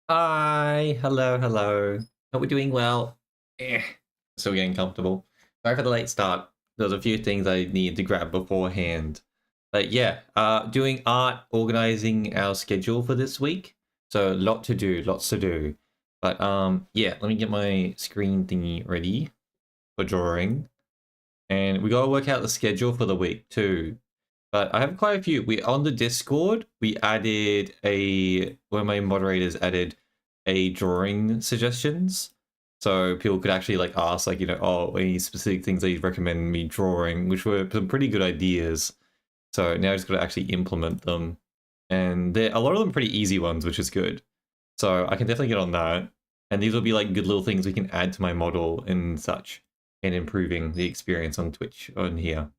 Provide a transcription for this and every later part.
Hi, hello, hello. Hope we're doing well. Still getting comfortable. Sorry for the late start. There's a few things I needed to grab beforehand. But yeah, doing art, organizing our schedule for this week. So lot to do, lots to do. But yeah, let me get my screen thingy ready for drawing. And we gotta work out the schedule for the week too. But I have quite a few. We on the Discord, we added one of my moderators added a drawing suggestions. So people could actually like ask like, oh, any specific things that you recommend me drawing, which were some pretty good ideas. So now I just gotta actually implement them. And a lot of them pretty easy ones, which is good. So I can definitely get on that. And these will be like good little things we can add to my model and such, and improving the experience on Twitch on here.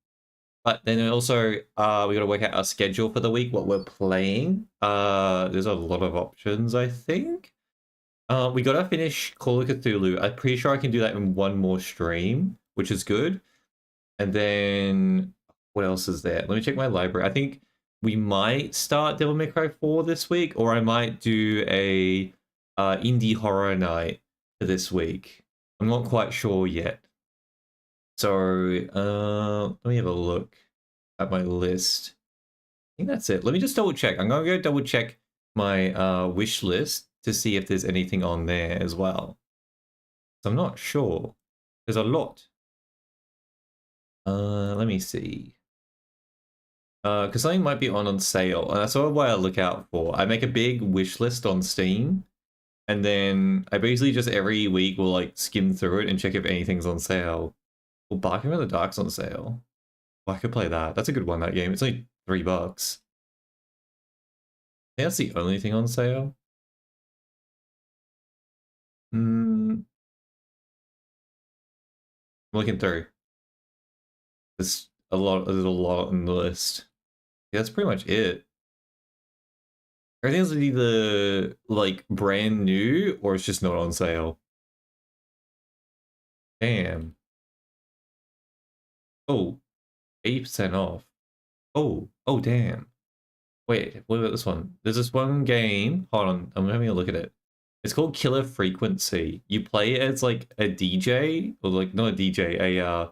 But then also, we got to work out our schedule for the week, what we're playing. There's a lot of options, I think. We got to finish Call of Cthulhu. I'm pretty sure I can do that in one more stream, which is good. And then, what else is there? Let me check my library. I think we might start Devil May Cry 4 this week, or I might do a indie horror night for this week. I'm not quite sure yet. So, let me have a look at my list. I think that's it. Let me just double check. I'm going to go double check my wish list to see if there's anything on there as well. So I'm not sure. There's a lot. Let me see. Because something might be on sale, and that's sort of what I look out for. I make a big wish list on Steam, and then I basically just every week will like skim through it and check if anything's on sale. Well, Barking in the Dark's on sale. Well, I could play that. That's a good one, that game. It's only $3. I think that's the only thing on sale. I'm looking through. There's a lot on the list. Yeah, that's pretty much it. Everything's either like brand new or it's just not on sale. Damn. Oh, 80% off. Oh, damn. Wait, what about this one? There's this one game. Hold on, I'm having a look at it. It's called Killer Frequency. You play it as like a DJ, or like not a DJ,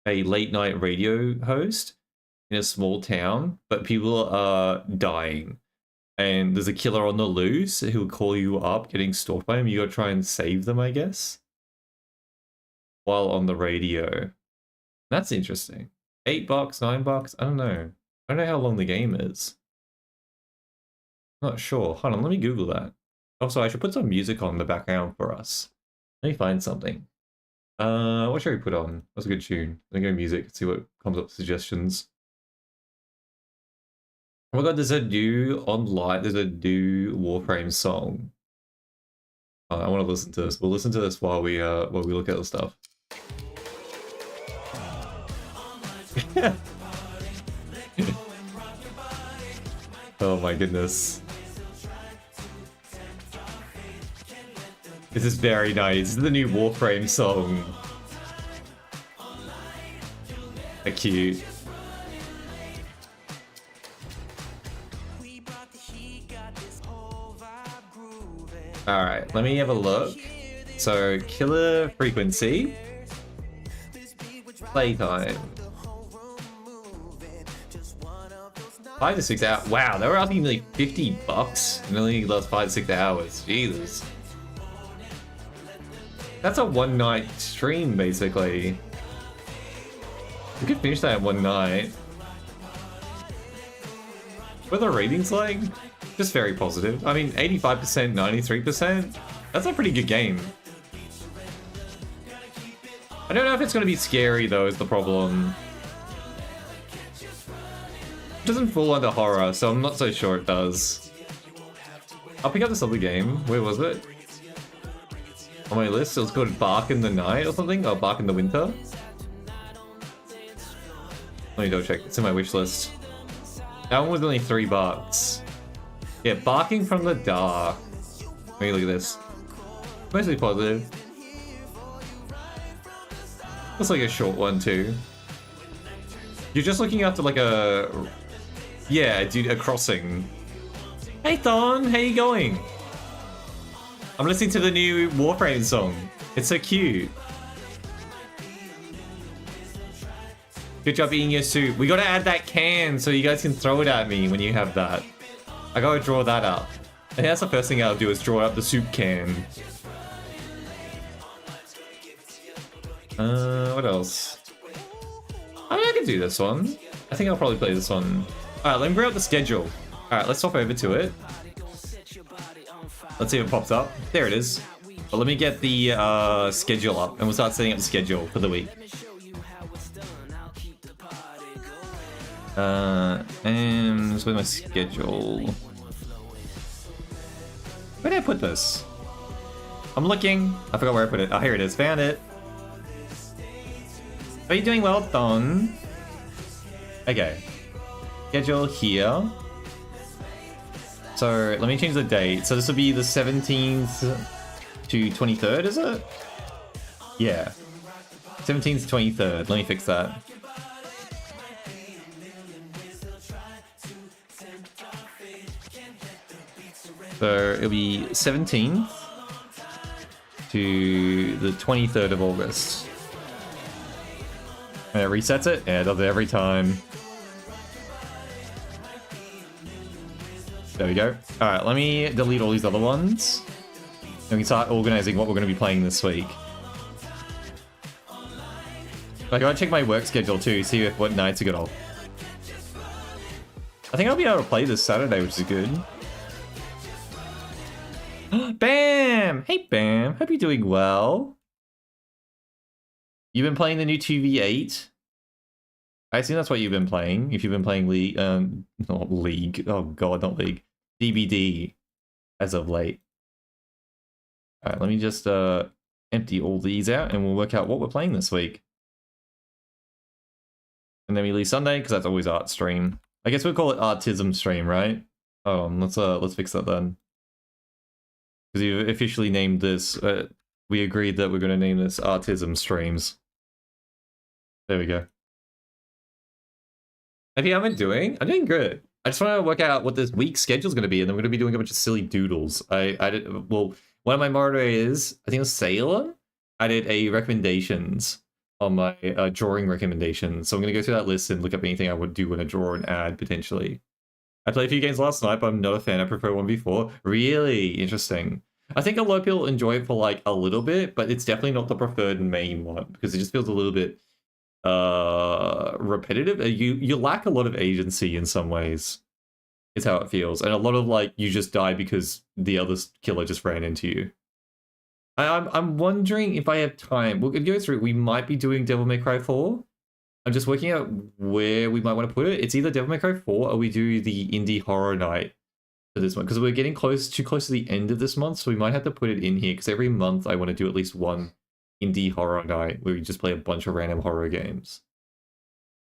a late night radio host in a small town, but people are dying. And there's a killer on the loose who'll call you up getting stalked by him. You gotta try and save them, I guess, while on the radio. That's interesting. $8, $9? I don't know. I don't know how long the game is. I'm not sure. Hold on, let me Google that. Also, I should put some music on in the background for us. Let me find something. What should we put on? What's a good tune? Let me go music, see what comes up with suggestions. Oh my god, there's a new Warframe song. I want to listen to this. We'll listen to this while we look at the stuff. Oh my goodness. This is very nice. This is the new Warframe song. Cute. Alright, let me have a look. So, Killer Frequency. Playtime. 5 to 6 hours. Wow, they were asking me like $50 and only lasts 5 to 6 hours. Jesus. That's a one night stream, basically. We could finish that in one night. What are the ratings like? Just very positive. I mean, 85%, 93%. That's a pretty good game. I don't know if it's going to be scary, though, is the problem. It doesn't fall under horror, so I'm not so sure it does. I'll pick up this other game. Where was it? On my list, it was called Bark in the Night or something? Oh, Bark in the Winter? Let me double check. It's in my wish list. That one was only $3. Yeah, Barking from the Dark. Let me look at this. Mostly positive. Looks like a short one too. You're just looking after like a... Yeah, dude, a crossing. Hey Thon, how you going? I'm listening to the new Warframe song. It's so cute. Good job eating your soup. We gotta add that can so you guys can throw it at me when you have that. I gotta draw that up. I think that's the first thing I'll do is draw up the soup can. What else? I mean, I can do this one. I think I'll probably play this one. Alright, let me bring up the schedule. Alright, let's hop over to it. Let's see if it pops up. There it is. But let me get the schedule up and we'll start setting up the schedule for the week. And where's my schedule? Where did I put this? I'm looking. I forgot where I put it. Oh, here it is. Found it. Are you doing well, Thon? Okay. Schedule here. So let me change the date. So this will be the 17th to 23rd, is it? Yeah. 17th to 23rd. Let me fix that. So it'll be 17th to the 23rd of August. And it resets it? Yeah, it does it every time. There we go. Alright, let me delete all these other ones. And we can start organizing what we're going to be playing this week. I gotta check my work schedule too, see what nights are good off. I think I'll be able to play this Saturday, which is good. Bam! Hey Bam, hope you're doing well. You've been playing the new 2v8? I assume that's what you've been playing. If you've been playing League, not League. Oh god, not League. DBD as of late. Alright, let me just empty all these out and we'll work out what we're playing this week. And then we leave Sunday because that's always art stream. I guess we'll call it Artism stream, right? Oh, let's fix that then. Because you officially named this. We agreed that we're going to name this Artism streams. There we go. How have I been doing? I'm doing good. I just want to work out what this week's schedule is going to be, and then we're going to be doing a bunch of silly doodles. Well, one of my moderators, I think it was Salem, I did a recommendations on my drawing recommendations. So I'm going to go through that list and look up anything I would do want to draw and add potentially. I played a few games last night, but I'm not a fan. I prefer 1v4. Really interesting. I think a lot of people enjoy it for like a little bit, but it's definitely not the preferred main one because it just feels a little bit repetitive. You lack a lot of agency in some ways, is how it feels, and a lot of like you just die because the other killer just ran into you. I'm wondering if I have time. We're gonna go through. We might be doing Devil May Cry 4. I'm just working out where we might want to put it. It's either Devil May Cry 4 or we do the indie horror night for this one because we're getting too close to the end of this month, so we might have to put it in here because every month I want to do at least one indie horror night where we just play a bunch of random horror games.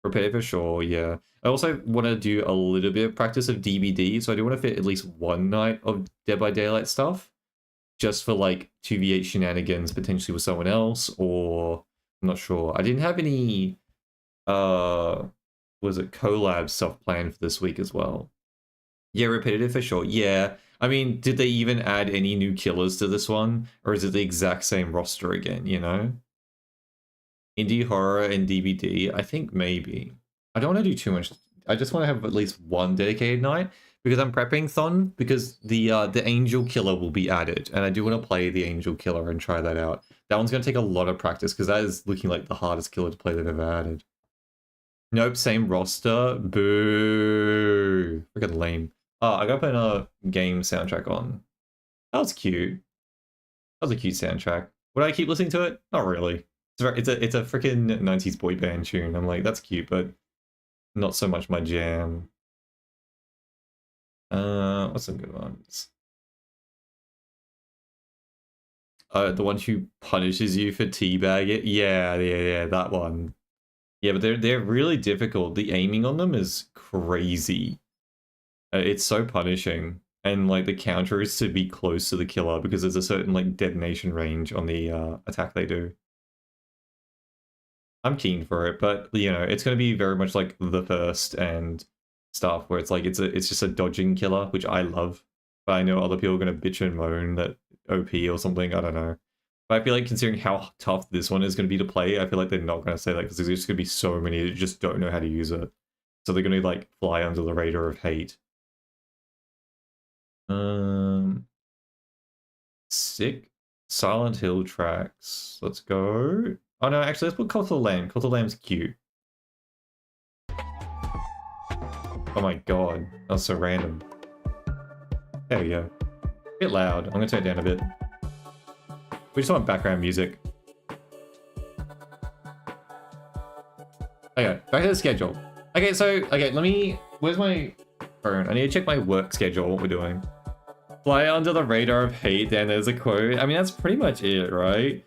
Prepare for sure, yeah. I also want to do a little bit of practice of DBD, so I do want to fit at least one night of Dead by Daylight stuff just for like 2v8 shenanigans potentially with someone else, or I'm not sure. I didn't have any was it collab stuff planned for this week as well. Yeah, repetitive for sure. Yeah, I mean, did they even add any new killers to this one, or is it the exact same roster again, you know? Indie horror and DBD, I think maybe. I don't want to do too much. I just want to have at least one dedicated night because I'm prepping Thon because the angel killer will be added, and I do want to play the angel killer and try that out. That one's going to take a lot of practice because that is looking like the hardest killer to play they've ever added. Nope, same roster. Boo. Freaking lame. Oh, I got to put a game soundtrack on. That was cute. That was a cute soundtrack. Would I keep listening to it? Not really. It's a freaking 90s boy band tune. I'm like, that's cute, but not so much my jam. What's some good ones? The one who punishes you for teabag it? Yeah, that one. Yeah, but they're really difficult. The aiming on them is crazy. It's so punishing. And like the counter is to be close to the killer because there's a certain like detonation range on the attack they do. I'm keen for it, but you know, it's going to be very much like the first and stuff where it's like it's just a dodging killer, which I love. But I know other people are going to bitch and moan that OP or something. I don't know. But I feel like considering how tough this one is going to be to play, I feel like they're not going to say that because there's just going to be so many that just don't know how to use it. So they're going to like fly under the radar of hate. Sick. Silent Hill tracks. Let's go. Oh no, actually let's put Cult of the Lamb. Cult of the Lamb's cute. Oh my god, that's so random. There we go. A bit loud. I'm gonna turn it down a bit. We just want background music. Okay, back to the schedule. Okay, so, let me... Where's my phone? I need to check my work schedule, what we're doing. Fly under the radar of hate, then there's a quote. I mean, that's pretty much it, right?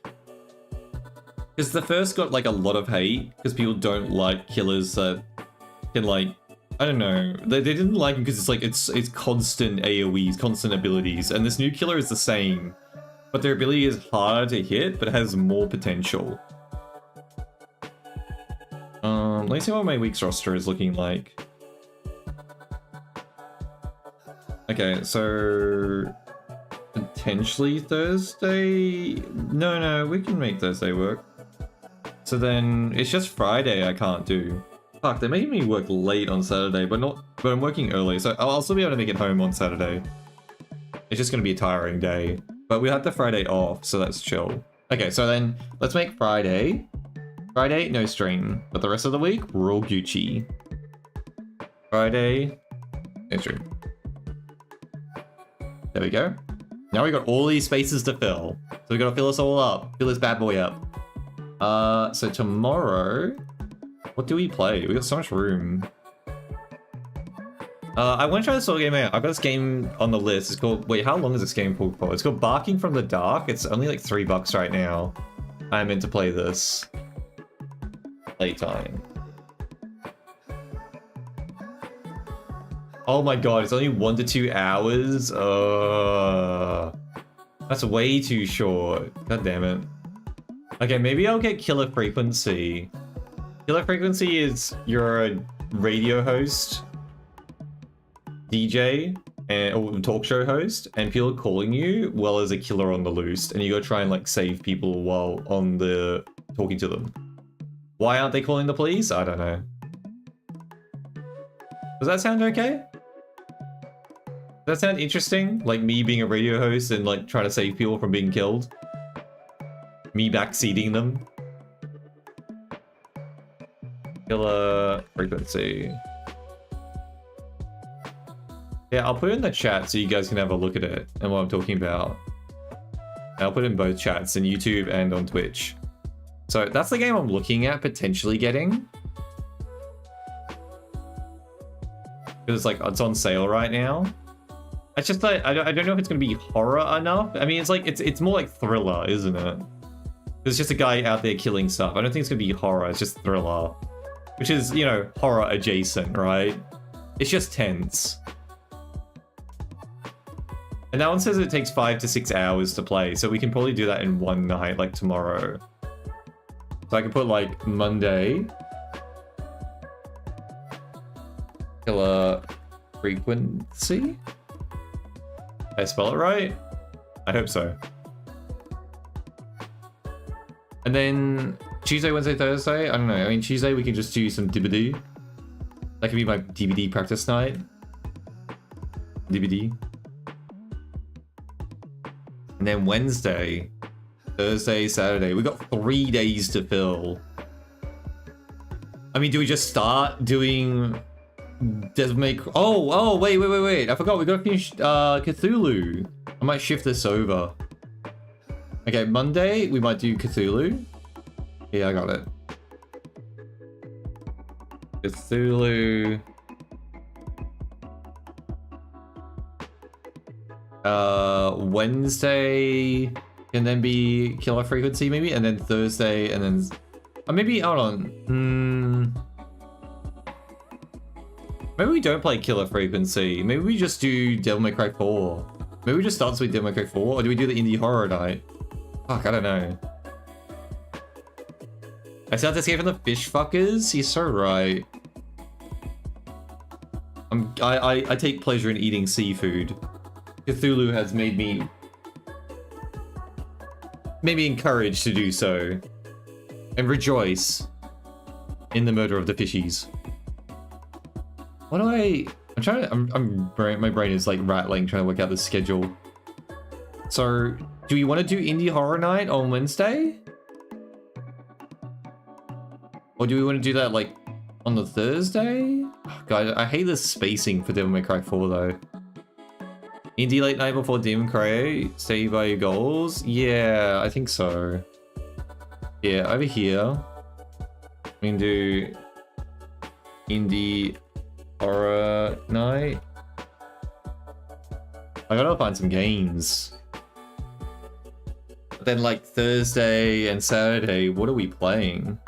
Because the first got, like, a lot of hate, because people don't like killers that can, like... I don't know. They didn't like him because it's like, it's constant AoEs, constant abilities, and this new killer is the same. But their ability is harder to hit, but has more potential. Let me see what my week's roster is looking like. Okay, so... potentially Thursday? No, we can make Thursday work. So then, it's just Friday I can't do. Fuck, they're making me work late on Saturday, but I'm working early, so I'll still be able to make it home on Saturday. It's just gonna be a tiring day. But we have the Friday off, so that's chill. Okay, so then, let's make Friday. Friday, no stream. But the rest of the week, we're all Gucci. Friday, no stream. There we go. Now we got all these spaces to fill. So we gotta fill this all up. Fill this bad boy up. So tomorrow, what do we play? We got so much room. I want to try this solo game out. I've got this game on the list. It's called... Wait, how long is this game for? It's called Barking from the Dark. It's only like $3 right now. I'm meant to play this. Playtime. Oh my god, it's only 1 to 2 hours? That's way too short. God damn it. Okay, maybe I'll get Killer Frequency. Killer Frequency is you're a radio host, DJ, or talk show host, and people are calling you well as a killer on the loose, and you go try and like save people while on the talking to them. Why aren't they calling the police? I don't know. Does that sound okay? Does that sound interesting? Like me being a radio host and like trying to save people from being killed? Me backseating them? Killer Frequency. Yeah, I'll put it in the chat so you guys can have a look at it and what I'm talking about. And I'll put it in both chats, in YouTube and on Twitch. So that's the game I'm looking at potentially getting. Because like it's on sale right now. It's just like I don't know if it's gonna be horror enough. I mean, it's like it's more like thriller, isn't it? There's just a guy out there killing stuff. I don't think it's gonna be horror. It's just thriller, which is, you know, horror adjacent, right? It's just tense. And that one says it takes 5 to 6 hours to play, so we can probably do that in one night, like tomorrow. So I can put like Monday. Killer Frequency? Did I spell it right? I hope so. And then Tuesday, Wednesday, Thursday? I don't know. I mean, Tuesday we can just do some DVD. That could be my DVD practice night. DVD. And then Wednesday, Thursday, Saturday. We got 3 days to fill. I mean, do we just start doing... Oh, wait. I forgot. We gotta finish Cthulhu. I might shift this over. Okay, Monday, we might do Cthulhu. Yeah, I got it. Cthulhu. Wednesday can then be Killer Frequency maybe, and then Thursday, and then maybe, hold on. Maybe we don't play Killer Frequency. Maybe we just do Devil May Cry 4. Maybe we just start with Devil May Cry 4, or do we do the indie horror night? Fuck, I don't know. I still have to escape from the fish fuckers. He's so right. I take pleasure in eating seafood. Cthulhu has made me maybe encouraged to do so. And rejoice in the murder of the fishies. What do I'm trying to, my brain is like rattling trying to work out the schedule. So, do we want to do Indie Horror Night on Wednesday? Or do we want to do that like on the Thursday? Oh, God, I hate the spacing for Devil May Cry 4 though. Indie late night before Demon Cray, stay by your goals? Yeah, I think so. Yeah, over here. We can do Indie Horror Night. I gotta find some games. But then like Thursday and Saturday, what are we playing?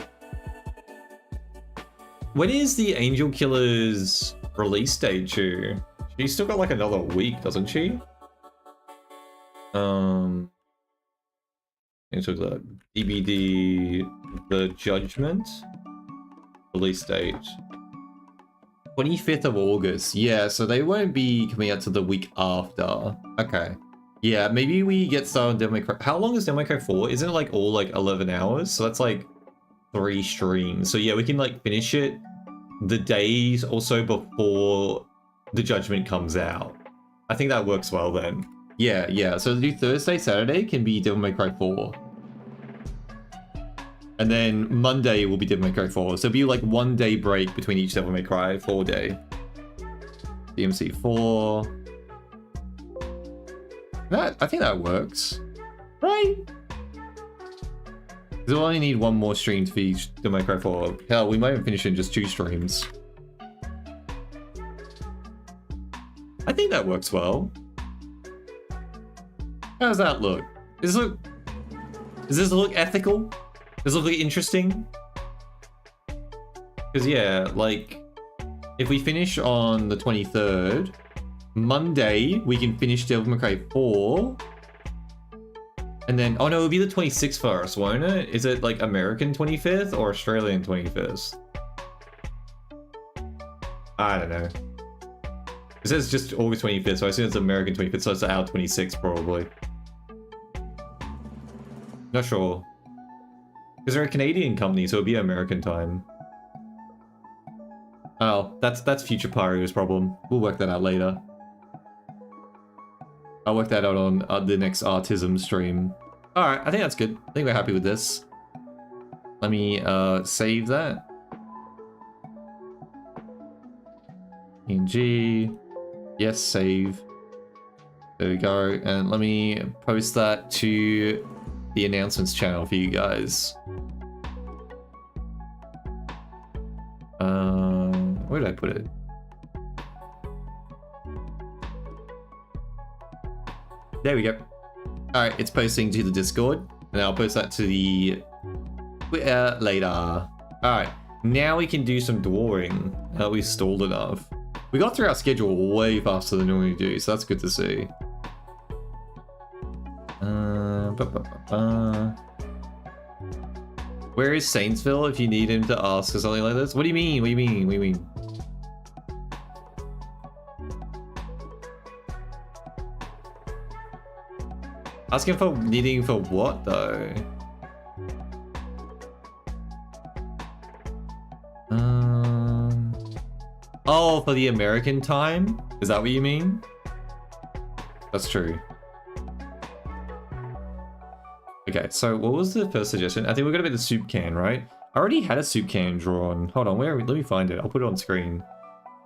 When is the Angel Killer's release date due? She's still got like another week, doesn't she? Into the DVD, The Judgment release date. 25th of August. Yeah, so they won't be coming out to the week after. Okay. Yeah, maybe we get started on Devil May Cry. How long is Devil May Cry 4? Isn't it like all like 11 hours? So that's like 3 streams. So yeah, we can like finish it the days also before The Judgment comes out. I think that works well then. Yeah. So do Thursday, Saturday can be Devil May Cry 4. And then Monday will be Devil May Cry 4. So it'll be like 1 day break between each Devil May Cry 4 day. DMC 4. I think that works. Right? Because we'll only need 1 more stream to feed Devil May Cry 4. Hell, we might even finish in just 2 streams. I think that works well. How does that look? Does this look ethical? Does it look interesting? Because yeah, like, if we finish on the 23rd, Monday we can finish Devil May Cry 4. And then, oh no, it'll be the 26th for us, won't it? Is it like American 25th or Australian 25th? I don't know. It says just August 25th, so I assume it's American 25th, so it's our 26th probably. Not sure. Because they're a Canadian company, so it'll be American time. Oh, that's Future Pyrio's problem. We'll work that out later. I'll work that out on the next Artism stream. Alright, I think that's good. I think we're happy with this. Let me save that. PNG. Yes, save. There we go. And let me post that to the announcements channel for you guys. Where did I put it? There we go. Alright, it's posting to the Discord, and I'll post that to the Twitter later. Alright, now we can do some drawing. Now we stalled enough. We got through our schedule way faster than we normally do, so that's good to see. Where is Saintsville if you need him to ask or something like this? What do you mean? What do you mean? What do you mean? Asking for needing for what though? Oh, for the American time? Is that what you mean? That's true. Okay, so what was the first suggestion? I think we're gonna be the soup can, right? I already had a soup can drawn. Hold on, let me find it. I'll put it on screen.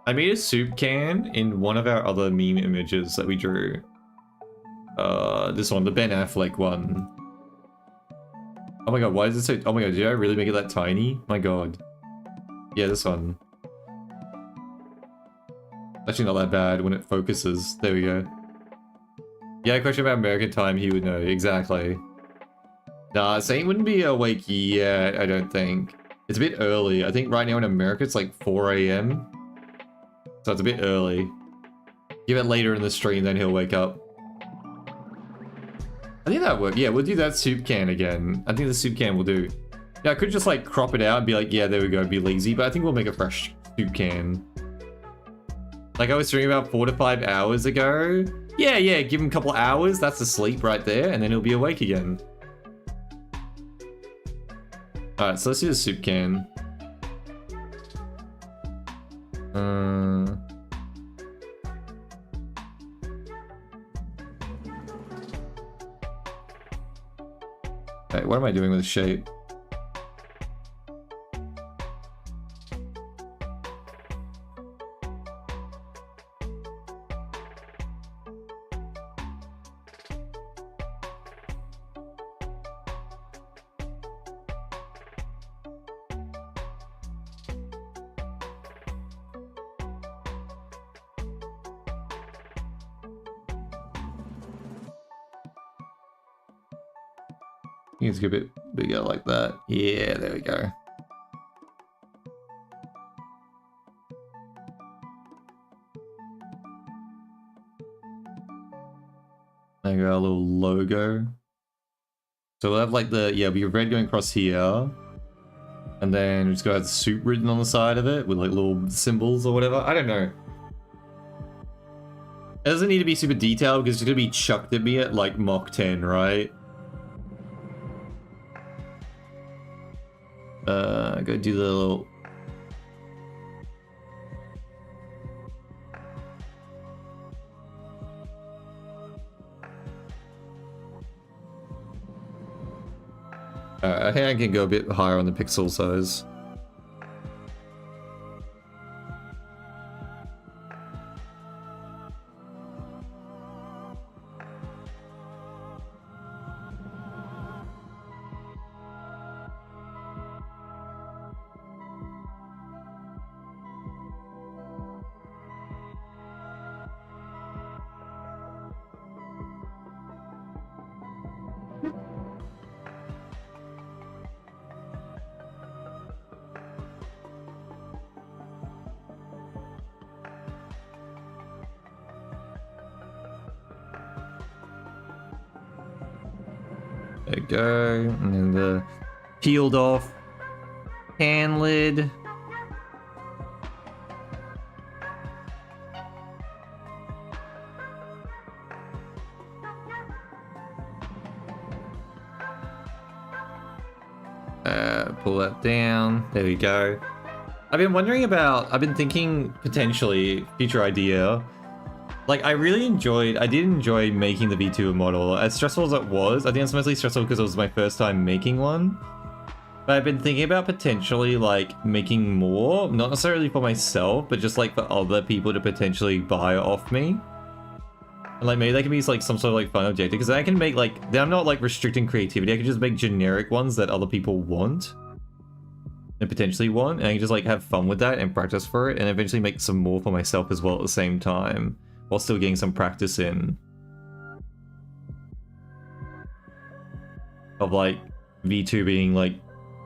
I made a soup can in one of our other meme images that we drew. This one, the Ben Affleck one. Oh my god, why is it so... Oh my god, did I really make it that tiny? My god. Yeah, this one. Actually not that bad when it focuses. There we go. Yeah, question about American time, he would know. Exactly. Nah, Saint wouldn't be awake yet, I don't think. It's a bit early. I think right now in America it's like 4 AM. So it's a bit early. Give it later in the stream, then he'll wake up. I think that worked. Yeah, we'll do that soup can again. I think the soup can will do. Yeah, I could just like crop it out and be like, yeah, there we go, be lazy. But I think we'll make a fresh soup can. Like I was streaming about 4 to 5 hours ago. Yeah, give him a couple hours. That's the sleep right there. And then he'll be awake again. Alright, so let's do the soup can. Wait, what am I doing with the shape? Let's get a bit bigger like that. Yeah, there we go. There we go, our little logo. So we'll have like the, yeah, we have red going across here. And then we just got soup written on the side of it with like little symbols or whatever. I don't know. It doesn't need to be super detailed because it's gonna be chucked at me at like Mach 10, right? Go do the little... I think I can go a bit higher on the pixel size. There we go, and then the peeled off can lid. Pull that down, there we go. I've been thinking potentially, future idea, like, I did enjoy making the V2 model. As stressful as it was, I think it's mostly stressful because it was my first time making one. But I've been thinking about potentially, like, making more. Not necessarily for myself, but just, like, for other people to potentially buy off me. And, like, maybe that can be, like, some sort of, like, fun objective. Because I can make, like, I'm not, like, restricting creativity. I can just make generic ones that other people want. And potentially want. And I can just, like, have fun with that and practice for it. And eventually make some more for myself as well at the same time. While still getting some practice in. Of like V2 being like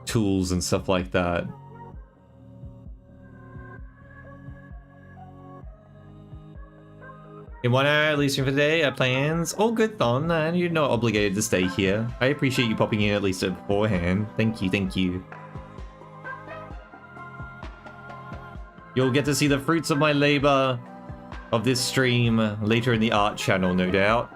tools and stuff like that. In 1 hour, at least for today, plans. All good, Thon, and you're not obligated to stay here. I appreciate you popping in at least beforehand. Thank you, thank you. You'll get to see the fruits of my labor of this stream later in the art channel, no doubt.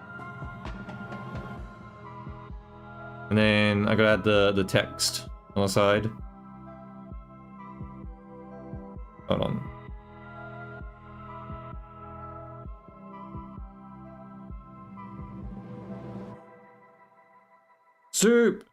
And then I gotta add the text on the side. Hold on. Soup!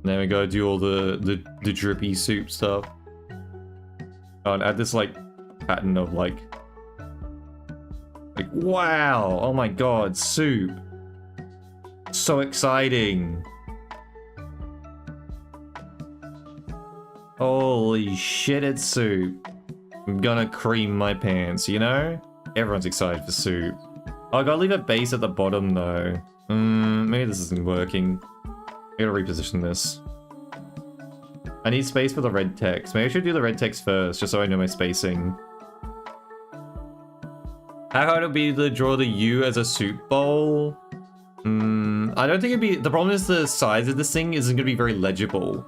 Then we gotta do all the drippy soup stuff. Oh, and add this like pattern of like wow, oh my god, soup. So exciting. Holy shit, it's soup. I'm gonna cream my pants, you know? Everyone's excited for soup. Oh, I gotta leave a base at the bottom though. Maybe this isn't working. I gotta reposition this. I need space for the red text. Maybe I should do the red text first, just so I know my spacing. How hard it would be to draw the U as a soup bowl? I don't think it'd be... The problem is the size of this thing isn't gonna be very legible.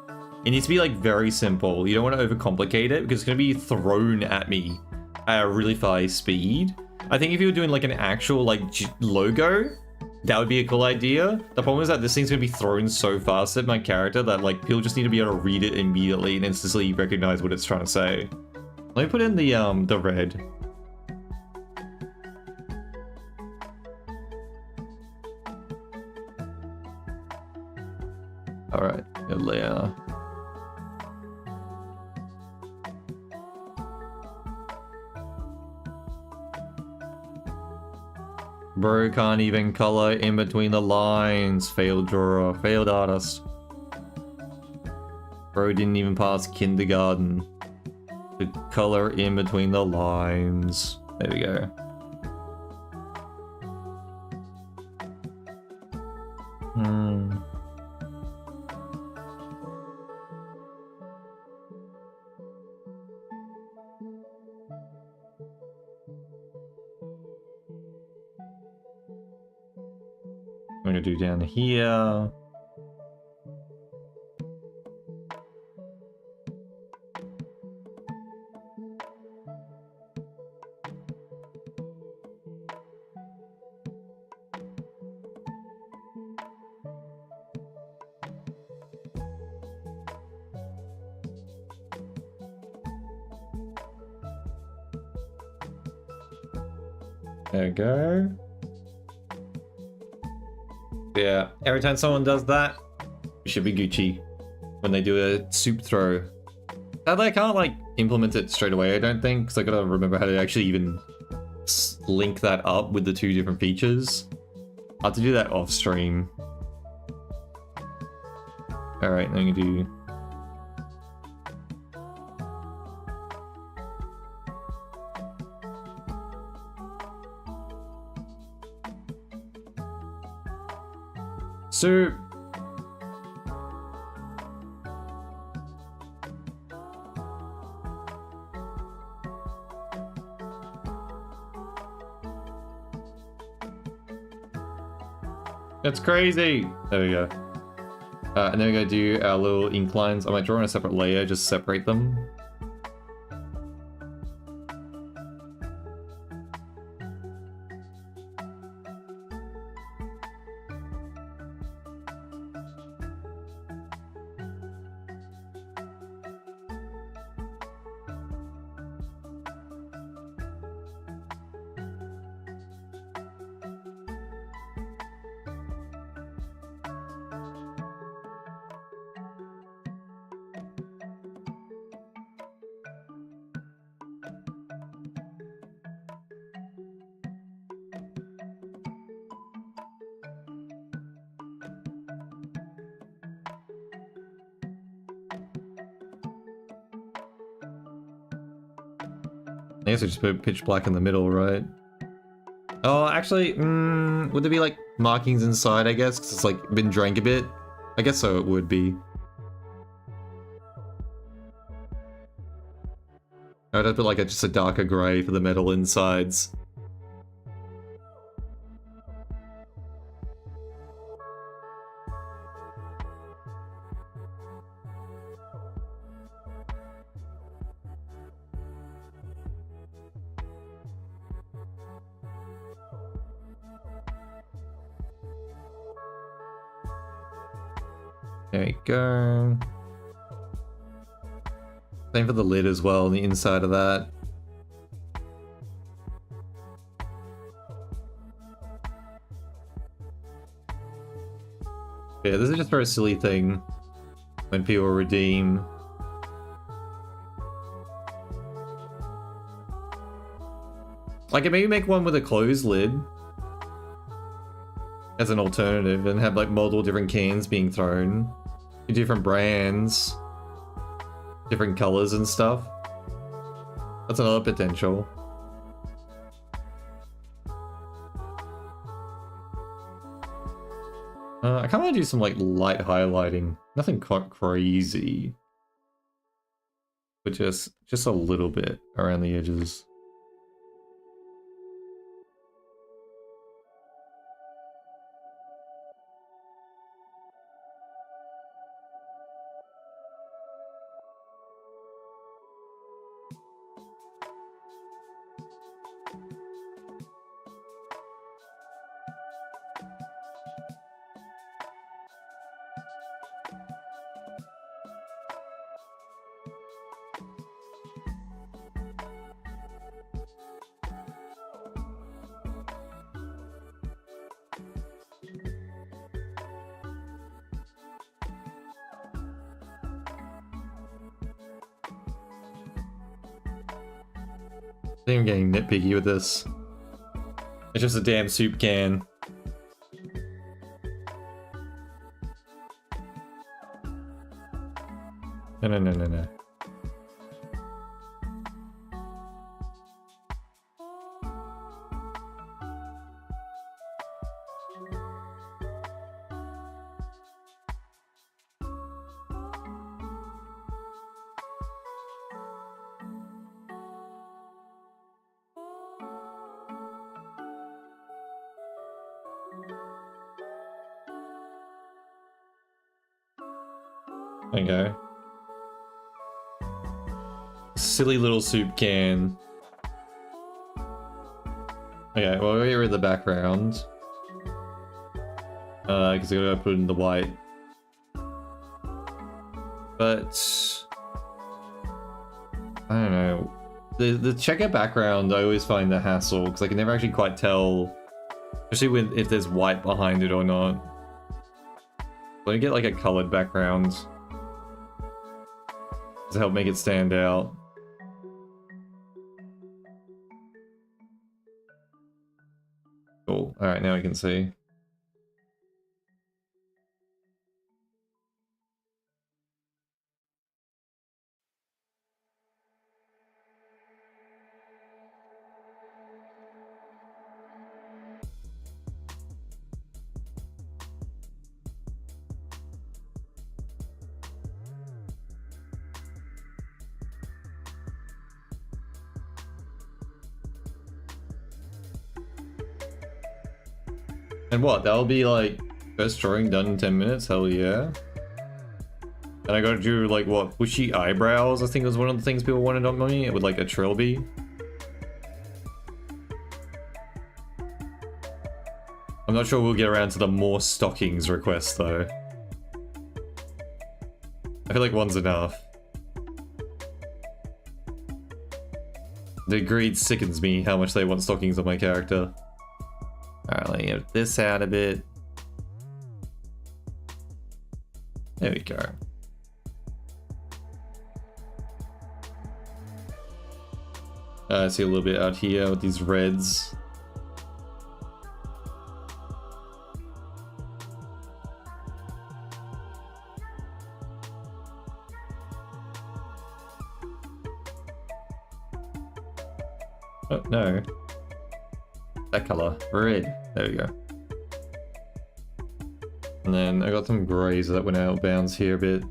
It needs to be like very simple. You don't want to overcomplicate it because it's going to be thrown at me at a really fast speed. I think if you were doing like an actual like logo, that would be a cool idea. The problem is that this thing's going to be thrown so fast at my character that like people just need to be able to read it immediately and instantly recognize what it's trying to say. Let me put in the red. All right, layer. Bro can't even color in between the lines. Failed drawer, failed artist. Bro didn't even pass kindergarten to color in between the lines. There we go. I'm gonna do down here. There we go. Yeah, every time someone does that, it should be Gucci when they do a soup throw. Sadly, I can't like implement it straight away, I don't think, because I gotta remember how to actually even link that up with the two different features. I'll have to do that off stream. Alright, I'm gonna do... soup! That's crazy! There we go. And then we're gonna do our little ink lines. I might draw on a separate layer, just separate them. I guess I just put pitch black in the middle, right? Oh, actually, would there be like markings inside, I guess? Because it's like been drank a bit? I guess so, it would be. I would put like just a darker grey for the metal insides. There you go. Same for the lid as well, on the inside of that. Yeah, this is just for a silly thing when people redeem. Like, maybe make one with a closed lid as an alternative and have like multiple different cans being thrown. Different brands, different colors and stuff. That's another potential. I kind of want to do some like light highlighting. Nothing quite crazy, but just a little bit around the edges. think I'm getting nitpicky with this. It's just a damn soup can. No. Okay. Silly little soup can. Okay, well, we'll get rid of the background. Because I gotta put it in the white. But I don't know. The checkout background, I always find the hassle because I can never actually quite tell, especially if there's white behind it or not. Let me get like a colored background to help make it stand out. Cool. All right, now we can see. And what? That'll be like first drawing done in 10 minutes? Hell yeah. And I gotta do like what? Bushy eyebrows, I think was one of the things people wanted on me with like a trilby. I'm not sure we'll get around to the more stockings request though. I feel like one's enough. The greed sickens me how much they want stockings on my character. Alright, let me get this out a bit. There we go. I see a little bit out here with these reds. Oh, no. That color. Red. There we go. And then I got some greys that went out of bounds here a bit.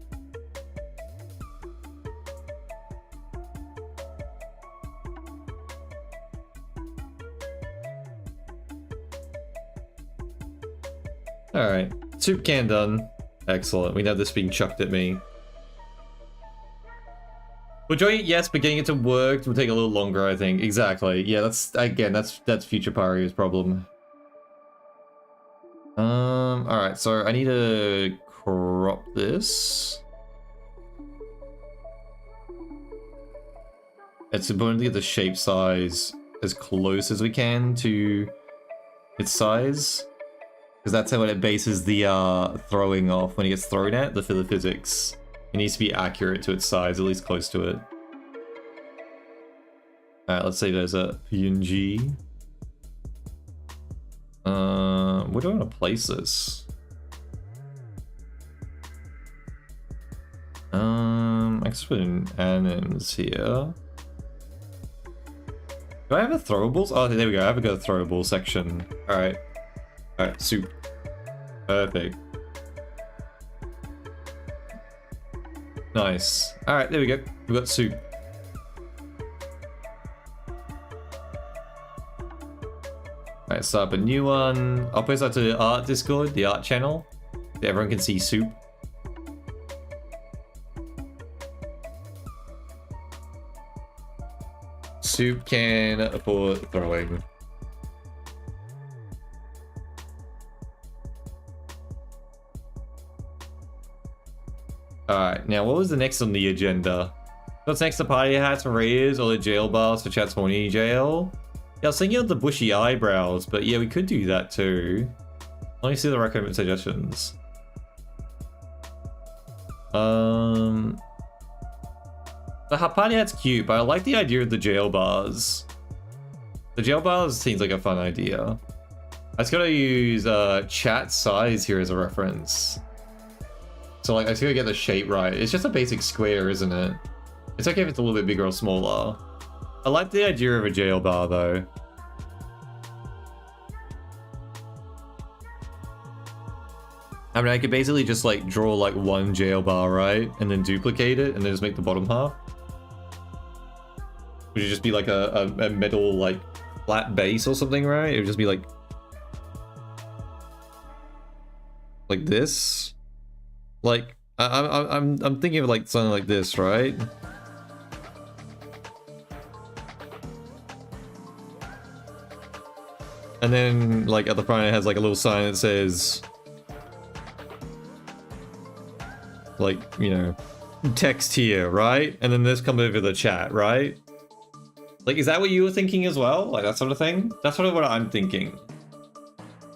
Alright. Soup can done. Excellent. We know this being chucked at me. Enjoying it, yes, but getting it to work will take a little longer, I think. Exactly. Yeah, that's future Pario's problem. Alright, so I need to crop this. It's important to get the shape size as close as we can to its size. Because that's how it bases the throwing off when it gets thrown at, for the physics. It needs to be accurate to its size, at least close to it. Alright, let's say there's a PNG. Where do I want to place this? I guess put in anims here. Do I have a throwables? Oh, there we go. I have a throwables section. Alright. Alright, soup. Perfect. Nice. Alright, there we go. We've got soup. Alright, start up a new one. I'll post that to the art Discord, the art channel. So everyone can see soup. Soup can for throwing. Alright, now what was the next on the agenda? What's next to party hats for raiders or the jail bars for Chat's Morning Jail? Yeah, I was thinking of the bushy eyebrows, but yeah, we could do that too. Let me see the recommended suggestions. The party hat's cute, but I like the idea of the jail bars. The jail bar seems like a fun idea. I just gotta use chat size here as a reference. So like I just gotta get the shape right. It's just a basic square, isn't it? It's okay if it's a little bit bigger or smaller. I like the idea of a jail bar though. I mean, I could basically just like draw like one jail bar, right? And then duplicate it and then just make the bottom half. Would it just be like a metal like flat base or something, right? It would just be like this. Like I'm thinking of like something like this, right? And then like at the front it has like a little sign that says like, you know, text here, right? And then this comes over the chat, right? Like, is that what you were thinking as well? Like that sort of thing? That's sort of what I'm thinking.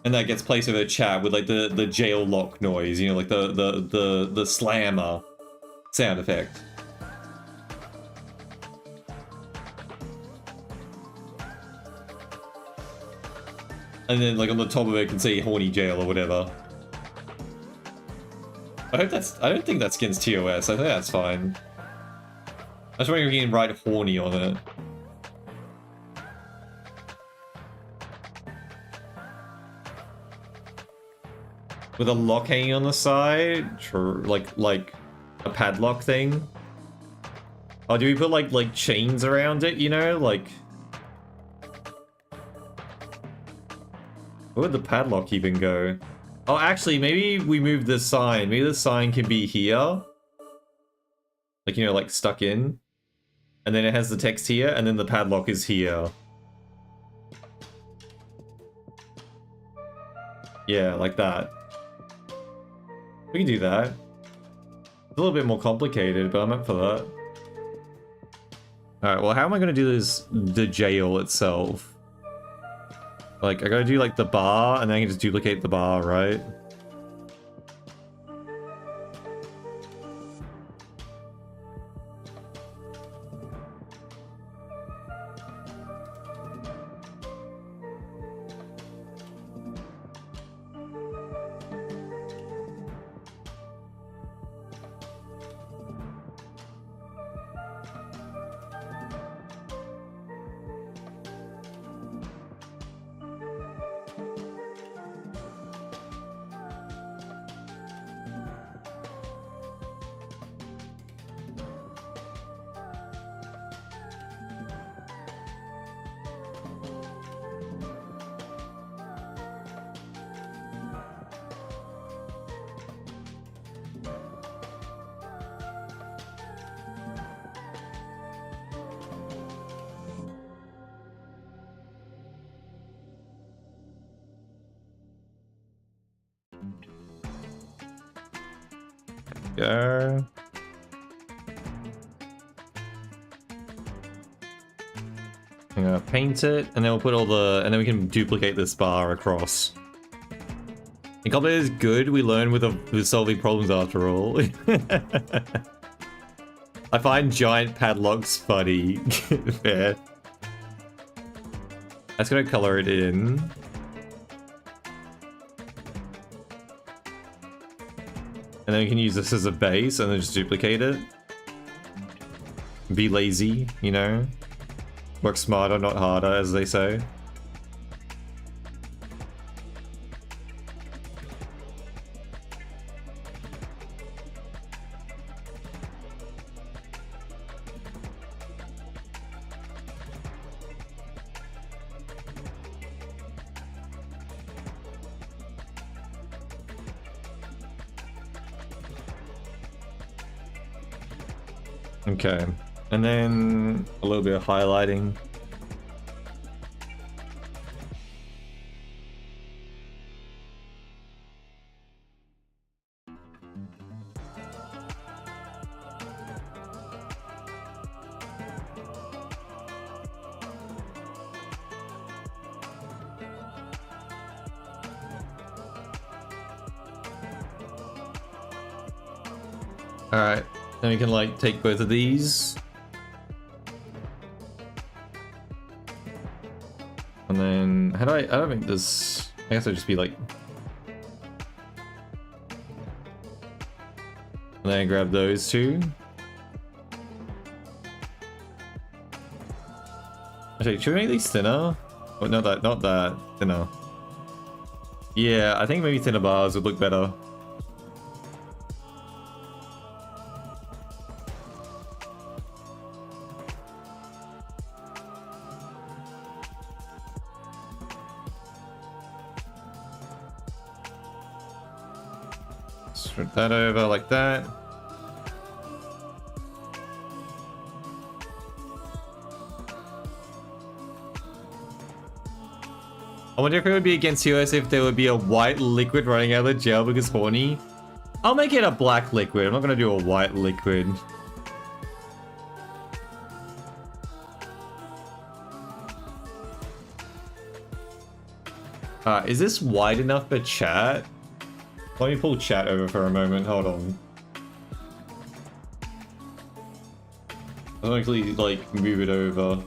And that gets placed over the chat with like the jail lock noise, you know, like the slammer sound effect. And then like on the top of it can say horny jail or whatever. I don't think that skin's TOS. I think that's fine. I was wondering if you can write horny on it. With a lock hanging on the side? Sure, like a padlock thing? Oh, do we put like chains around it, you know? Like... where would the padlock even go? Oh, actually, maybe we move the sign. Maybe the sign can be here. Like, you know, like stuck in. And then it has the text here, and then the padlock is here. Yeah, like that. We can do that. It's a little bit more complicated, but I'm up for that. Alright, well, how am I going to do this, the jail itself? Like, I gotta do, like, the bar, and then I can just duplicate the bar, right? Go. I'm gonna paint it, and then we'll put all the, and then we can duplicate this bar across. I can't believe it's good we learn with solving problems after all. I find giant padlocks funny. Fair. I'm just gonna color it in. And then we can use this as a base and then just duplicate it. Be lazy, you know? Work smarter, not harder, as they say. Okay, and then a little bit of highlighting. Alright, then we can like take both of these. And then, how do I don't make this, I guess I'd just be like... And then I grab those two. Actually, should we make these thinner? Oh, not that, thinner. Yeah, I think maybe thinner bars would look better. Spread that over like that. I wonder if it would be against US if there would be a white liquid running out of the gel because horny. I'll make it a black liquid. I'm not gonna do a white liquid. Is this wide enough for chat? Let me pull chat over for a moment. Hold on. I'll actually like move it over.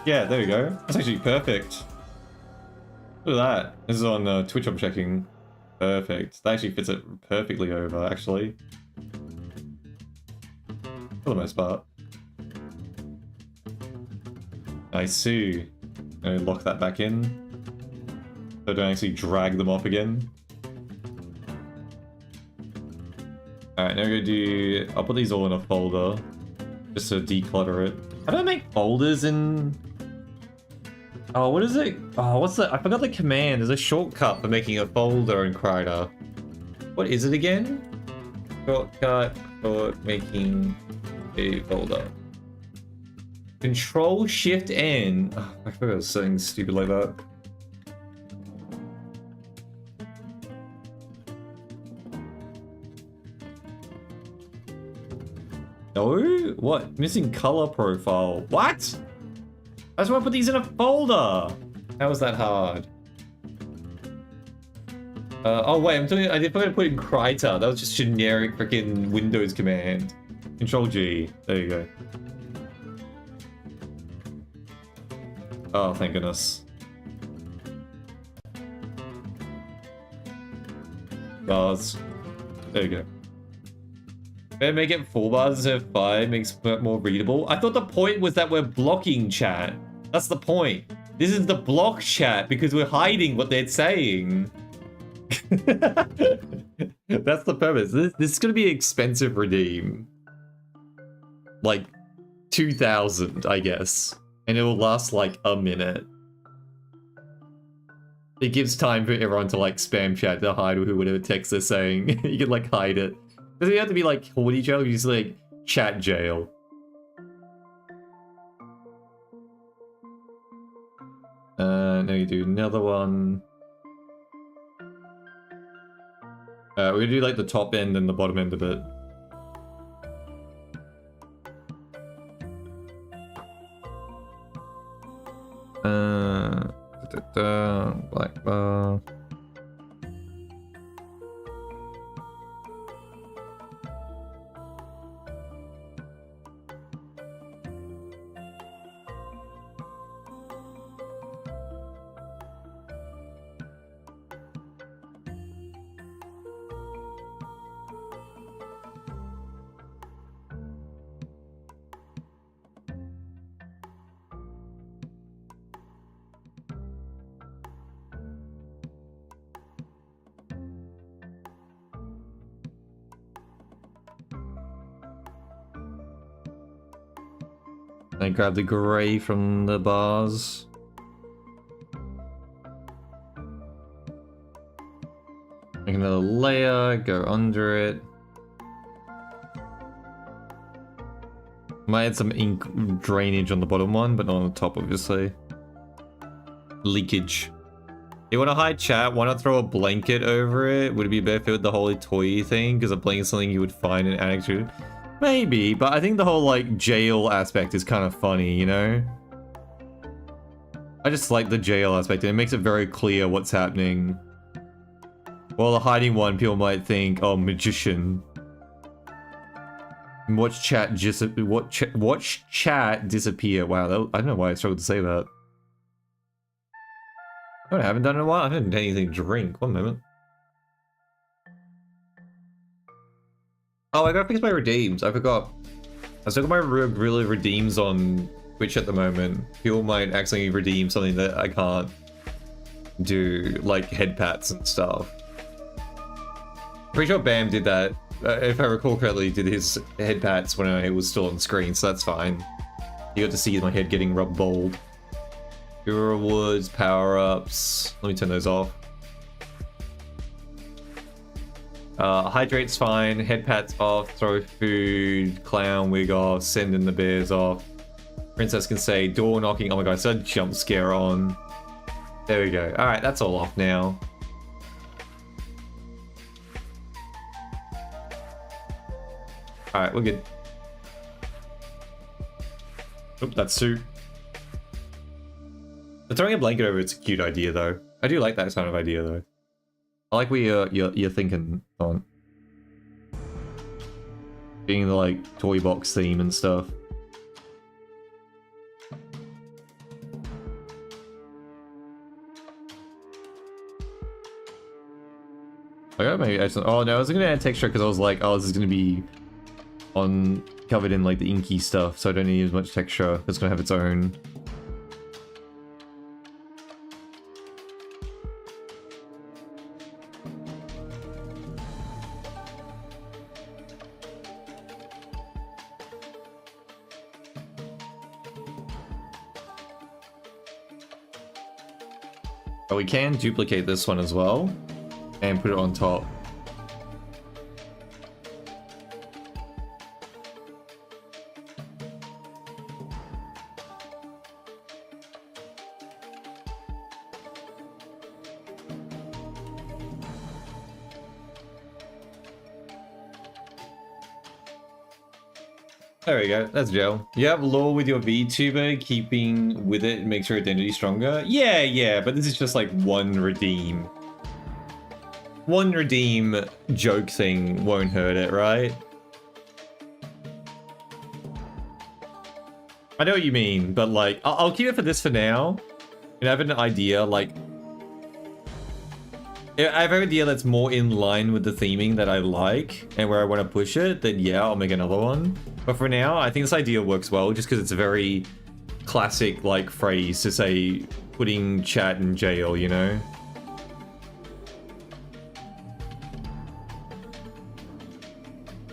Yeah, there we go. That's actually perfect. Look at that. This is on Twitch I'm checking. Perfect. That actually fits it perfectly over, actually. For the most part. I see. I'm gonna lock that back in. So I don't actually drag them off again. Alright, now we're gonna do... I'll put these all in a folder. Just to declutter it. How do I make folders in... Oh, what is it? Oh, what's that? I forgot the command. There's a shortcut for making a folder in Kryder. What is it again? Shortcut for making a folder. Control Shift N. Oh, I forgot I was saying stupid like that. No? What? Missing color profile. What? I just want to put these in a folder. How was that hard? Oh wait, I did forget to put in Kryder. That was just generic freaking Windows command. Control G. There you go. Oh, thank goodness. Bars. There you go. Better make it 4 bars instead of 5, makes it more readable. I thought the point was that we're blocking chat. That's the point. This is the block chat because we're hiding what they're saying. That's the purpose. This is going to be an expensive redeem. Like 2,000, I guess. And it will last like a minute. It gives time for everyone to like spam chat to hide whatever text they're saying. You can like hide it. Doesn't have to be like horny jail, you just like chat jail. Now you do another one. We're gonna do like the top end and the bottom end of it. Black bar. I grab the gray from the bars. Make another layer, go under it. Might add some ink drainage on the bottom one, but not on the top, obviously. Leakage. You want to hide chat? Why not throw a blanket over it? Would it be better fit with the whole toy thing? Because a blanket is something you would find in Annex 2. Maybe, but I think the whole, like, jail aspect is kind of funny, you know? I just like the jail aspect, and it makes it very clear what's happening. While the hiding one, people might think, oh, magician. Watch chat disappear. Wow, I don't know why I struggled to say that. I haven't done it in a while. I haven't had anything to drink. One moment. Oh, I gotta fix my redeems. I forgot. I still got my really redeems on Twitch at the moment. People might accidentally redeem something that I can't do, like head pats and stuff. Pretty sure Bam did that. If I recall correctly, did his head pats when I was still on screen, so that's fine. You got to see my head getting rubbed bald. Hero rewards, power-ups. Let me turn those off. Hydrate's fine, head pats off, throw food, clown wig off, send in the bears off. Princess can say door knocking. Oh my god, so jump scare on. There we go. Alright, that's all off now. Alright, we're good. Oop, that's suit. But throwing a blanket over it's a cute idea though. I do like that kind of idea though. I like where you're thinking on. Being the like toy box theme and stuff. Okay, maybe oh no, I was gonna add texture because I was like, oh, this is gonna be covered in like the inky stuff, so I don't need as much texture. It's gonna have its own. But we can duplicate this one as well and put it on top. There we go, that's Joe. You have lore with your VTuber, keeping with it makes your identity stronger? Yeah, but this is just like one redeem. One redeem joke thing won't hurt it, right? I know what you mean, but like, I'll keep it for this for now. And I have an idea, like... If I have an idea that's more in line with the theming that I like, and where I want to push it, then yeah, I'll make another one. But for now, I think this idea works well, just because it's a very classic, like, phrase to say, putting chat in jail, you know?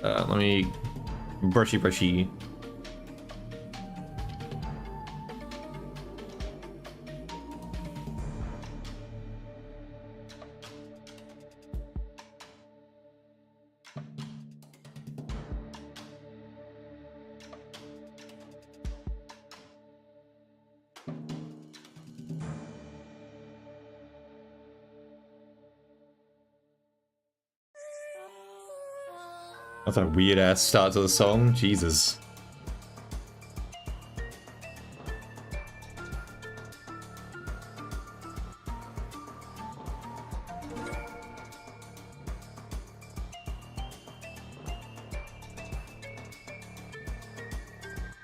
Let me... brushy. That's a weird ass start to the song. Jesus.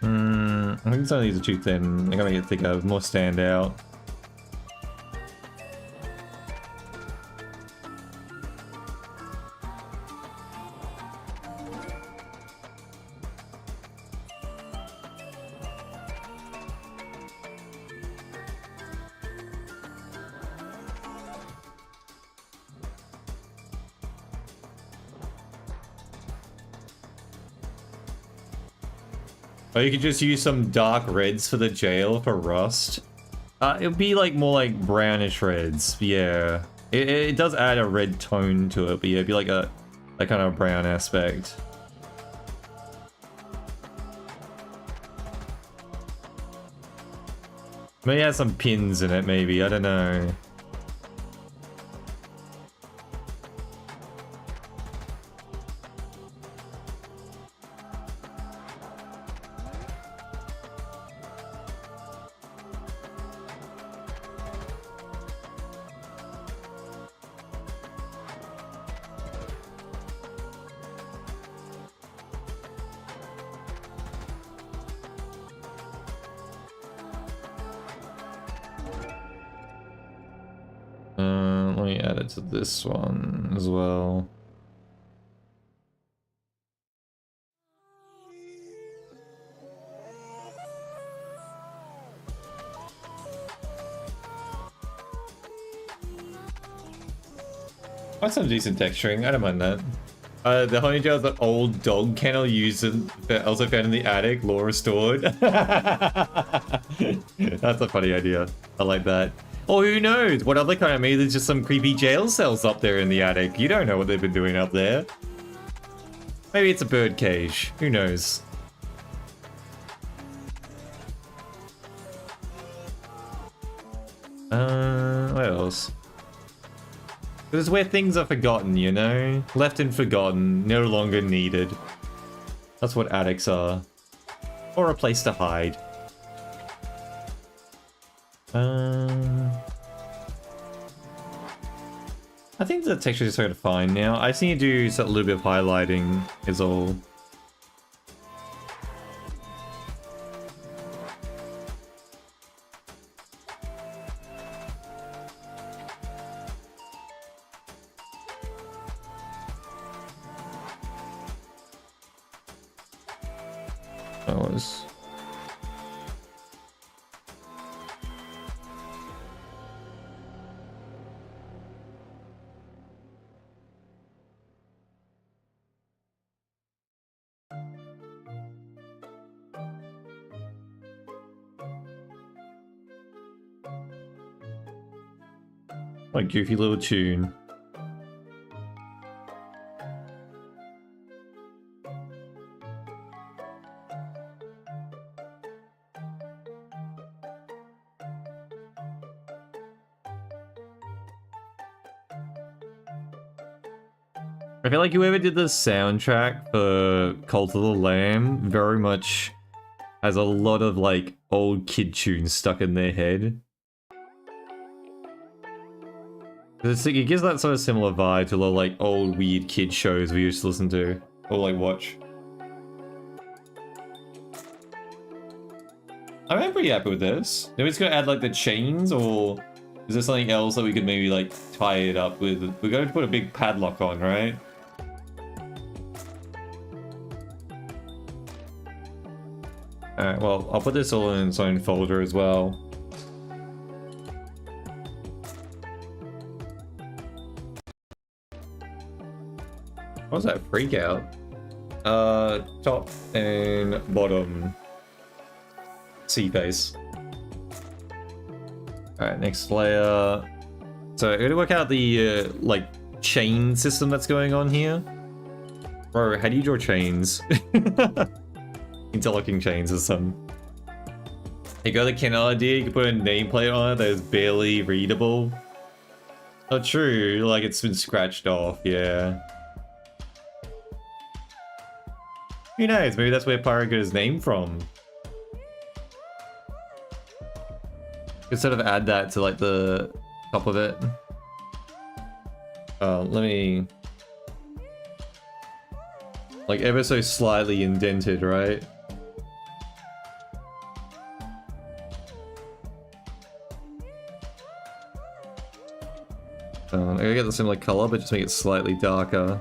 I think some of these are too thin. I gotta get thicker, more stand out. Or you could just use some dark reds for the jail for rust. It would be like more like brownish reds. Yeah, it does add a red tone to it, but yeah, it'd be like a kind of brown aspect. Maybe it has some pins in it. Maybe, I don't know. add it to this one as well. That's some decent texturing, I don't mind that. The honeydew is an old dog kennel used also found in the attic, law restored. That's a funny idea. I like that. Or who knows? What other kind? Maybe there's just some creepy jail cells up there in the attic. You don't know what they've been doing up there. Maybe it's a bird cage. Who knows? What else? This is where things are forgotten, you know? Left and forgotten, no longer needed. That's what attics are. Or a place to hide. I think the texture is sort of fine now. I just need to do a little bit of highlighting is all. A goofy little tune. I feel like whoever did the soundtrack for Cult of the Lamb very much has a lot of like old kid tunes stuck in their head. It gives that sort of similar vibe to a lot of like old weird kid shows we used to listen to or like watch. I'm pretty happy with this. Are we just gonna add like the chains, or is there something else that we could maybe like tie it up with? We're going to put a big padlock on, right? Alright, well, I'll put this all in its own folder as well. What was that freak out? Top and bottom. C face. Alright, next layer. So I'm gonna work out the like chain system that's going on here. Bro, how do you draw chains? Interlocking chains or some. You got the Kennel idea, you can put a nameplate on it that is barely readable. Not true, like it's been scratched off, yeah. Who knows, maybe that's where Pyro got his name from. Could sort of add that to like the top of it. Let me... Like ever so slightly indented, right? I gotta get the similar color, but just make it slightly darker.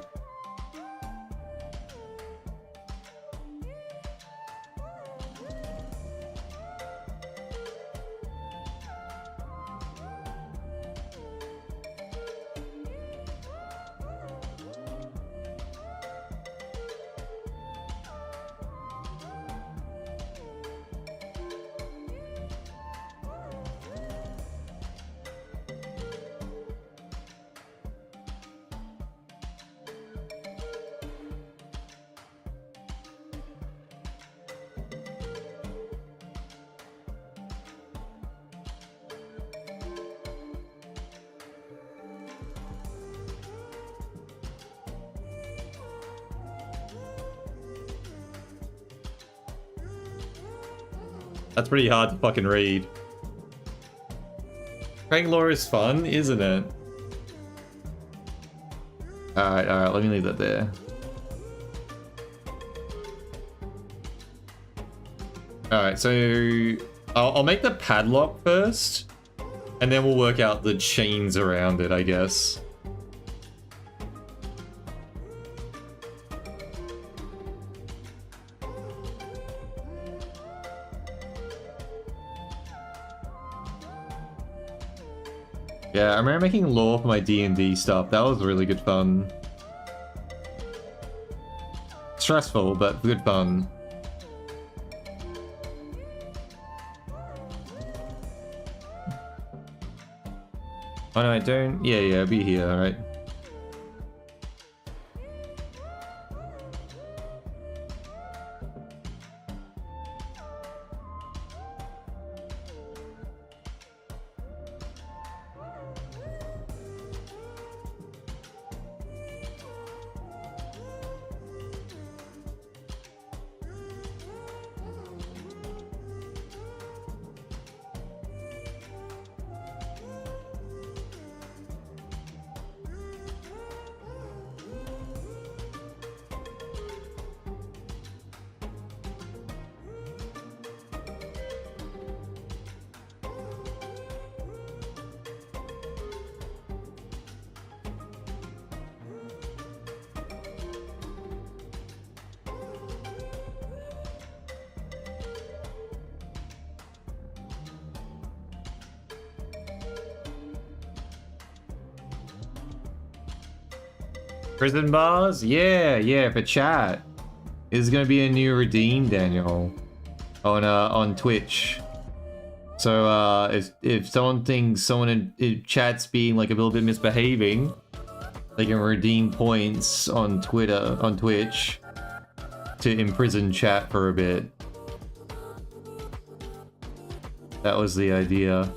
That's pretty hard to fucking read. Prank lore is fun, isn't it? Alright, let me leave that there. Alright, so I'll make the padlock first. And then we'll work out the chains around it, I guess. Yeah, I remember making lore for my D&D stuff. That was really good fun. Stressful, but good fun. Oh no, I don't. Yeah, I'll be here, alright. Prison bars? Yeah, for chat. There's gonna be a new redeem, Daniel, on Twitch. So if someone thinks someone in chat's being like a little bit misbehaving, they can redeem points on Twitch to imprison chat for a bit. That was the idea.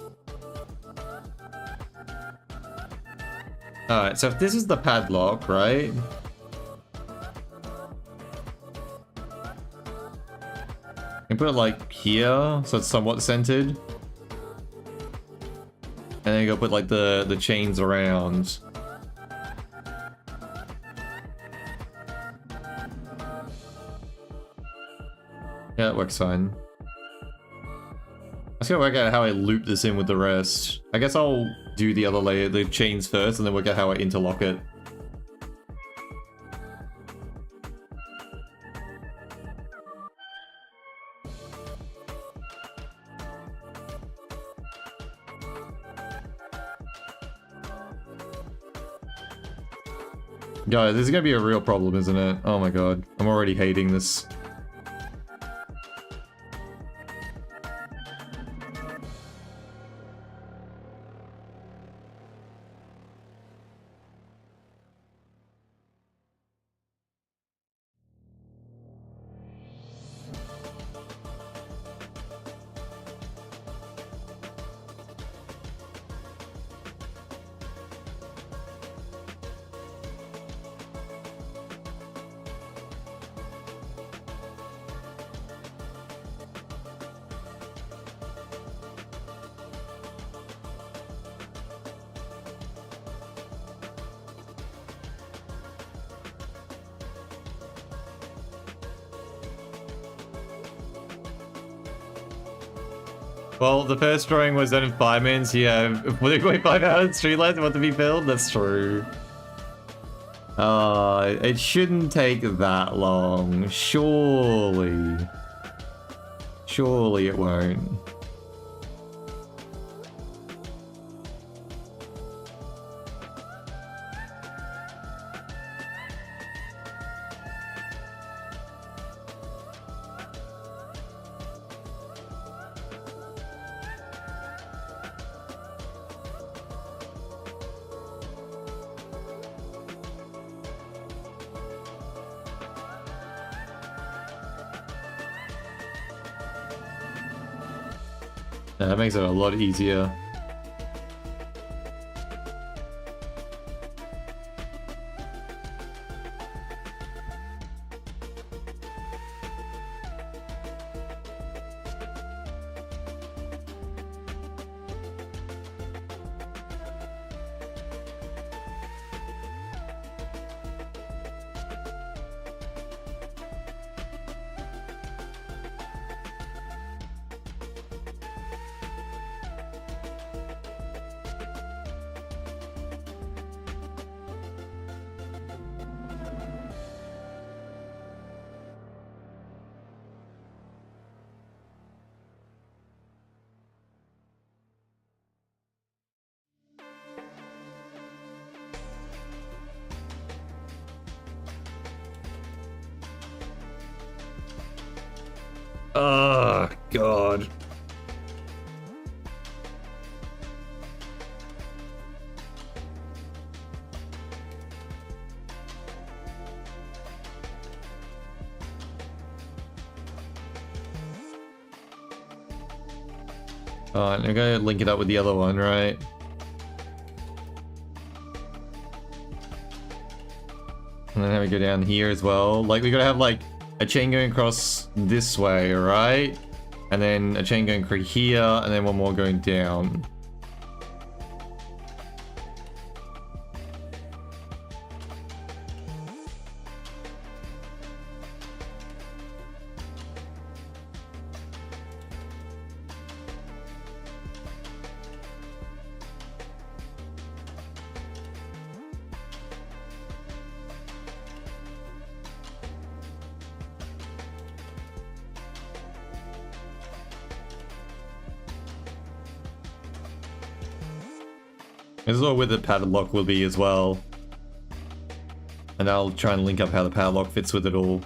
Alright, so if this is the padlock, right? I put it like here, so it's somewhat centered. And then you go put like the chains around. Yeah, that works fine. Let's go work out how I loop this in with the rest. I guess I'll do the other layer, the chains first, and then work out how I interlock it. Guys, this is gonna be a real problem, isn't it? Oh my god. I'm already hating this. Well, the first drawing was done in 5 minutes. Yeah, 1.5 hours streetlights want to be filled. That's true. It shouldn't take that long. Surely. Surely it won't. Yeah, that makes it a lot easier. Oh, God. Alright, I'm gonna link it up with the other one, right? And then we go down here as well. Like, we gotta have, like, a chain going across this way, right? And then a chain going through here, and then one more going down. This is all where the padlock will be as well. And I'll try and link up how the padlock fits with it all.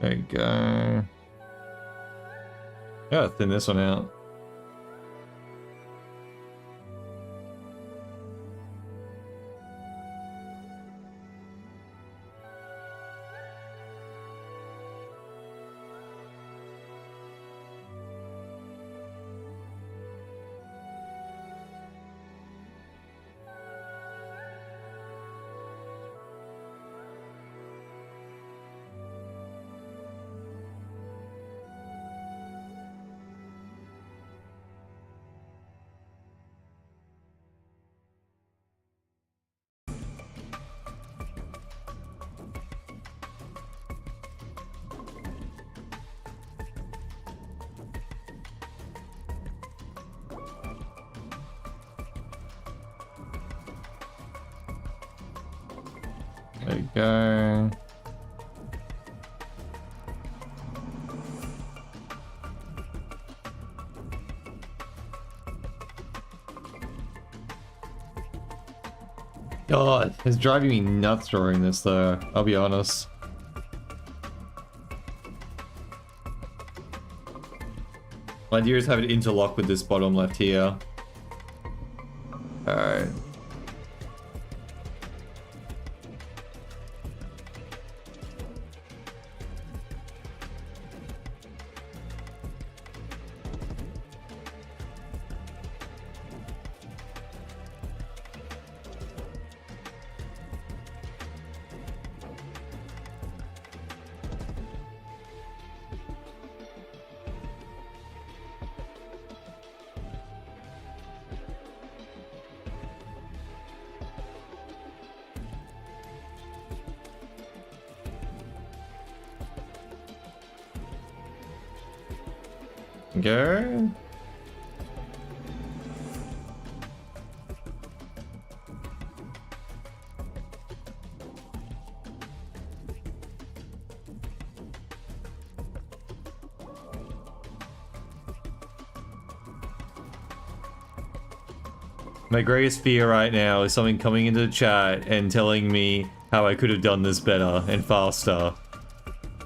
There you go. Yeah, thin this one out. There you go. God, it's driving me nuts drawing this though, I'll be honest. My idea is have it interlock with this bottom left here. Alright. Go. My greatest fear right now is someone coming into the chat and telling me how I could have done this better and faster.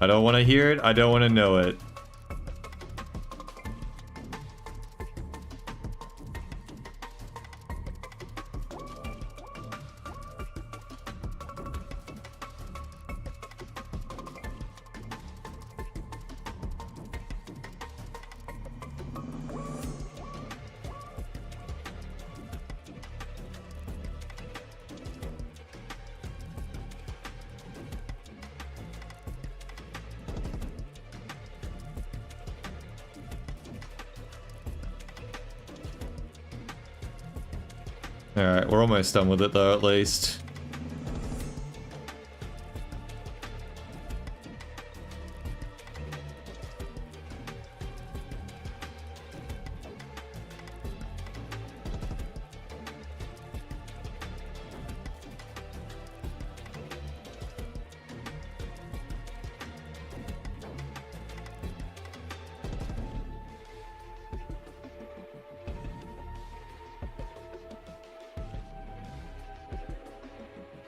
I don't want to hear it, I don't want to know it. Alright, we're almost done with it though, at least.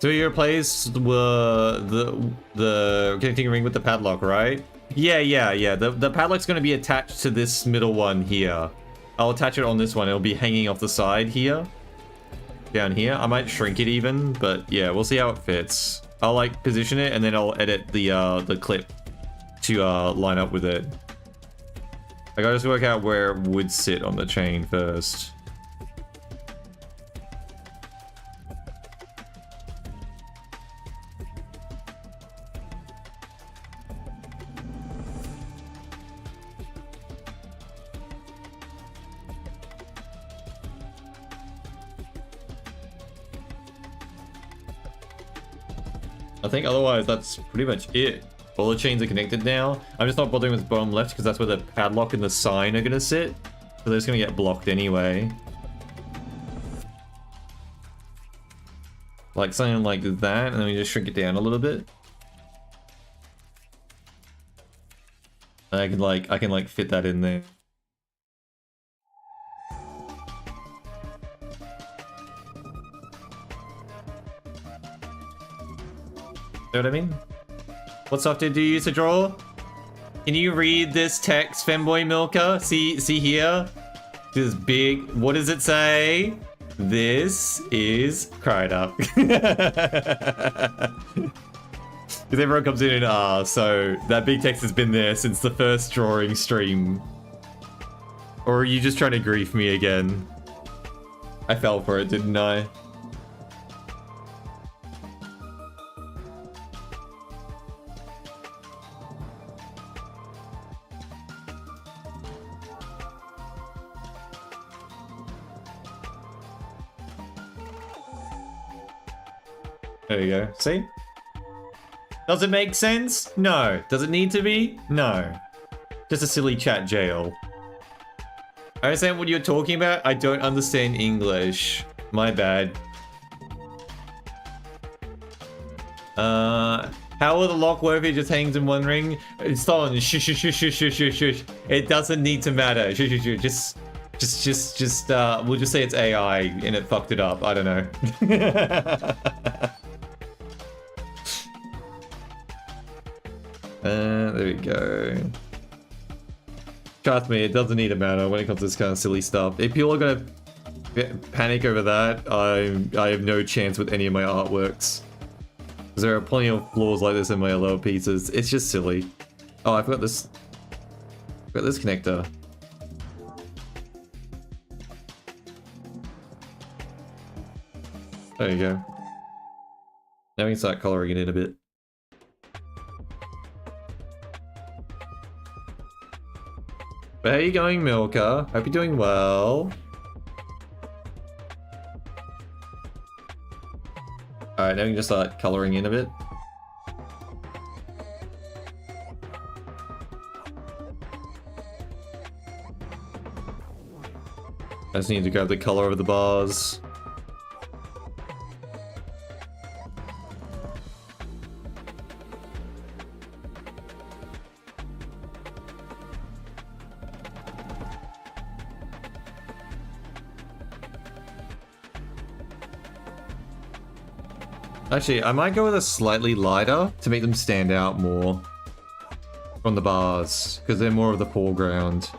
So you replaced the connecting ring with the padlock, right? Yeah. The padlock's going to be attached to this middle one here. I'll attach it on this one. It'll be hanging off the side here. Down here. I might shrink it even, but yeah, we'll see how it fits. I'll like position it and then I'll edit the clip to line up with it. I gotta just work out where it would sit on the chain first. I think otherwise that's pretty much it. All the chains are connected now. I'm just not bothering with the bottom left because that's where the padlock and the sign are gonna sit. So they're just gonna get blocked anyway. Like something like that, and then we just shrink it down a little bit. And I can like fit that in there. Know what I mean? What software do you use to draw? Can you read this text, Femboy Milker? See here? This big, what does it say? This is cried up. Because everyone comes in and so that big text has been there since the first drawing stream. Or are you just trying to grief me again? I fell for it, didn't I? There you go. See? Does it make sense? No. Does it need to be? No. Just a silly chat jail. I understand what you're talking about. I don't understand English. My bad. How will the lock work if it just hangs in one ring? It's on. Shush. It doesn't need to matter. Shush. Just, we'll just say it's AI and it fucked it up. I don't know. There we go. Trust me, it doesn't need to matter when it comes to this kind of silly stuff. If people are gonna panic over that, I have no chance with any of my artworks. Because there are plenty of flaws like this in my lower pieces. It's just silly. Oh, I forgot this. Forgot this connector. There you go. Now we can start coloring it in a bit. But how are you going, Milka? Hope you're doing well. Alright, now we can just start coloring in a bit. I just need to grab the color of the bars. Actually, I might go with a slightly lighter to make them stand out more from the bars, because they're more of the foreground.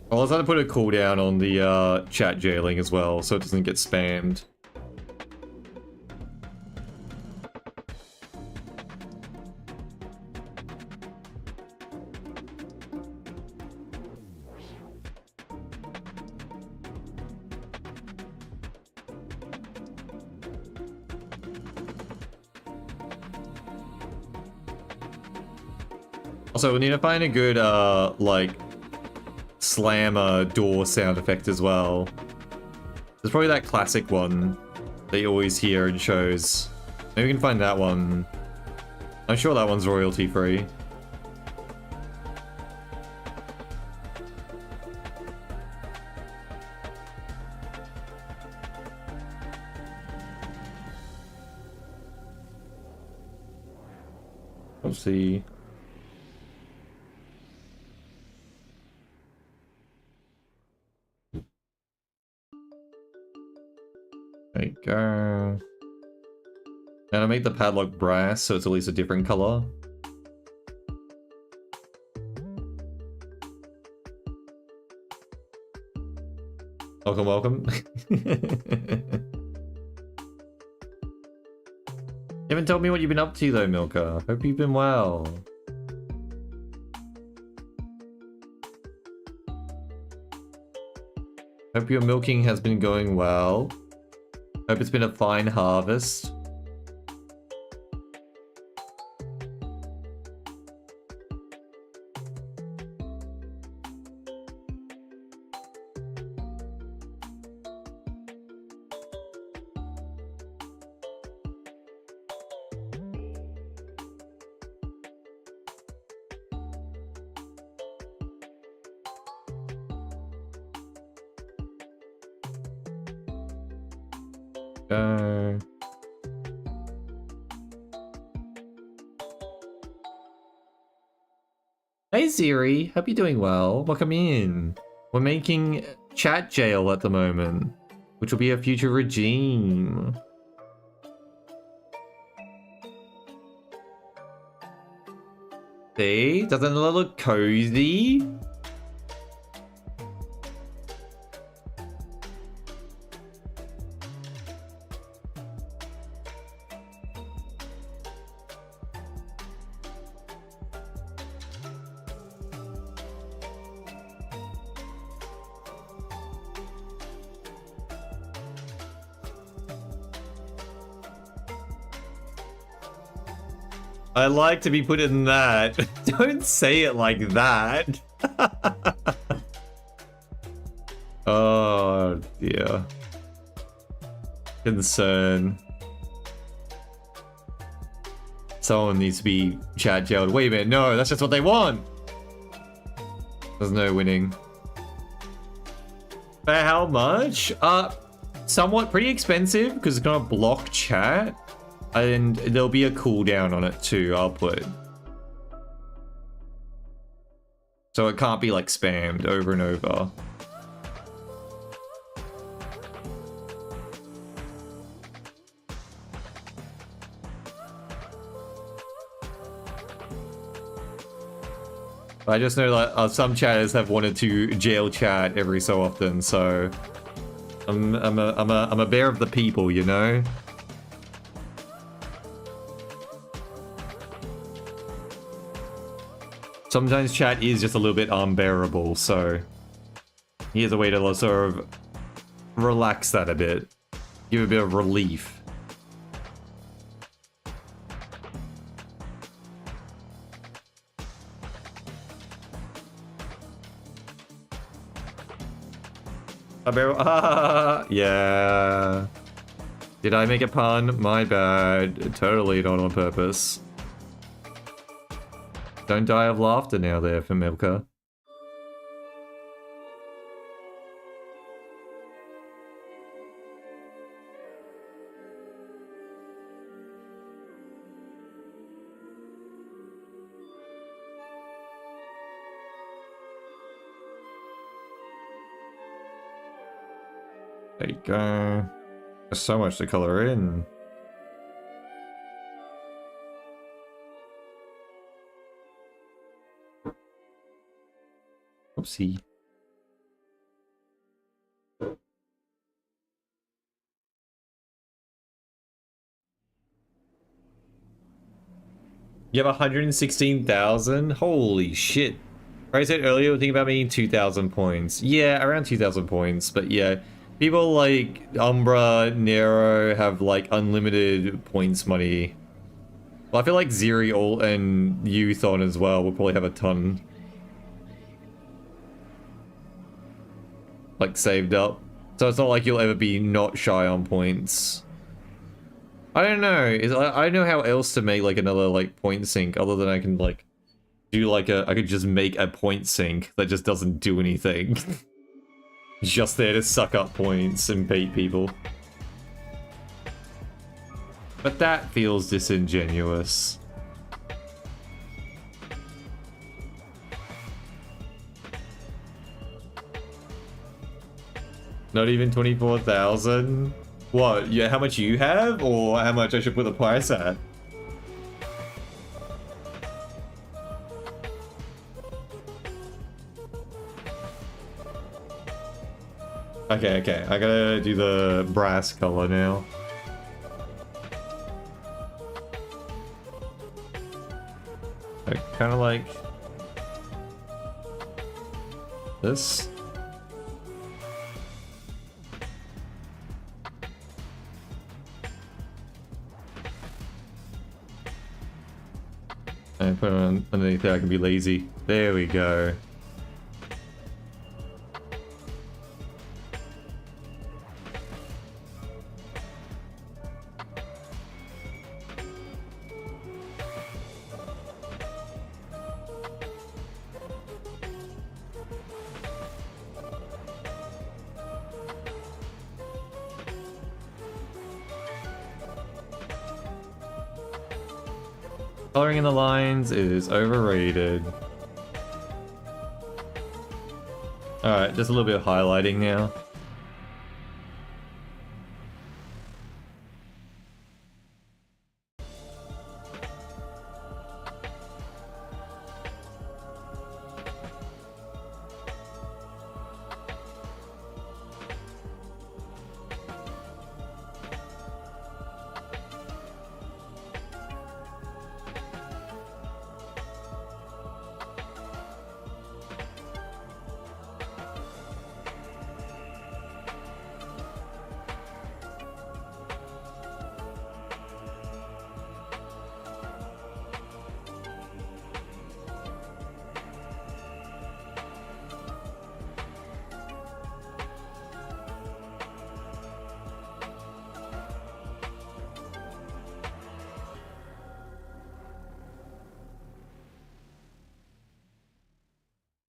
Well, I was going to put a cooldown on the chat jailing as well, so it doesn't get spammed. Also, we need to find a good, like, slammer door sound effect as well. There's probably that classic one that you always hear in shows. Maybe we can find that one. I'm sure that one's royalty free. Let's see. There you go. And I make the padlock brass, so it's at least a different color. Welcome, welcome. You haven't told me what you've been up to though, Milka. Hope you've been well. Hope your milking has been going well. Hope it's been a fine harvest. Hey Siri, hope you're doing well. Welcome in. We're making chat jail at the moment, which will be a future regime. See? Doesn't it look cozy? I like to be put in that. Don't say it like that. Oh dear. Concern. Someone needs to be chat jailed. Wait a minute, no, that's just what they want. There's no winning. For how much? Somewhat pretty expensive because it's gonna block chat. And there'll be a cooldown on it too, I'll put. So it can't be like spammed over and over. I just know that some chatters have wanted to jail chat every so often, so I'm a bear of the people, you know? Sometimes chat is just a little bit unbearable, so here's a way to sort of relax that a bit. Give a bit of relief. Yeah. Did I make a pun? My bad. Totally not on purpose. Don't die of laughter now there for Milka. There you go. There's so much to color in. Oopsie. You have 116,000? Holy shit. I said earlier, we're thinking about making 2,000 points. Yeah, around 2,000 points, but yeah. People like Umbra, Nero have like unlimited points money. Well, I feel like Zerial and Youthon as well will probably have a ton like saved up. So it's not like you'll ever be not shy on points. I don't know. I don't know how else to make like another like point sync other than I can like do like I could just make a point sync that just doesn't do anything. Just there to suck up points and beat people. But that feels disingenuous. Not even 24,000? What? Yeah, how much you have? Or how much I should put the price at? Okay, okay. I gotta do the brass color now. Kind of like this. And put it on underneath there, I can be lazy. There we go. Coloring in the lines is overrated. Alright, just a little bit of highlighting now.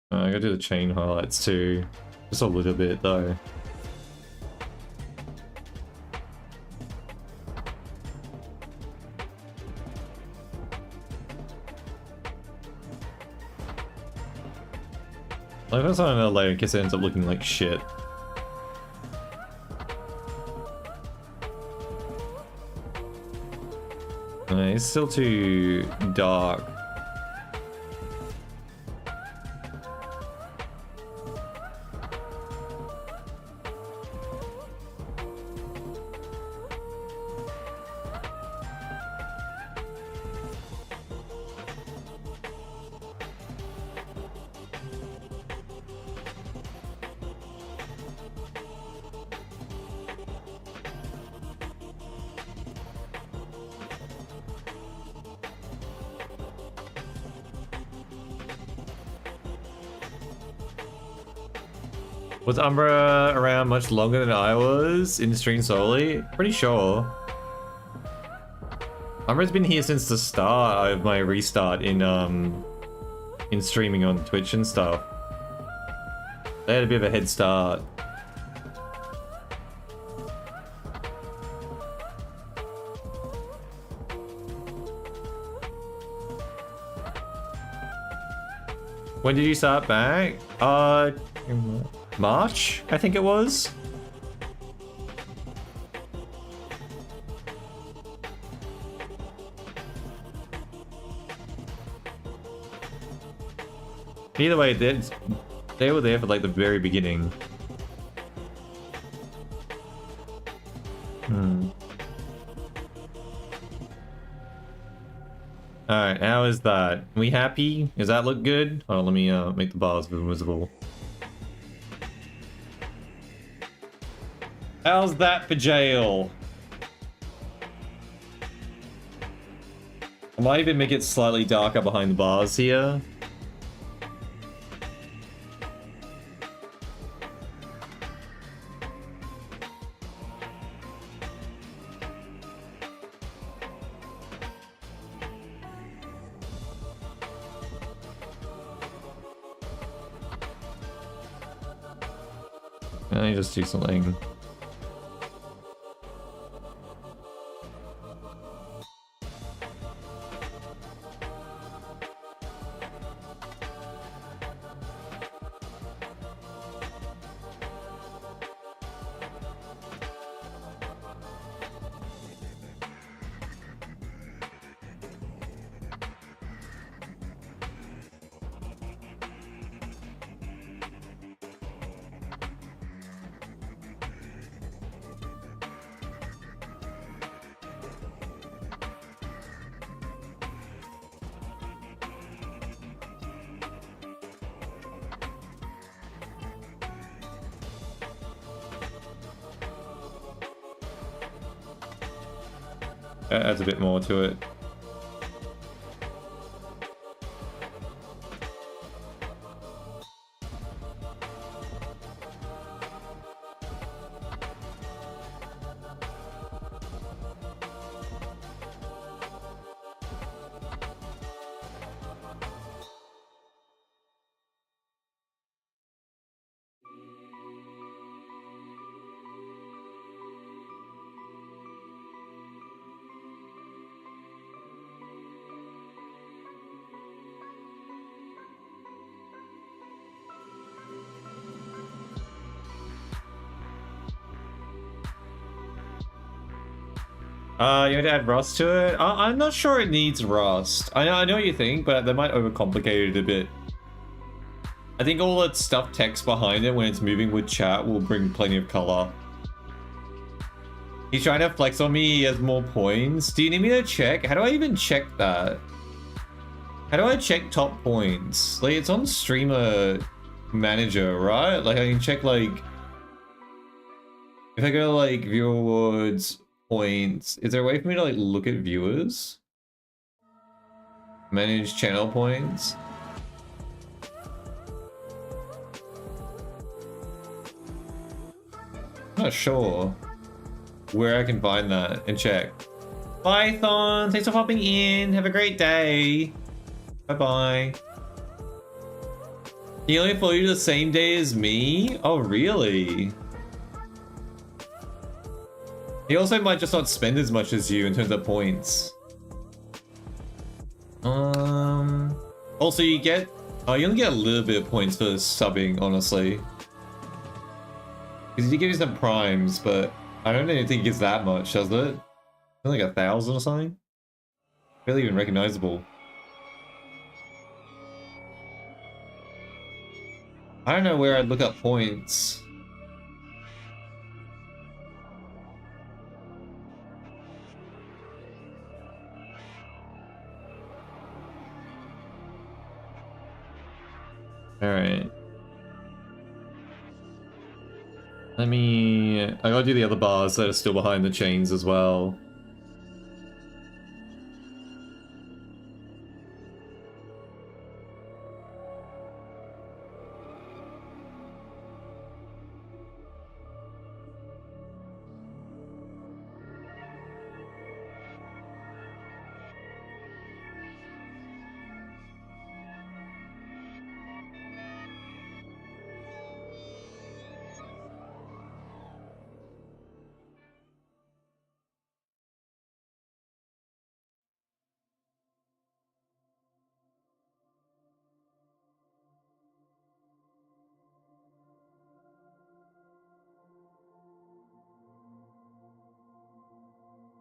I gotta do the chain highlights too. Just a little bit though. Like that's on a layer in case it ends up looking like shit. It's still too dark. Was Umbra around much longer than I was in stream solely? Pretty sure. Umbra's been here since the start of my restart in streaming on Twitch and stuff. They had a bit of a head start. When did you start back? March, I think it was. Either way, they were there for like the very beginning. Alright, how is that? Are we happy? Does that look good? Oh, let me make the bars visible. How's that for jail? I might even make it slightly darker behind the bars here. Let me just do something. That adds a bit more to it. You want to add rust to it? I'm not sure it needs rust. I know what you think, but they might overcomplicate it a bit. I think all that stuff text behind it when it's moving with chat will bring plenty of color. He's trying to flex on me, he has more points. Do you need me to check? How do I even check that? How do I check top points? Like, it's on streamer manager, right? Like, I can check, like... If I go to, like, viewer awards, points, is there a way for me to, like, look at viewers? Manage channel points? I'm not sure where I can find that and check. Python, thanks for popping in. Have a great day. Bye-bye. He only follow you the same day as me? Oh, really? He also might just not spend as much as you in terms of points. Also, you get... Oh, you only get a little bit of points for subbing, honestly. Because you give you some primes, but I don't even think it's that much, does it? Like 1,000 or something? Barely even recognizable. I don't know where I'd look up points. Alright. Let me... I gotta do the other bars that are still behind the chains as well.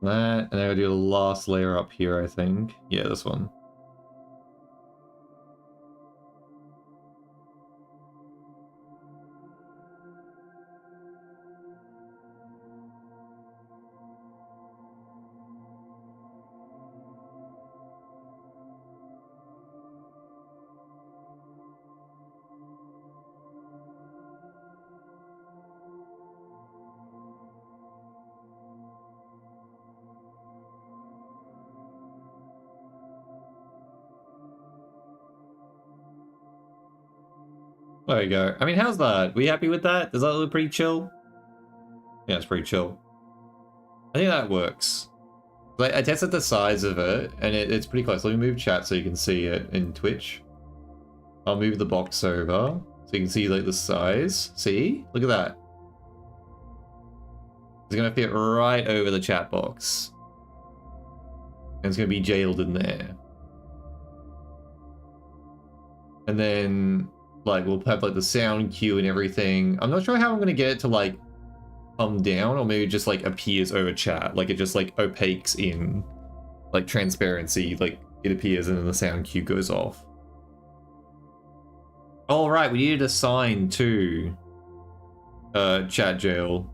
That, and I gotta do the last layer up here, I think. Yeah, this one. There you go. I mean, how's that? We happy with that? Does that look pretty chill? Yeah, it's pretty chill. I think that works. Like, I tested the size of it, and it's pretty close. Let me move chat so you can see it in Twitch. I'll move the box over so you can see like the size. See? Look at that. It's gonna fit right over the chat box. And it's gonna be jailed in there. And then, like, we'll have like the sound cue and everything. I'm not sure how I'm gonna get it to like come down, or maybe it just like appears over chat. Like it just like opaques in like transparency, like it appears and then the sound cue goes off. All right, we needed a sign to chat jail.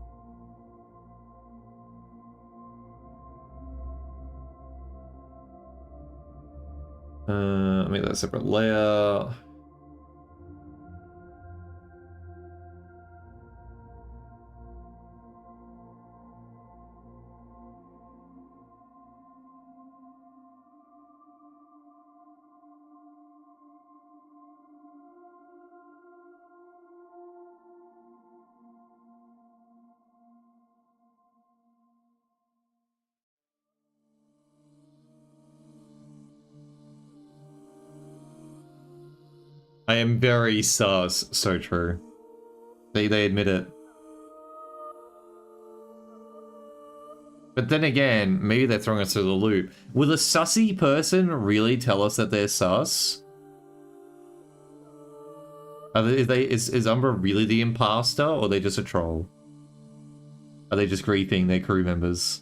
Make that a separate layer. I am very sus. So true. They admit it. But then again, maybe they're throwing us through the loop. Will a sussy person really tell us that they're sus? Is Umbra really the imposter, or are they just a troll? Are they just griefing their crew members?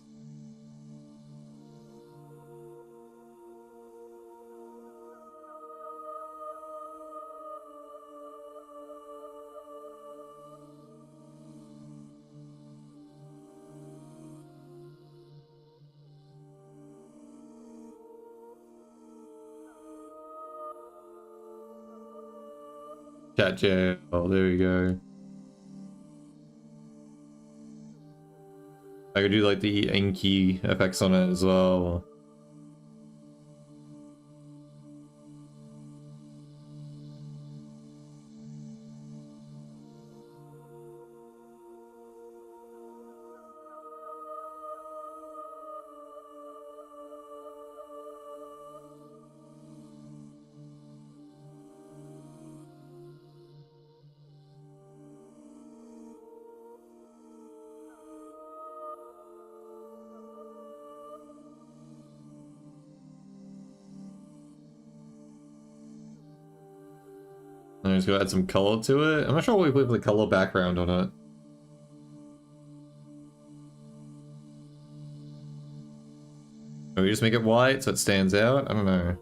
Chat jail. Oh, there we go. I could do like the inky effects on it as well. I'm just gonna add some color to it. I'm not sure what we put for the color background on it. Maybe just make it white so it stands out? I don't know.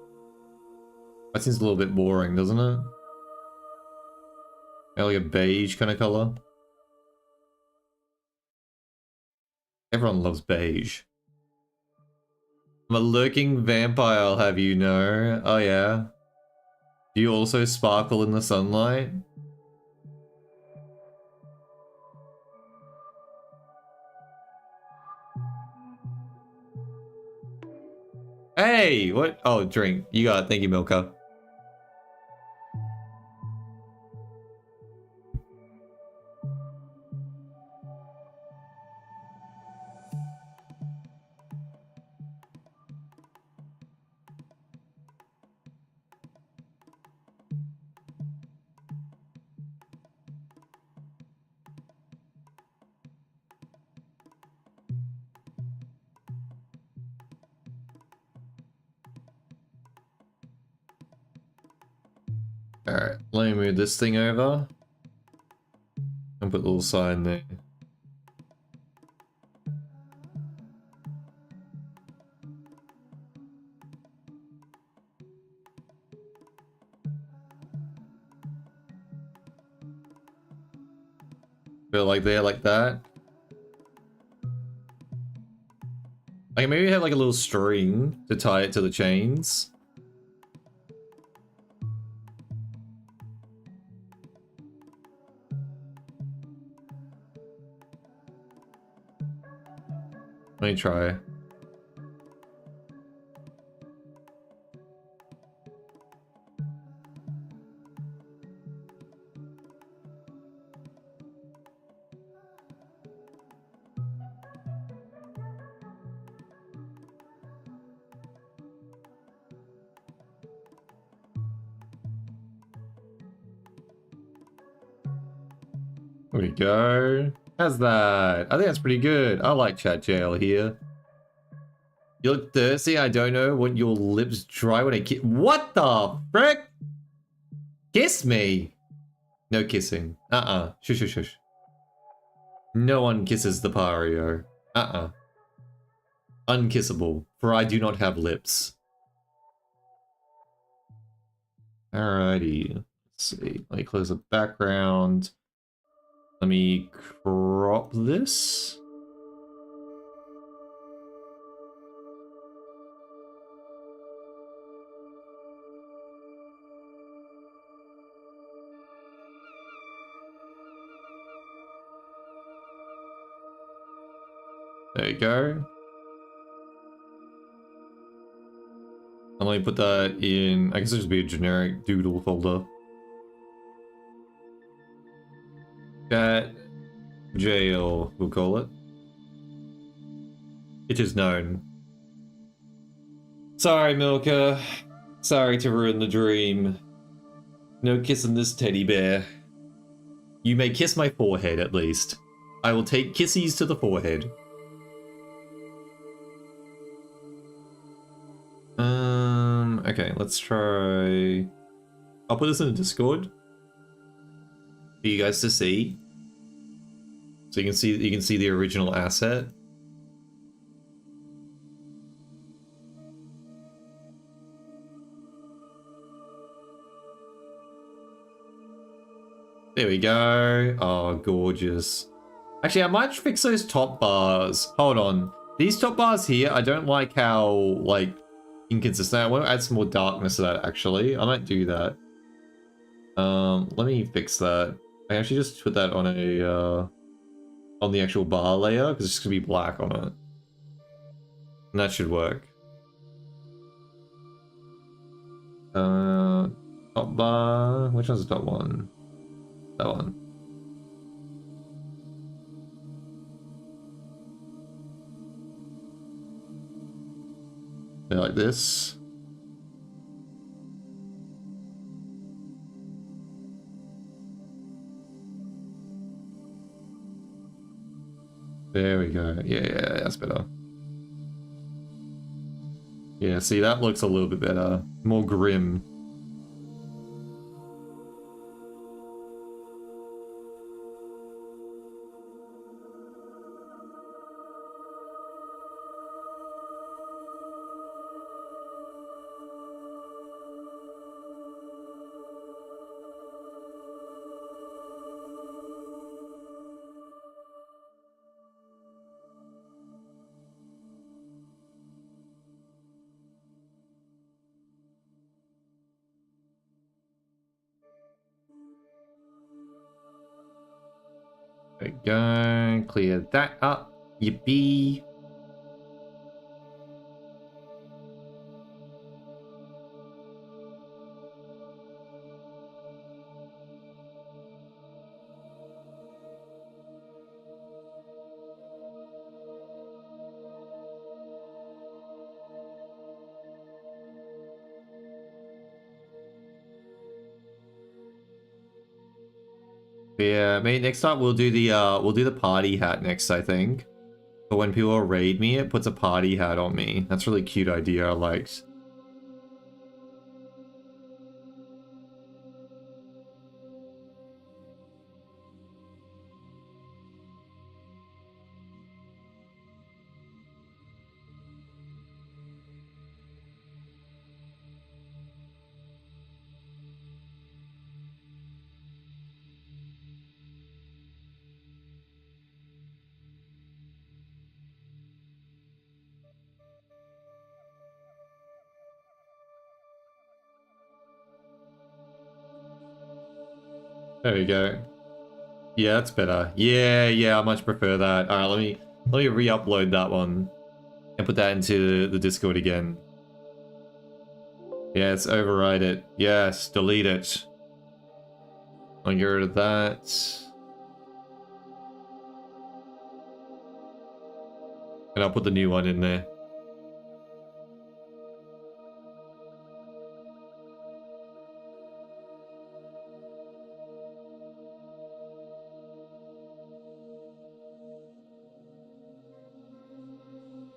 That seems a little bit boring, doesn't it? Yeah, like a beige kind of color. Everyone loves beige. I'm a lurking vampire, I'll have you know. Oh yeah. Do you also sparkle in the sunlight? Hey, what? Oh, drink. You got it. Thank you, Milka. Alright, let me move this thing over. And put a little sign there. Put it like there, like that. Like maybe have like a little string to tie it to the chains. Let me try. There we go. How's that? I think that's pretty good. I like chat jail here. You look thirsty. I don't know when your lips dry when I kiss. What the frick? Kiss me. No kissing. Shush, shush, shush. No one kisses the Pario. Unkissable, for I do not have lips. Alrighty. Let's see. Let me close the background. Let me crop this. There you go. And let me put that in, I guess it'll just be a generic doodle folder. Chat jail, we'll call it. It is known. Sorry, Milka. Sorry to ruin the dream. No kissing this teddy bear. You may kiss my forehead, at least. I will take kissies to the forehead. Okay, let's try... I'll put this in the Discord for you guys to see. So you can see the original asset. There we go. Oh, gorgeous. Actually, I might fix those top bars. Hold on. These top bars here, I don't like how, like, inconsistent. I want to add some more darkness to that, actually. I might do that. Let me fix that. I actually just put that on a, on the actual bar layer, because it's just going to be black on it. And that should work. Top bar. Which one's the top one? That one. Yeah, like this. There we go. Yeah, that's better. Yeah, see, that looks a little bit better. More grim. There we go. Clear that up. Yippee. Yeah, maybe next time we'll do the party hat next, I think. But when people raid me, it puts a party hat on me. That's a really cute idea, I liked. There we go. Yeah, that's better. Yeah, I much prefer that. Alright, let me re-upload that one and put that into the Discord again. Yes, override it. Yes, delete it. I'll get rid of that. And I'll put the new one in there.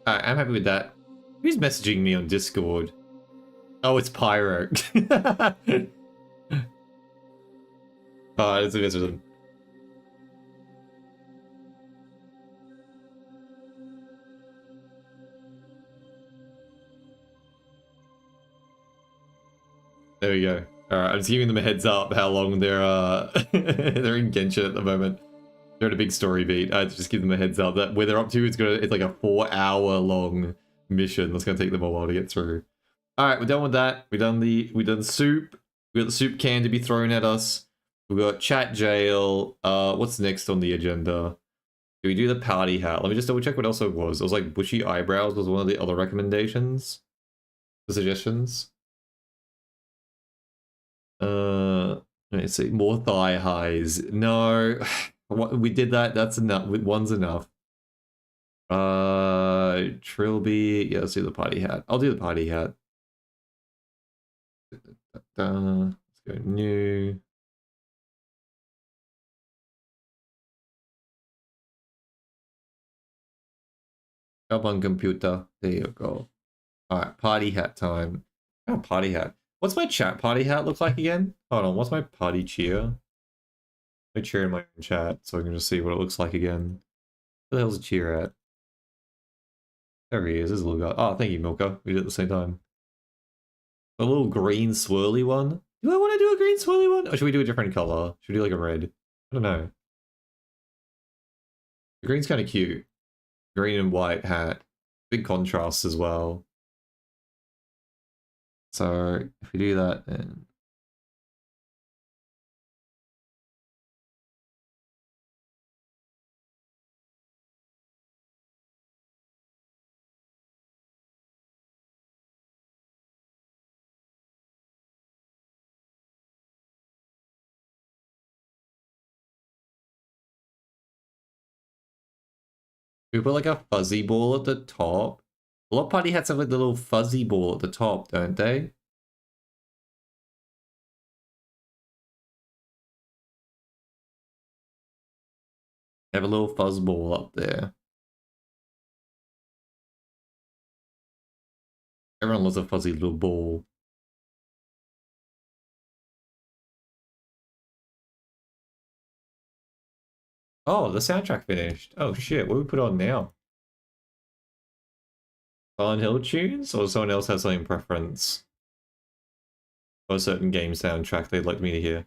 Alright, I'm happy with that. Who's messaging me on Discord? Oh, it's Pyro. Oh, it's a visit. There we go. Alright, I'm just giving them a heads up how long they're they're in Genshin at the moment. They're at a big story beat. I just give them a heads up that where they're up to it's like a 4-hour long mission that's gonna take them a while to get through. Alright, we're done with that. We've done soup. We got the soup can to be thrown at us. We've got chat jail. What's next on the agenda? Do we do the party hat? Let me just double check what else it was. It was like bushy eyebrows was one of the other recommendations. The suggestions. Let's see. More thigh highs. No. We did that. That's enough. One's enough. Trilby. Yeah, let's do the party hat. I'll do the party hat. Let's go new. Up on computer. There you go. Alright, party hat time. Oh, party hat. What's my chat party hat look like again? Hold on, what's my party cheer? I cheer in my own chat so I can just see what it looks like again. Where the hell's a cheer at? There he is, there's a little guy. Oh, thank you, Milka. We did it at the same time. A little green swirly one. Do I want to do a green swirly one? Or should we do a different color? Should we do like a red? I don't know. The green's kind of cute. Green and white hat. Big contrast as well. So if we do that, then we put like a fuzzy ball at the top. A lot of party hats have like the little fuzzy ball at the top, don't they? They have a little fuzz ball up there. Everyone loves a fuzzy little ball. Oh, the soundtrack finished. Oh shit, what do we put on now? Silent Hill tunes? Or someone else has something preference? Or a certain game soundtrack they'd like me to hear?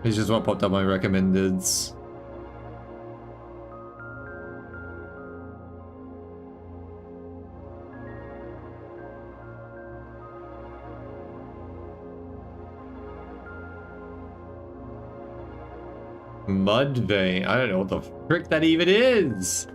It's just what popped up my recommendeds. Mudvayne. I don't know what the frick that even is.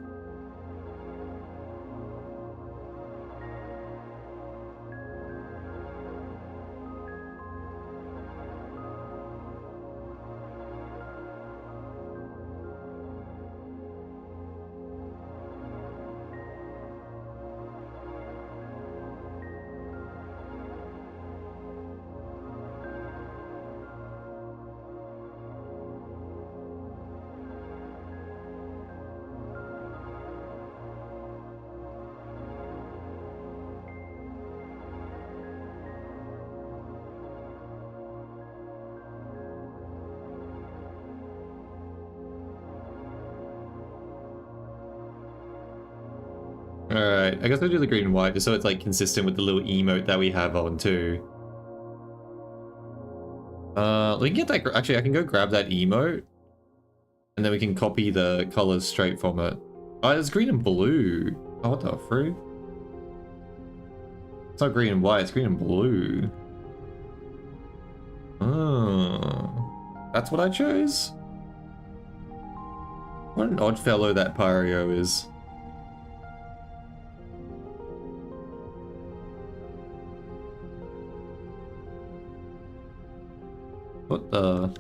Alright, I guess I'll do the green and white just so it's like consistent with the little emote that we have on too. We can get that, actually I can go grab that emote and then we can copy the colors straight from it. Oh, it's green and blue. Oh, what the frick? It's not green and white, it's green and blue. Oh, that's what I chose? What an odd fellow that Pyrio is. What the?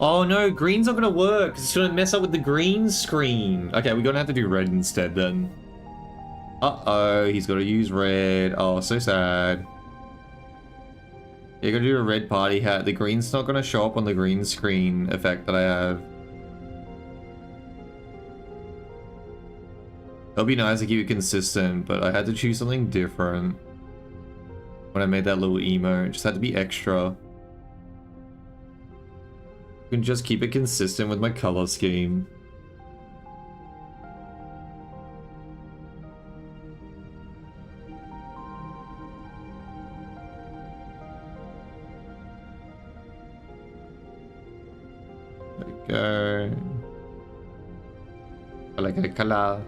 Oh no, green's not gonna work. It's gonna mess up with the green screen. Okay, we're gonna have to do red instead then. Uh-oh, he's gotta use red. Oh, so sad. You're gonna do a red party hat. The green's not gonna show up on the green screen effect that I have. It'll be nice to keep it consistent, but I had to choose something different when I made that little emo. It just had to be extra. I can just keep it consistent with my color scheme. There we go. I like the color.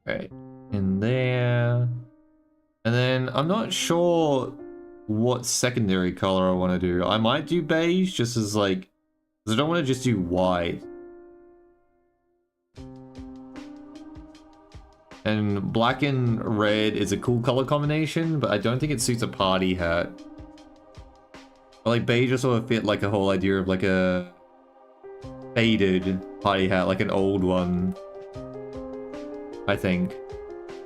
Right, in there. And then I'm not sure what secondary color I want to do. I might do beige just as like, because I don't want to just do white. And black and red is a cool color combination, but I don't think it suits a party hat. But like beige also fit like a whole idea of like a faded party hat, like an old one. I think.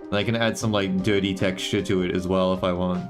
And I can add some like dirty texture to it as well if I want.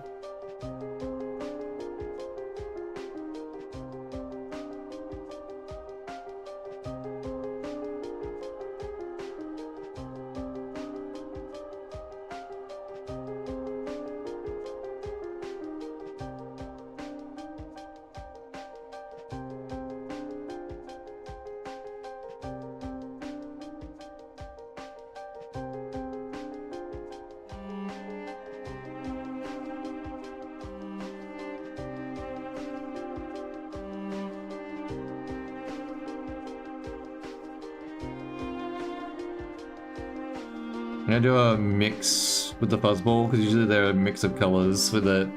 I'm gonna do a mix with the fuzzball, because usually they're a mix of colors with it.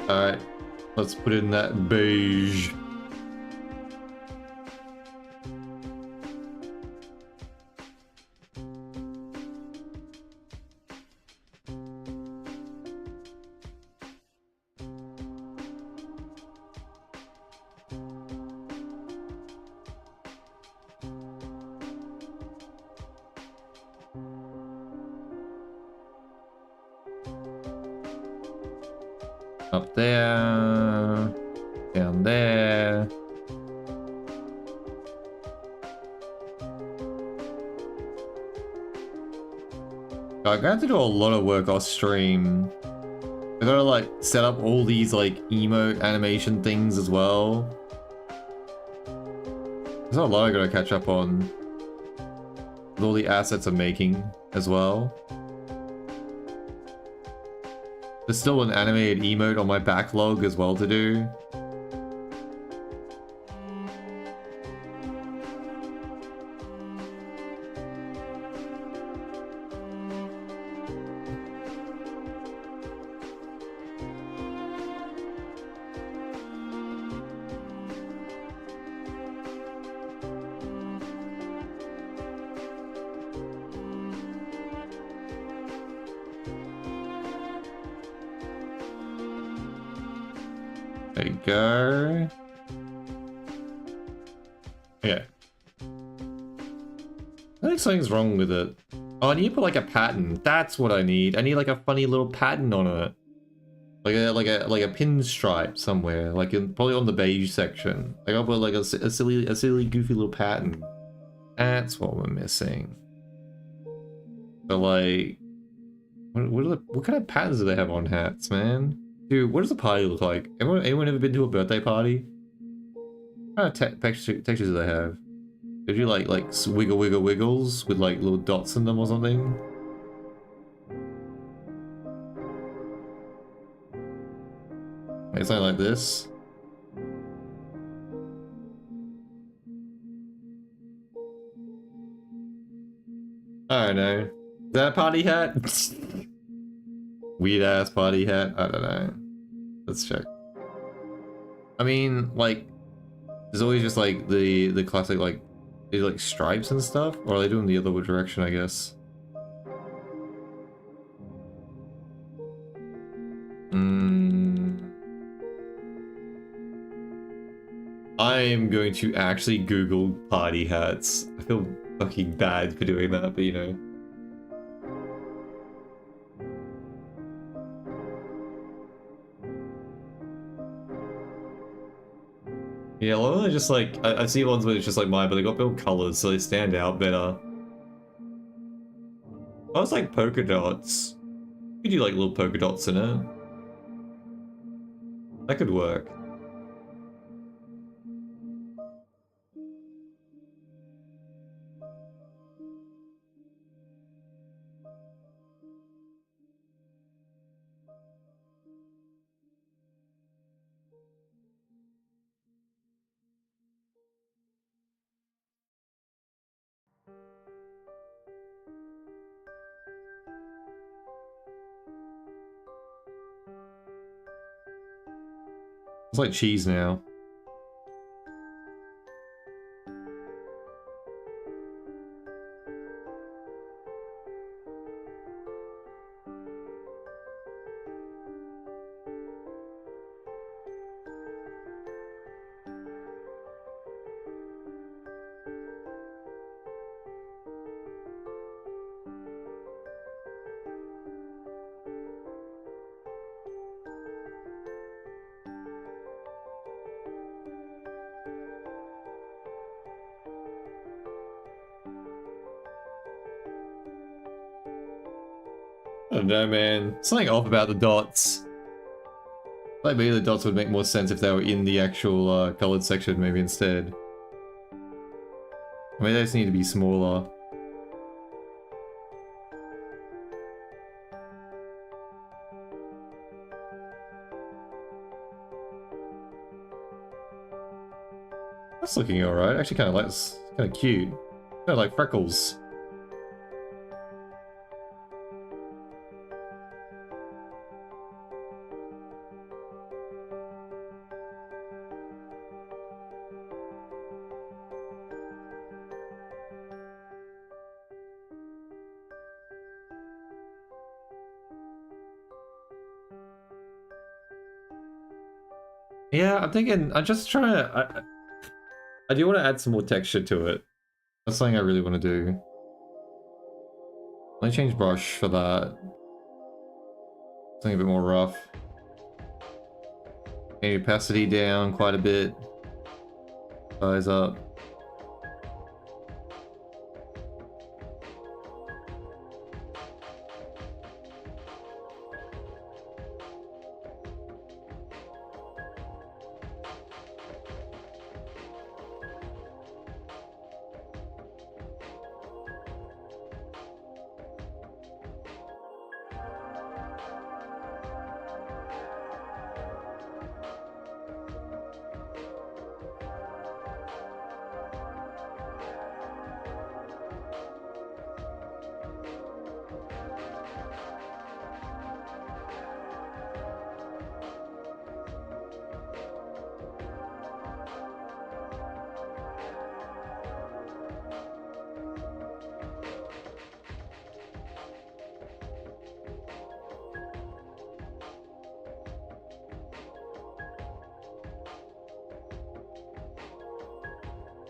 Alright, let's put in that beige. Up there, down there. I'm gonna have to do a lot of work off stream. I gotta like set up all these like emote animation things as well. There's a lot I gotta catch up on. With all the assets I'm making as well. There's still an animated emote on my backlog as well to do. There you go. Yeah. I think something's wrong with it. Oh, I need to put like a pattern. That's what I need. I need like a funny little pattern on it. Like a pinstripe somewhere. Like probably on the beige section. Like I'll put like a silly goofy little pattern. That's what we're missing. So like what kind of patterns do they have on hats, man? Dude, what does a party look like? Anyone ever been to a birthday party? What kind of textures do they have? Did you like wiggles with like little dots in them or something? Maybe something like this. I don't know. that a party hat? Weird ass party hat? I don't know. Let's check. I mean, like, there's always just like the classic like, is like stripes and stuff, or are they doing the other direction? I guess. I'm going to actually Google party hats. I feel fucking bad for doing that, but you know. Yeah, a lot of them are just like, I see ones where it's just like mine, but they got built colors, so they stand out better. I was like polka dots. You could do like little polka dots in it. That could work. It's like cheese now. I don't know, man. Something off about the dots. Like maybe the dots would make more sense if they were in the actual colored section, maybe instead. I mean, they just need to be smaller. That's looking alright. Actually, kind of like this. Kind of cute. Kind of like freckles. Yeah, I'm thinking. I'm just trying to. I do want to add some more texture to it. That's something I really want to do. Let me change brush for that. Something a bit more rough. Maybe opacity down quite a bit. Size up.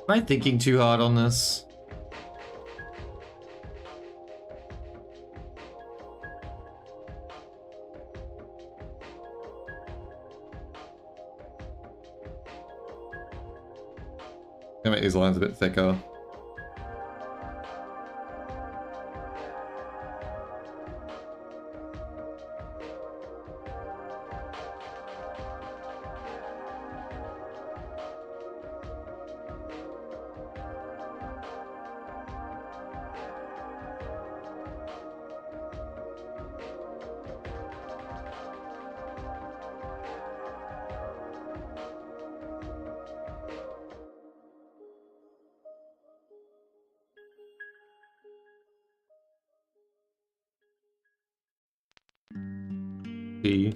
Am I thinking too hard on this? Gonna make these lines a bit thicker. See.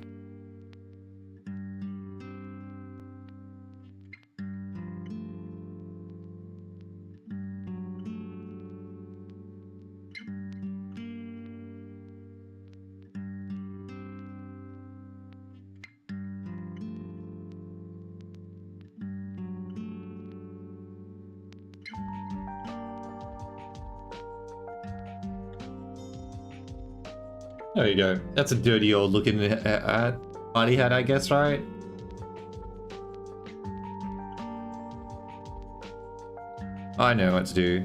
There you go. That's a dirty old looking party hat, I guess, right? I know what to do.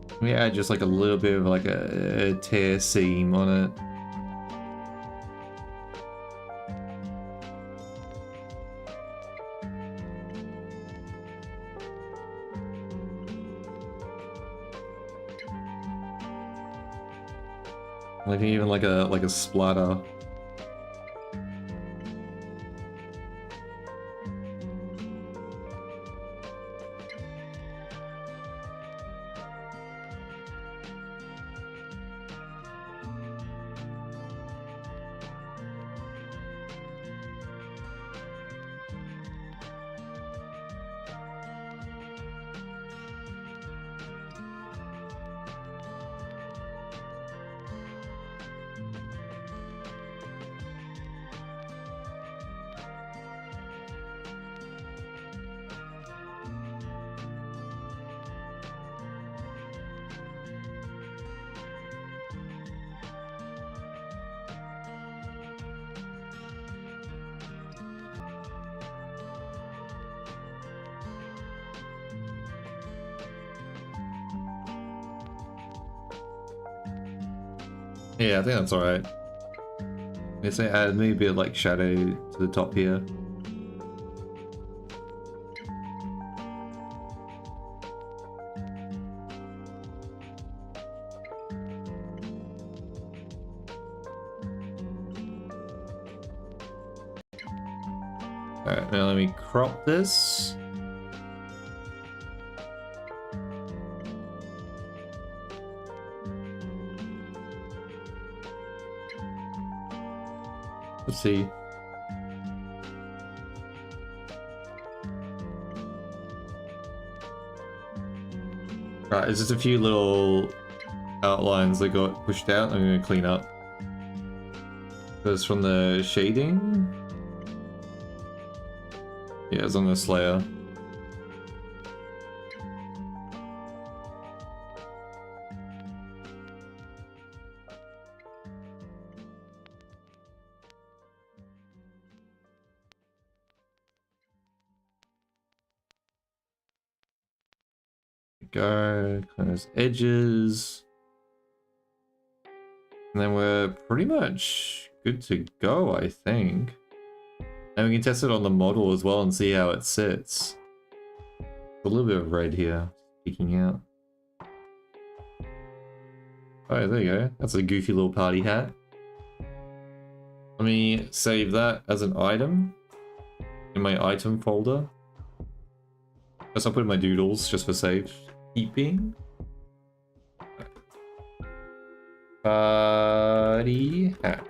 Let me add just like a little bit of like a tear seam on it. Like even like a splatter. Yeah, I think that's alright. Let's say add maybe a bit of like shadow to the top here. Alright, now let me crop this. Let's see. Right, there's just a few little outlines that got pushed out. I'm going to clean up. Goes from the shading. Yeah, it's on this layer. Go, clean those edges. And then we're pretty much good to go, I think. And we can test it on the model as well and see how it sits. A little bit of red here, peeking out. Oh, there you go. That's a goofy little party hat. Let me save that as an item in my item folder. Guess I'll put in my doodles just for safekeeping. Party hat.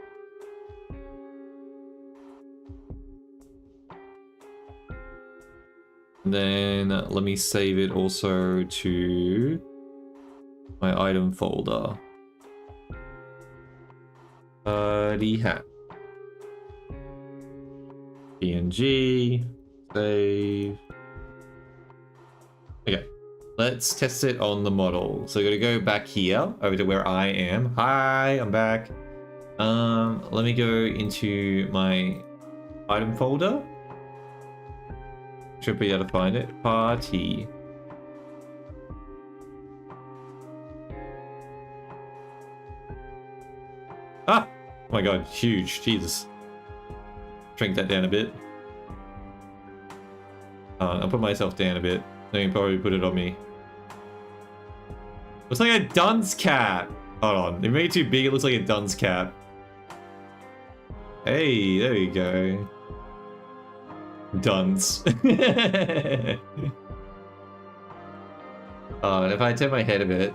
And then let me save it also to my item folder. Party hat. PNG. Save. Okay. Let's test it on the model. So we're gonna go back here, over to where I am. Hi, I'm back. Let me go into my item folder. Should be able to find it. Party. Ah! Oh my god, huge. Jesus. Shrink that down a bit. I'll put myself down a bit. Then you can probably put it on me. Looks like a dunce cap. Hold on. It made it too big. It looks like a dunce cap. Hey, there you go. Dunce. If I turn my head a bit.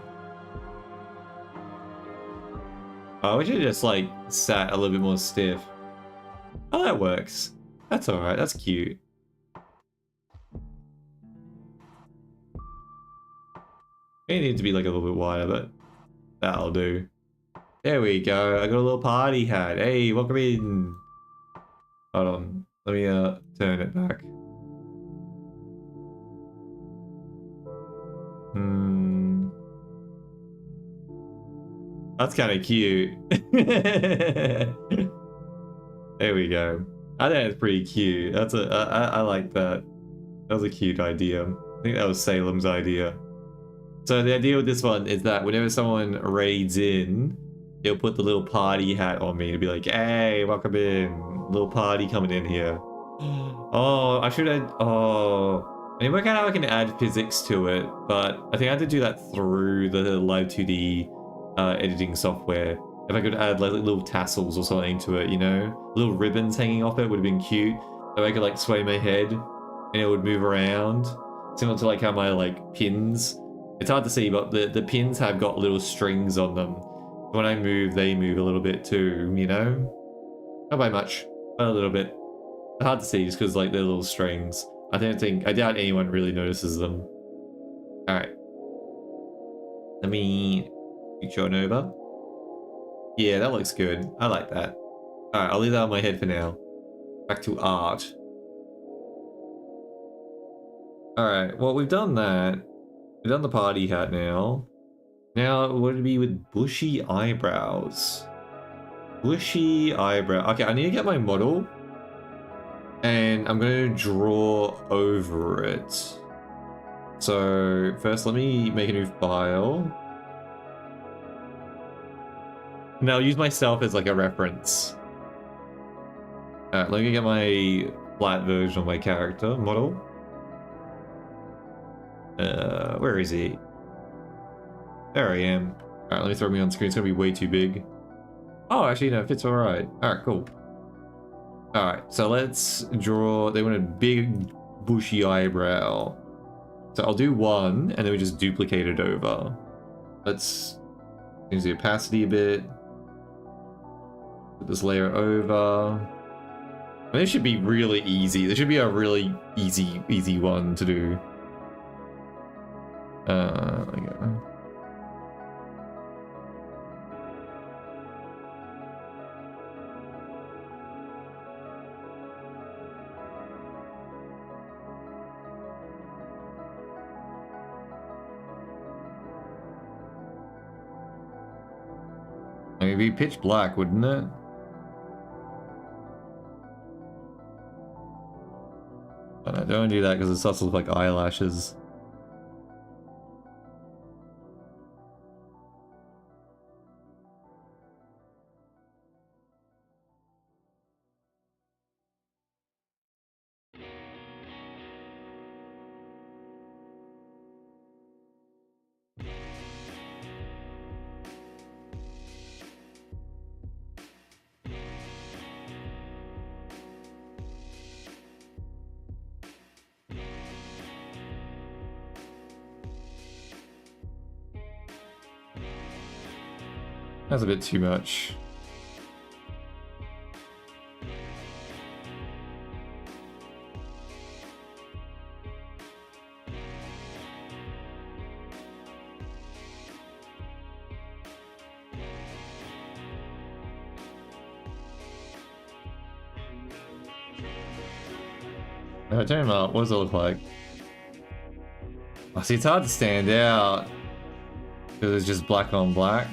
I wish it just like sat a little bit more stiff. Oh, that works. That's alright, that's cute. It needs to be like a little bit wider, but that'll do. There we go. I got a little party hat. Hey, welcome in. Hold on. Let me turn it back. That's kind of cute. There we go. I think it's pretty cute. That's I like that. That was a cute idea. I think that was Salem's idea. So the idea with this one is that whenever someone raids in, they'll put the little party hat on me to be like, hey, welcome in. Little party coming in here. Oh, I should add... Oh. I need to work out how I can add physics to it, but I think I had to do that through the Live 2D editing software. If I could add like little tassels or something to it, you know? Little ribbons hanging off it would have been cute. So I could like sway my head and it would move around. Similar to like how my like pins... It's hard to see, but the pins have got little strings on them. When I move, they move a little bit too, you know? Not by much, but a little bit. Hard to see just because like they're little strings. I doubt anyone really notices them. Alright. Let me switch on over. Yeah, that looks good. I like that. Alright, I'll leave that on my head for now. Back to art. Alright, well we've done that. We've done the party hat now. Now, what would it be with bushy eyebrows? Bushy eyebrow. Okay, I need to get my model. And I'm going to draw over it. So, first let me make a new file. Now, I'll use myself as like a reference. Alright, let me get my flat version of my character model. Where is he? There I am. Alright, let me throw me on screen. It's gonna be way too big. Oh, actually, no, it fits alright. Alright, cool. Alright, so let's draw... They want a big, bushy eyebrow. So I'll do one, and then we just duplicate it over. Let's change the opacity a bit. Put this layer over. And this should be really easy. This should be a really easy one to do. There we go. I mean, it'd be pitch black, wouldn't it? Oh, no, don't do that because it starts to look like eyelashes. That's a bit too much. No, turn him up. What does it look like? Oh, see, it's hard to stand out because it's just black on black.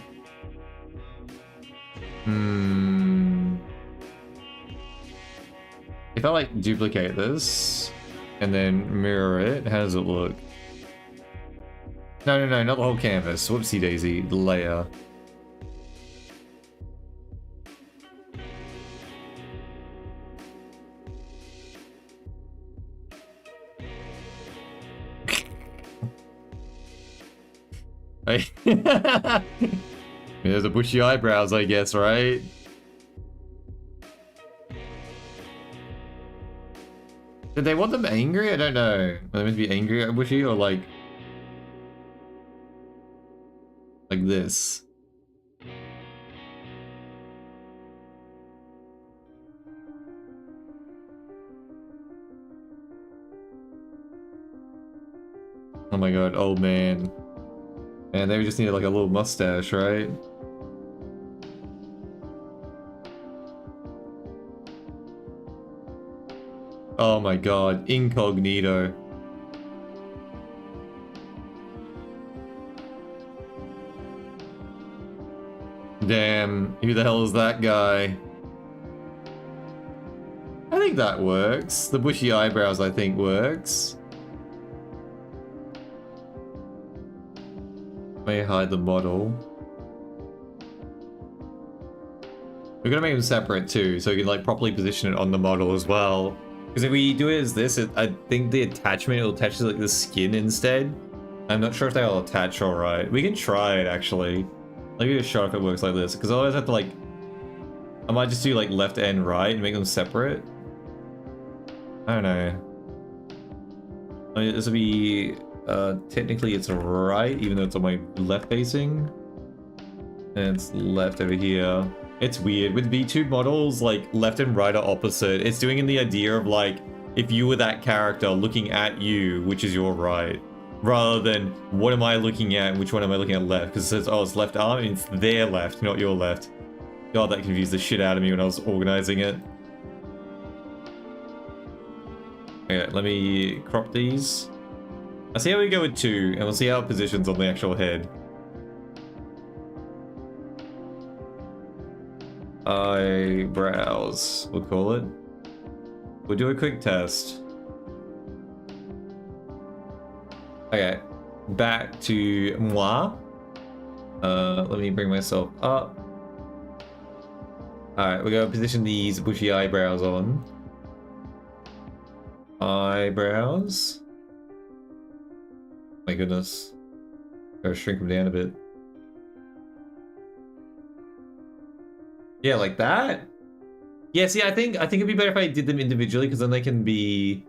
If I like duplicate this and then mirror it, how does it look? No, not the whole canvas. Whoopsie daisy, the layer. There's a bushy eyebrows, I guess, right? Did they want them angry? I don't know. Are they meant to be angry at bushy or like this? Oh my god, old man. And they just needed like a little mustache, right? Oh my god, incognito. Damn, who the hell is that guy? I think that works. The bushy eyebrows, I think, works. May hide the model. We're gonna make them separate too, so we can like properly position it on the model as well. Because if we do it as this, I think the attachment will attach to like the skin instead. I'm not sure if they'll attach all right. We can try it actually. Let me give it a shot if it works like this, because otherwise I have to like, I might just do like left and right and make them separate. I don't know. I mean, this will be, technically it's right, even though it's on my left facing. And it's left over here. It's weird. With V2 models, like, left and right are opposite. It's doing in the idea of, like, if you were that character looking at you, which is your right, rather than what am I looking at and which one am I looking at left? Because it says, oh, it's left arm, and it's their left, not your left. God, that confused the shit out of me when I was organizing it. Okay, let me crop these. I'll see how we go with 2, and we'll see how it positions on the actual head. Eyebrows, we'll call it. We'll do a quick test. Okay, back to moi. Let me bring myself up. Alright, we're gonna position these bushy eyebrows on. Eyebrows. My goodness. Gotta shrink them down a bit. Yeah, like that? Yeah, see, I think it'd be better if I did them individually, because then they can be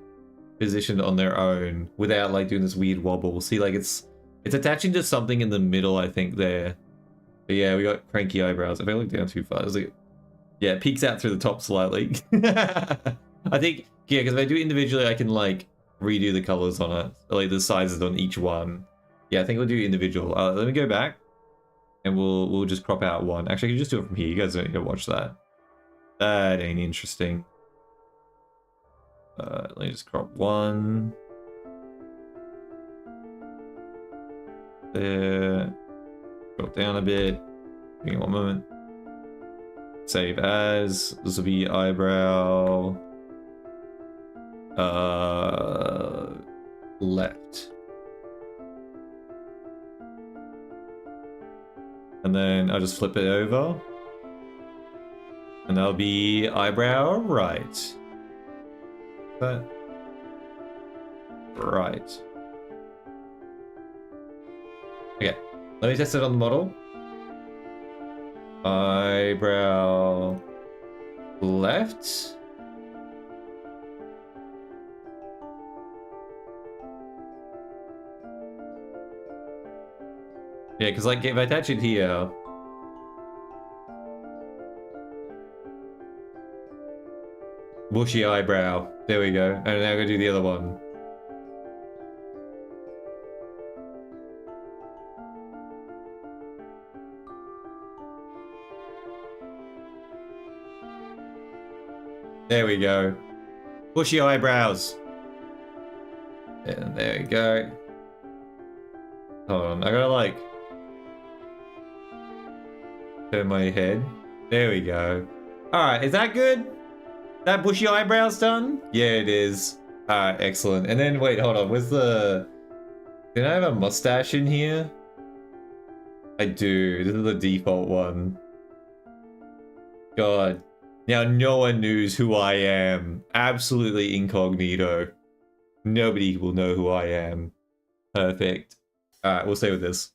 positioned on their own without like doing this weird wobble. See, like it's attaching to something in the middle, I think, there. But yeah, we got cranky eyebrows. If I look down too far, it's like, yeah, it peeks out through the top slightly. I think, yeah, because if I do it individually, I can like redo the colors on it, like the sizes on each one. Yeah, I think we'll do individual. Let me go back, and we'll just crop out one. Actually, I can just do it from here. You guys don't need to watch that. That ain't interesting. Let me just crop one. There. Drop down a bit. Give me one moment. Save as. This will be eyebrow. Left. And then I'll just flip it over. And that'll be eyebrow right. That. Right. Okay. Let me test it on the model. Eyebrow left. Yeah, because like if I attach it here, bushy eyebrow. There we go. And now I'm gonna do the other one. There we go. Bushy eyebrows. And there we go. Hold on, I gotta like turn my head. There we go. Alright, is that good? That bushy eyebrows done? Yeah, it is. Alright, excellent. And then wait, hold on, where's the... Did I have a mustache in here? I do. This is the default one. God. Now no one knows who I am. Absolutely incognito. Nobody will know who I am. Perfect. Alright, we'll stay with this.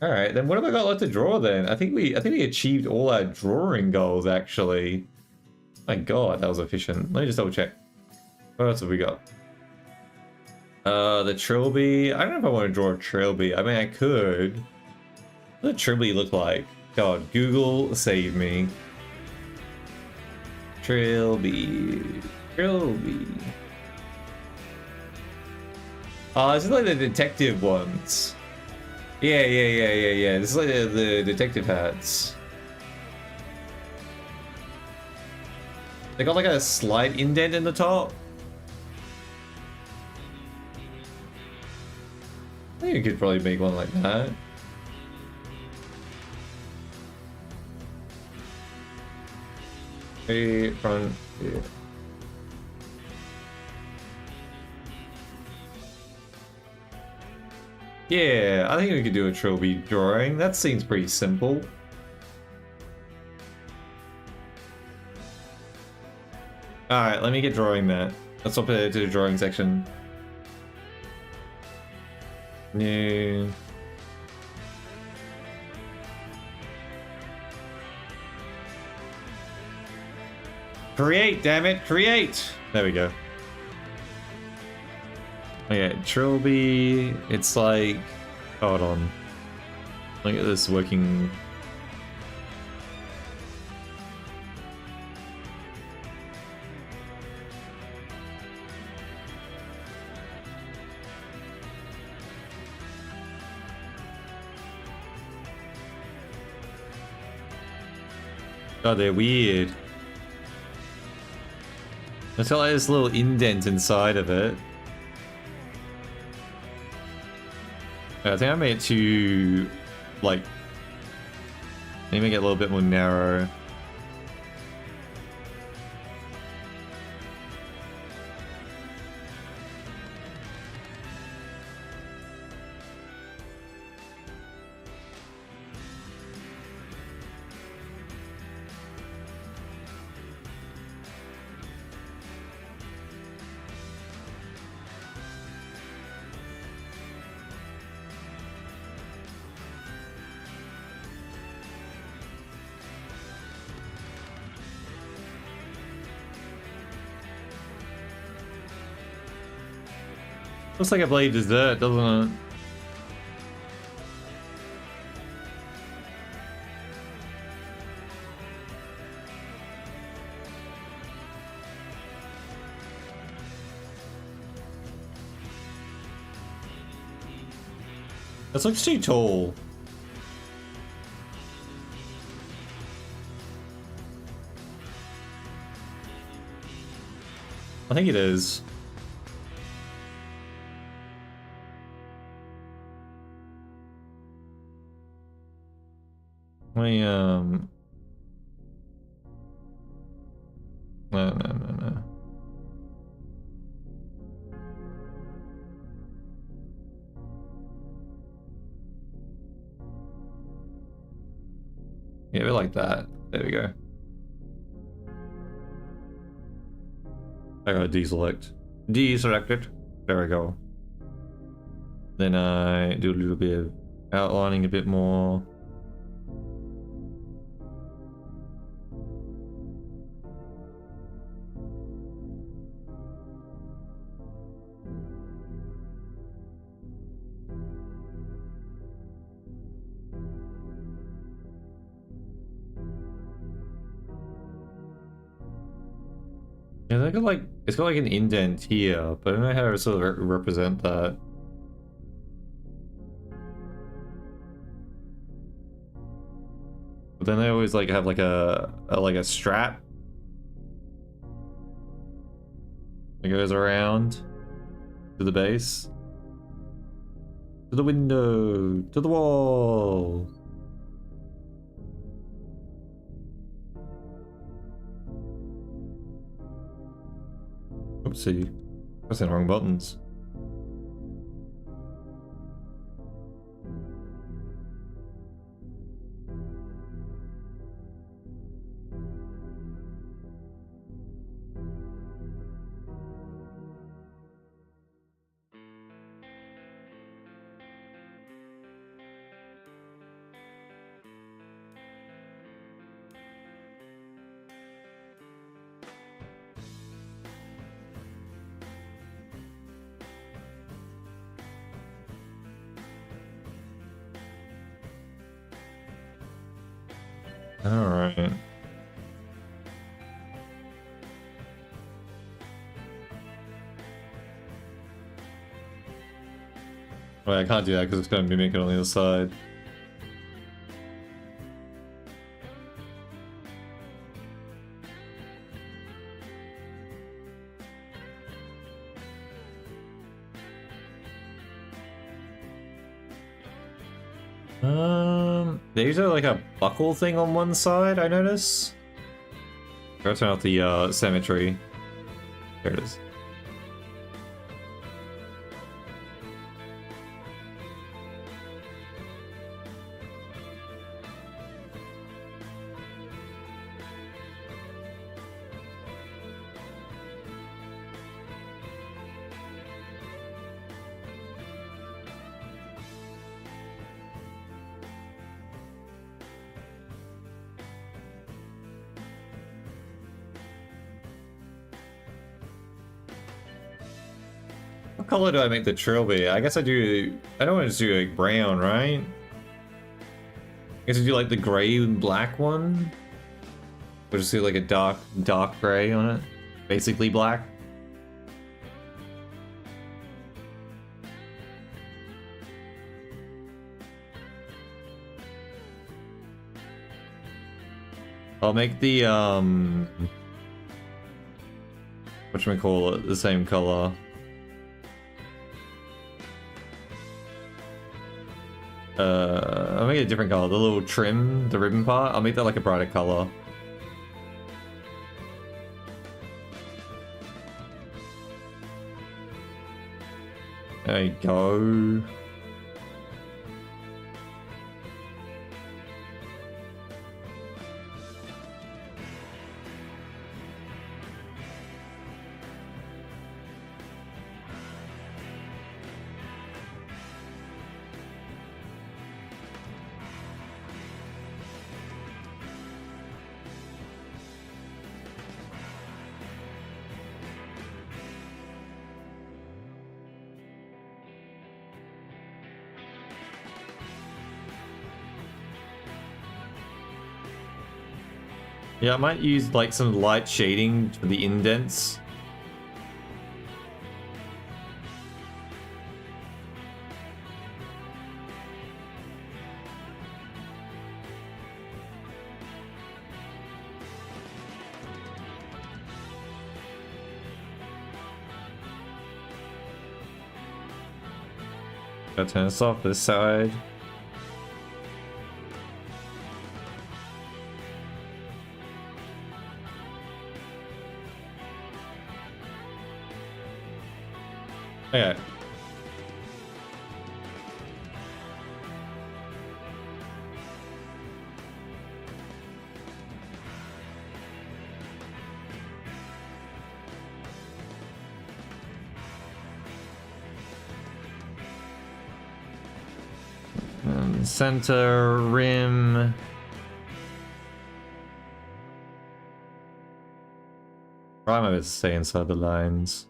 Alright, then what have I got left to draw then? I think we achieved all our drawing goals actually. My god, that was efficient. Let me just double check. What else have we got? The trilby. I don't know if I want to draw a trilby. I mean, I could. What does a trilby look like? God, Google save me. Trilby. Trilby. Oh, this is like the detective ones. Yeah. This is like the detective hats. They got like a slight indent in the top. I think you could probably make one like that. Hey, front. Yeah. Yeah, I think we could do a trilby drawing. That seems pretty simple. Alright, let me get drawing that. Let's swap it to the drawing section. New. Create, damn it, create! There we go. Okay, trilby, it's like... Hold on. Look at this working... God, they're weird. It's got like this little indent inside of it. I think I made it too, like, maybe make it a little bit more narrow. Looks like a bloody dessert, doesn't it? This looks too tall. I think it is. No. Yeah, we like that. There we go. I gotta deselect. Deselect it. There we go. Then I do a little bit of outlining a bit more. Yeah, they got like, it's got like an indent here, but I don't know how to sort of represent that. But then they always like have like a strap that goes around to the base, to the window, to the wall. Oopsie, pressing the wrong buttons. Alright. Wait, I can't do that because it's going to mimic it on the other side. There's like a buckle thing on one side, I notice. Go turn off the symmetry. There it is. What color do I make the trail be? I guess I do. I don't want to just do like brown, right? I guess I do like the gray and black one. Or just do like a dark gray on it. Basically black. I'll make the whatchamacallit, the same color. I'll make it a different color. The little trim, the ribbon part, I'll make that like a brighter color. There you go. Yeah, I might use like some light shading for the indents. Gotta turn this off this side. Okay. Center rim. Try my best to stay inside the lines.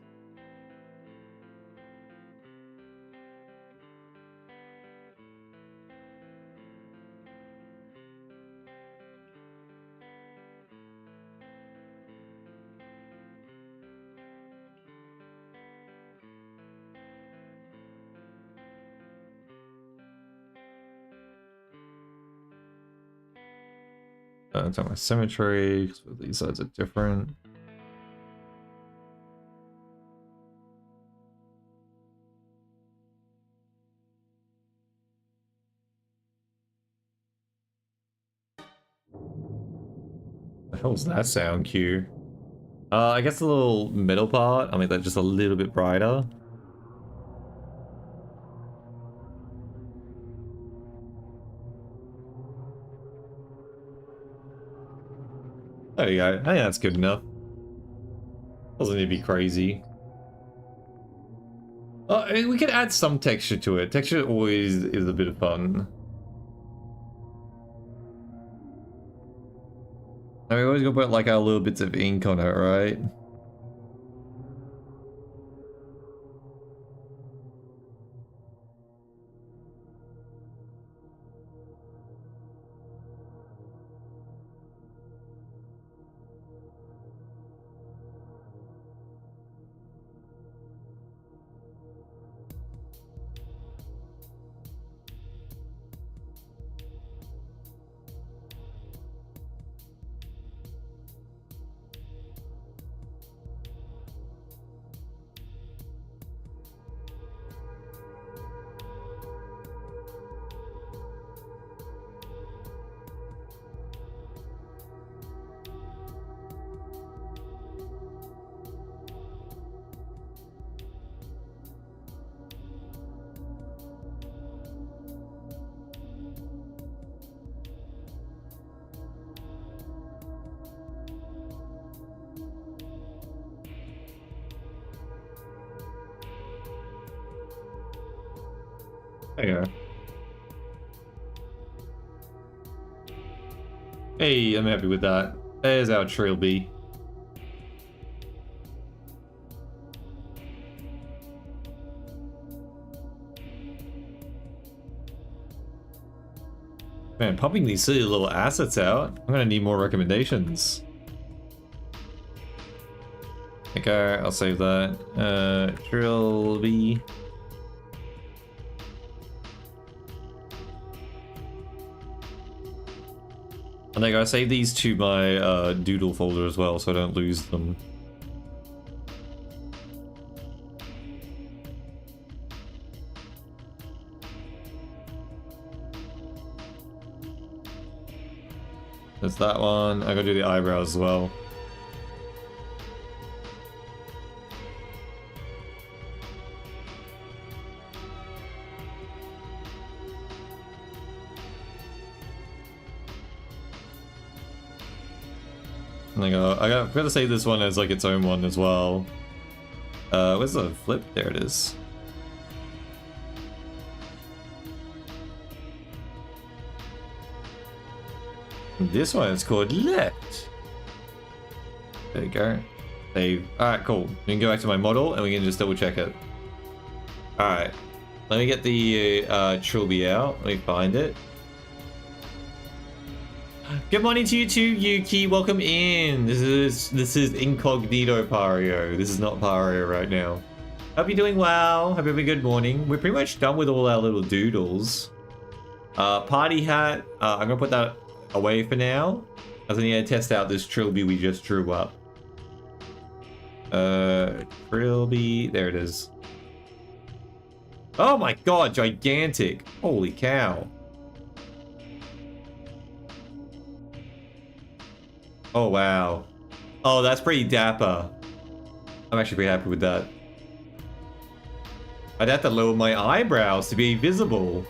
It's on my symmetry, because these sides are different. The hell's that sound cue? I guess the little middle part, I mean that just a little bit brighter. There you go. I think that's good enough. Doesn't need to be crazy. We could add some texture to it. Texture always is a bit of fun. I mean, we always gotta put like our little bits of ink on it, right? There you go. Hey, I'm happy with that. There's our trilby. Man, popping these silly little assets out. I'm gonna need more recommendations. Okay, I'll save that. Trilby. And I gotta save these to my doodle folder as well, so I don't lose them. That's that one. I gotta do the eyebrows as well. And I gotta save this one as like its own one as well. Where's the flip? There it is. This one is called left. There you go. Save. Alright, cool. We can go back to my model and we can just double check it. Alright. Let me get the trilby out. Let me find it. Good morning to you too, Yuki. Welcome in. This is incognito Pario. This is not Pario right now. Hope you're doing well. Hope you have a good morning. We're pretty much done with all our little doodles. Party hat. I'm gonna put that away for now, as I need to test out this trilby we just drew up. Trilby. There it is. Oh my god, gigantic. Holy cow. Oh wow. Oh, that's pretty dapper. I'm actually pretty happy with that. I'd have to lower my eyebrows to be visible.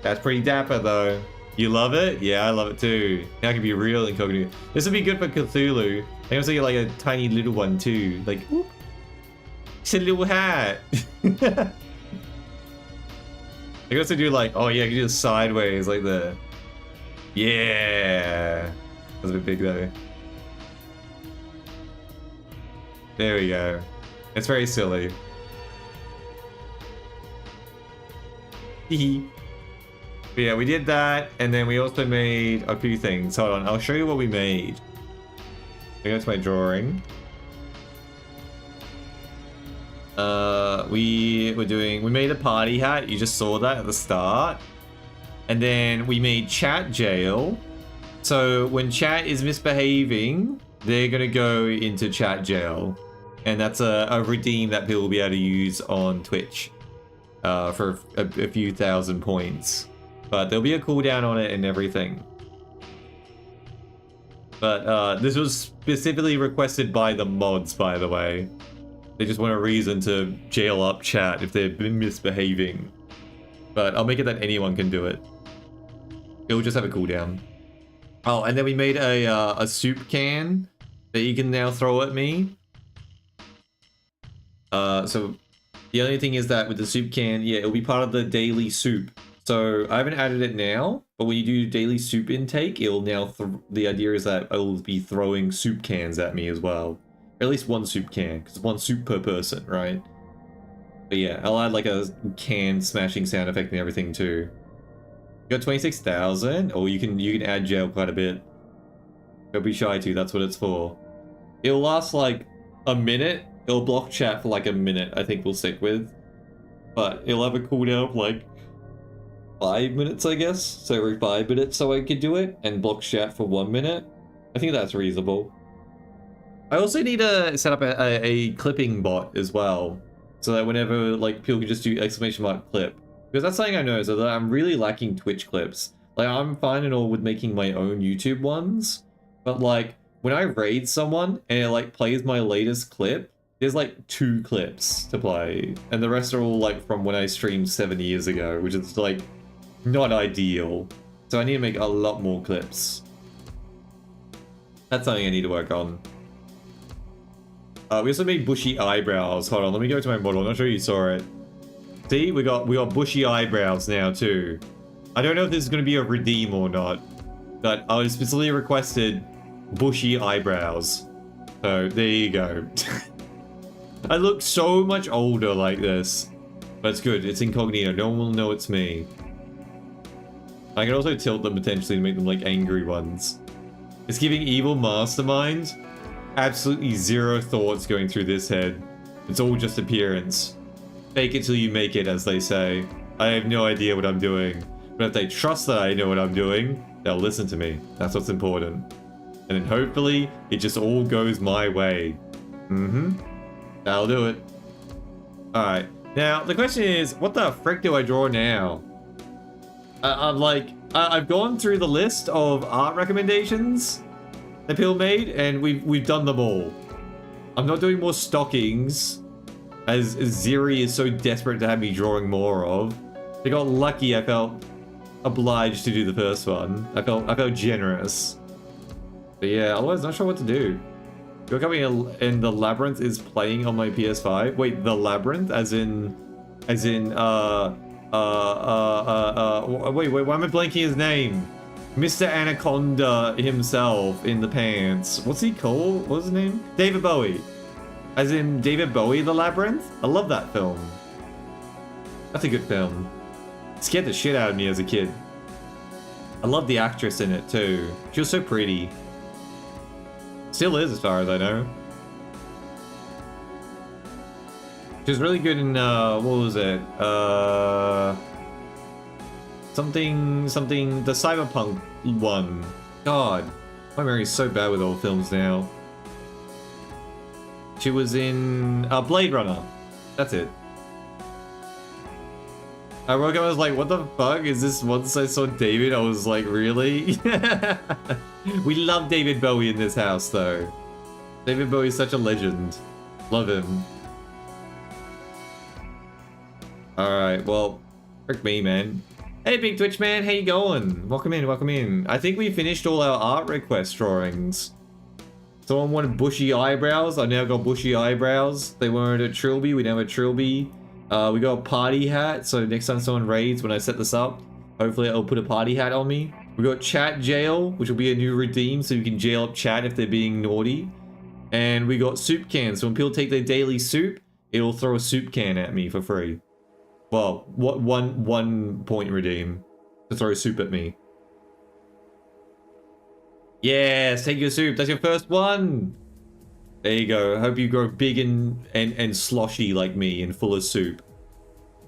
That's pretty dapper though. You love it? Yeah, I love it too. Now I can be real incognito. This would be good for Cthulhu. I can also get like a tiny little one too. Like, whoop. It's a little hat. I can also do like, oh yeah, I can do it sideways like the... Yeah. That's a bit big though. There we go. It's very silly. Hee. But yeah, we did that, and then we also made a few things. Hold on, I'll show you what we made. I go to my drawing. We made a party hat. You just saw that at the start. And then we made chat jail. So when chat is misbehaving, they're gonna go into chat jail. And that's a redeem that people will be able to use on Twitch for a few thousand points. But there'll be a cooldown on it and everything. But this was specifically requested by the mods, by the way. They just want a reason to jail up chat if they've been misbehaving. But I'll make it that anyone can do it. It'll just have a cooldown. Oh, and then we made a soup can that you can now throw at me. So the only thing is that with the soup can, yeah, it'll be part of the daily soup. So I haven't added it now, but when you do daily soup intake, it'll now, the idea is that it'll be throwing soup cans at me as well. Or at least one soup can, because one soup per person, right? But yeah, I'll add like a can smashing sound effect and everything too. You got 26,000, or you can add jail quite a bit. Don't be shy to, that's what it's for. It'll last like a minute. It'll block chat for like a minute, I think we'll stick with. But it'll have a cooldown of like 5 minutes, I guess. So every 5 minutes so I could do it, and block chat for 1 minute. I think that's reasonable. I also need to set up a clipping bot as well, so that whenever like people can just do exclamation mark clip. Because that's something I know, so that I'm really lacking Twitch clips. Like, I'm fine and all with making my own YouTube ones, but like, when I raid someone and it like plays my latest clip, there's like 2 clips to play, and the rest are all like from when I streamed 7 years ago, which is like not ideal. So I need to make a lot more clips. That's something I need to work on. We also made bushy eyebrows. Hold on, let me go to my model. I'm not sure you saw it. See, we got bushy eyebrows now too. I don't know if this is going to be a redeem or not, but I specifically requested bushy eyebrows. So there you go. I look so much older like this, but it's good. It's incognito. No one will know it's me. I can also tilt them potentially to make them like angry ones. It's giving evil mastermind. Absolutely zero thoughts going through this head. It's all just appearance. Fake it till you make it, as they say. I have no idea what I'm doing. But if they trust that I know what I'm doing, they'll listen to me. That's what's important. And then hopefully, it just all goes my way. That'll do it. Alright. Now, the question is, what the frick do I draw now? I've gone through the list of art recommendations that people made, and we've done them all. I'm not doing more stockings, as Ziri is so desperate to have me drawing more of. I got lucky. I felt obliged to do the first one. I felt generous. But yeah, otherwise not sure what to do. You're coming in the Labyrinth is playing on my PS5. Wait, the Labyrinth? As in, wait, why am I blanking his name? Mr. Anaconda himself in the pants. What's he called? What's his name? David Bowie. As in David Bowie, The Labyrinth? I love that film. That's a good film. It scared the shit out of me as a kid. I love the actress in it too. She was so pretty. Still is, as far as I know. She was really good in, what was it? Something, the Cyberpunk one. God, my memory's so bad with old films now. She was in Blade Runner. That's it. I woke up, I was like, what the fuck is this? Once I saw David, I was like, really? We love David Bowie in this house, though. David Bowie is such a legend. Love him. Alright, well, frick me, man. Hey, Big Twitch man, how you going? Welcome in, welcome in. I think we finished all our art request drawings. Someone wanted bushy eyebrows. I now got bushy eyebrows. They wanted a trilby. We now have a trilby. We got a party hat. So next time someone raids, when I set this up, hopefully it'll put a party hat on me. We got chat jail, which will be a new redeem, so you can jail up chat if they're being naughty. And we got soup cans. So when people take their daily soup, it'll throw a soup can at me for free. Well, what one point redeem to throw soup at me. Yes, take your soup. That's your first one. There you go. I hope you grow big and sloshy like me and full of soup.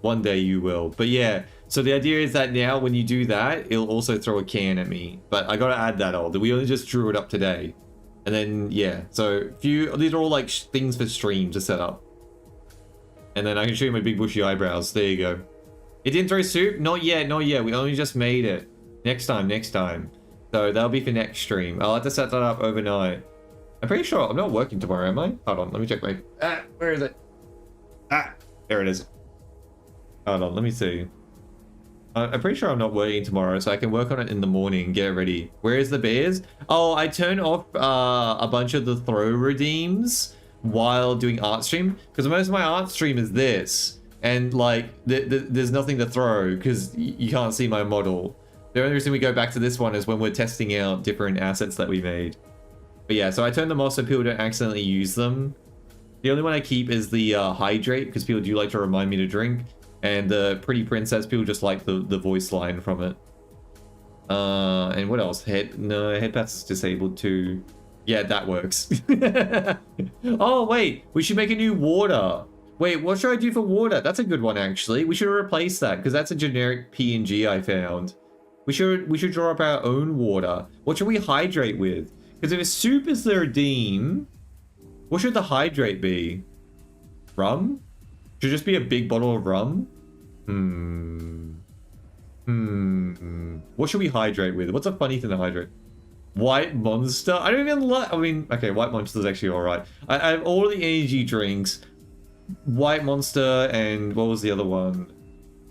One day you will. But yeah, so the idea is that now when you do that, it'll also throw a can at me. But I gotta add that on. We only just drew it up today. And then, yeah. So these are all like things for stream to set up. And then I can show you my big bushy eyebrows. There you go. It didn't throw soup? Not yet, not yet. We only just made it. Next time, next time. So that'll be for next stream. I'll have to set that up overnight. I'm pretty sure I'm not working tomorrow, am I? Hold on, let me check my... where is it? There it is. Hold on, let me see. I'm pretty sure I'm not working tomorrow, so I can work on it in the morning and get it ready. Where is the bears? Oh, I turned off a bunch of the throw redeems while doing art stream, because most of my art stream is this, and like there's nothing to throw because you can't see my model. The only reason we go back to this one is when we're testing out different assets that we made. But yeah, so I turned them off so people don't accidentally use them. The only one I keep is the hydrate, because people do like to remind me to drink, and the pretty princess, people just like the voice line from it. And what else? Headpath's disabled too. Yeah, that works. Oh, wait. We should make a new water. Wait, what should I do for water? That's a good one, actually. We should replace that, because that's a generic PNG I found. We should draw up our own water. What should we hydrate with? Because if soup is the redeem, what should the hydrate be? Rum? Should it just be a big bottle of rum? What should we hydrate with? What's a funny thing to hydrate? White Monster? I don't even like... I mean, okay, White Monster's actually alright. I have all the energy drinks. White Monster and... what was the other one?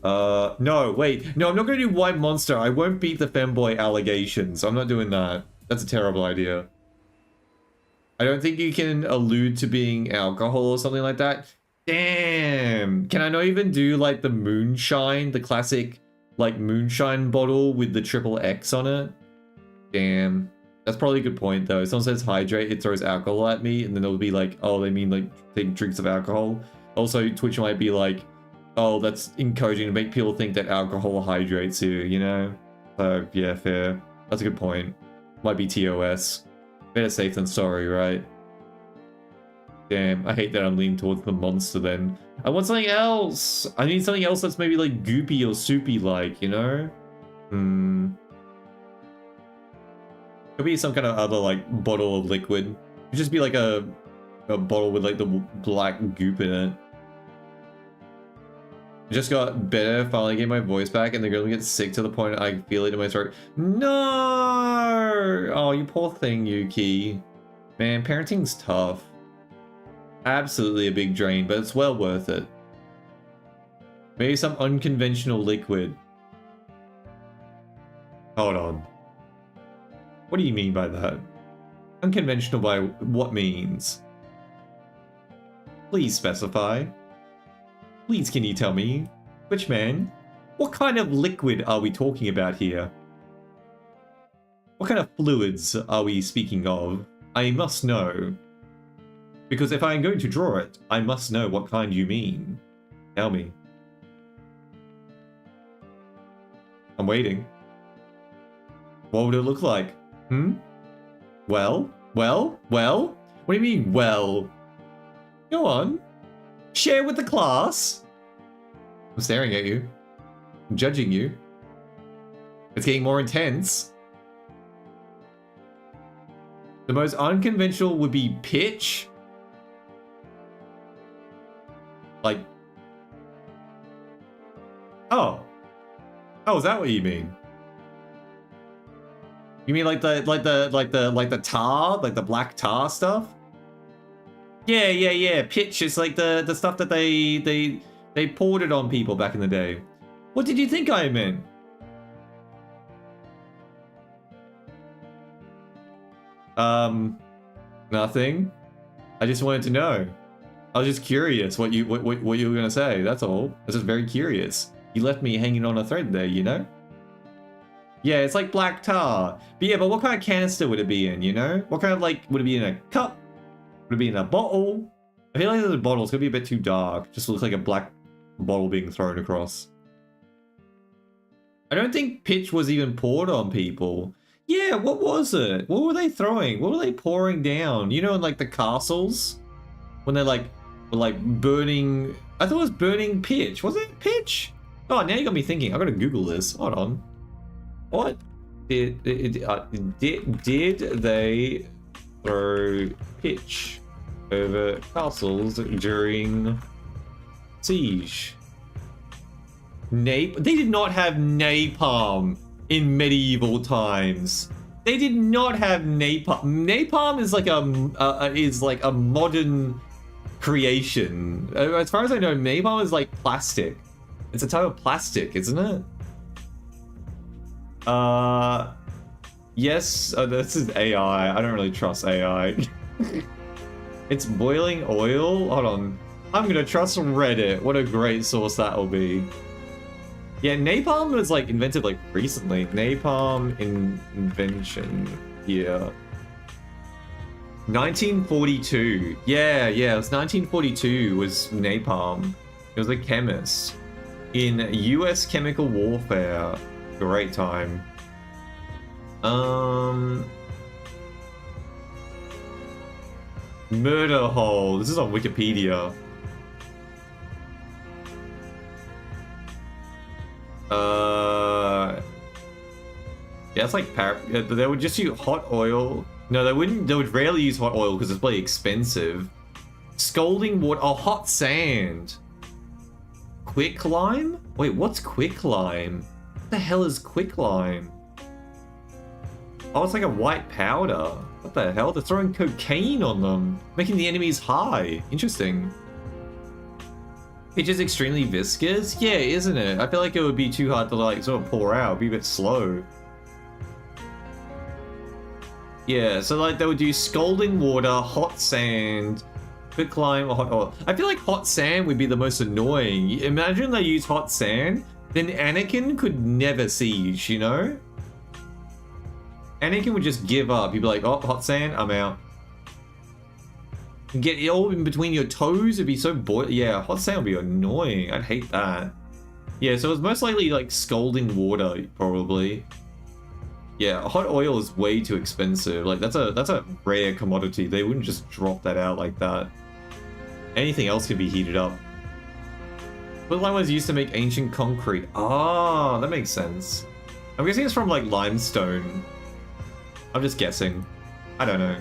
No, wait. No, I'm not going to do White Monster. I won't beat the femboy allegations. I'm not doing that. That's a terrible idea. I don't think you can allude to being alcohol or something like that. Damn. Can I not even do like the moonshine, the classic like moonshine bottle with the triple X on it? Damn. That's probably a good point though. If someone says hydrate, it throws alcohol at me, and then it'll be like, oh, they mean like take drinks of alcohol. Also, Twitch might be like, oh, that's encouraging to make people think that alcohol hydrates you, you know? So yeah, fair. That's a good point. Might be TOS. Better safe than sorry, right? Damn, I hate that I'm leaning towards the monster then. I want something else! I need something else that's maybe like goopy or soupy like, you know? Could be some kind of other like bottle of liquid. Could just be like a bottle with like the black goop in it. It just got better, finally get my voice back, and they're gonna get sick to the point I feel it in my throat. No! Oh, you poor thing, Yuki. Man, parenting's tough. Absolutely a big drain, but it's well worth it. Maybe some unconventional liquid. Hold on. What do you mean by that? Unconventional by what means? Please specify. Please can you tell me? Which man? What kind of liquid are we talking about here? What kind of fluids are we speaking of? I must know. Because if I'm going to draw it, I must know what kind you mean. Tell me. I'm waiting. What would it look like? Well? What do you mean, well? Go on. Share with the class. I'm staring at you. I'm judging you. It's getting more intense. The most unconventional would be pitch. Like, oh, is that what you mean? You mean like the tar, like the black tar stuff? Yeah. Pitch is like the stuff that they poured it on people back in the day. What did you think I meant? Nothing. I just wanted to know. I was just curious what you were gonna say. That's all. I was just very curious. You left me hanging on a thread there, you know? Yeah, it's like black tar. But yeah, but what kind of canister would it be in, you know? What kind of like, would it be in a cup? Would it be in a bottle? I feel like the bottle's gonna be a bit too dark. Just looks like a black bottle being thrown across. I don't think pitch was even poured on people. Yeah, what was it? What were they throwing? What were they pouring down? You know, in like the castles? When they're like, were like burning... I thought it was burning pitch. Was it pitch? Oh, now you got me thinking. I gotta Google this. Hold on. What? Did they throw pitch over castles during siege? They did not have napalm in medieval times. They did not have napalm. Napalm is like a modern creation. As far as I know, napalm is like plastic. It's a type of plastic, isn't it? Yes. This is AI. I don't really trust AI. It's boiling oil. Hold on. I'm gonna trust Reddit. What a great source that will be. Yeah, napalm was like invented like recently. Napalm invention here. 1942. Yeah, it was 1942 was napalm. It was a chemist in US chemical warfare. Great time. Murder hole. This is on Wikipedia. Yeah, it's like they would just use hot oil. No, they wouldn't. They would rarely use hot oil because it's bloody expensive. Scalding water. Oh, hot sand. Quicklime? Wait, what's quicklime? What the hell is quicklime? Oh, it's like a white powder. What the hell? They're throwing cocaine on them, making the enemies high. Interesting. Pitch is extremely viscous? Yeah, isn't it? I feel like it would be too hard to like sort of pour out. It'd be a bit slow. Yeah, so like they would do scalding water, hot sand, Quick climb or hot oil. I feel like hot sand would be the most annoying. Imagine they use hot sand, then Anakin could never siege, you know? Anakin would just give up. He'd be like, oh, hot sand, I'm out. Get it all in between your toes, it'd be so boring. Yeah, hot sand would be annoying. I'd hate that. Yeah, so it's most likely like scalding water, probably. Yeah, hot oil is way too expensive. Like that's a rare commodity. They wouldn't just drop that out like that. Anything else could be heated up. Quicklime was used to make ancient concrete. Ah, that makes sense. I'm guessing it's from like limestone. I'm just guessing. I don't know.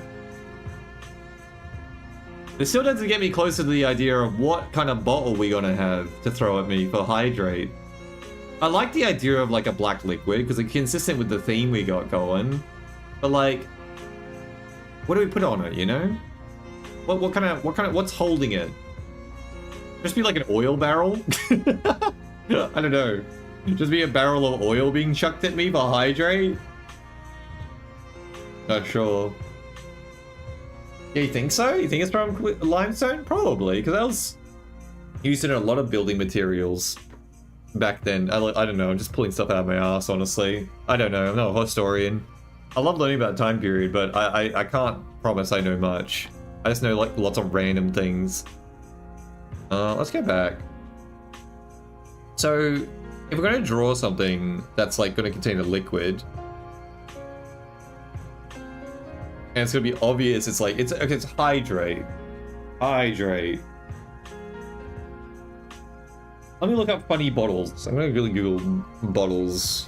This still doesn't get me closer to the idea of what kind of bottle we're gonna have to throw at me for hydrate. I like the idea of like a black liquid because it's consistent with the theme we got going. But like, what do we put on it, you know? What's holding it? Just be like an oil barrel? I don't know. Just be a barrel of oil being chucked at me for hydrate? Not sure. Yeah, you think so? You think it's from limestone? Probably, because that was used in a lot of building materials back then. I don't know, I'm just pulling stuff out of my ass, honestly. I don't know, I'm not a historian. I love learning about time period, but I can't promise I know much. I just know like lots of random things. Let's go back. So, if we're going to draw something that's like going to contain a liquid, and it's going to be obvious, it's like, it's hydrate. Hydrate. Let me look up funny bottles. I'm going to really Google bottles.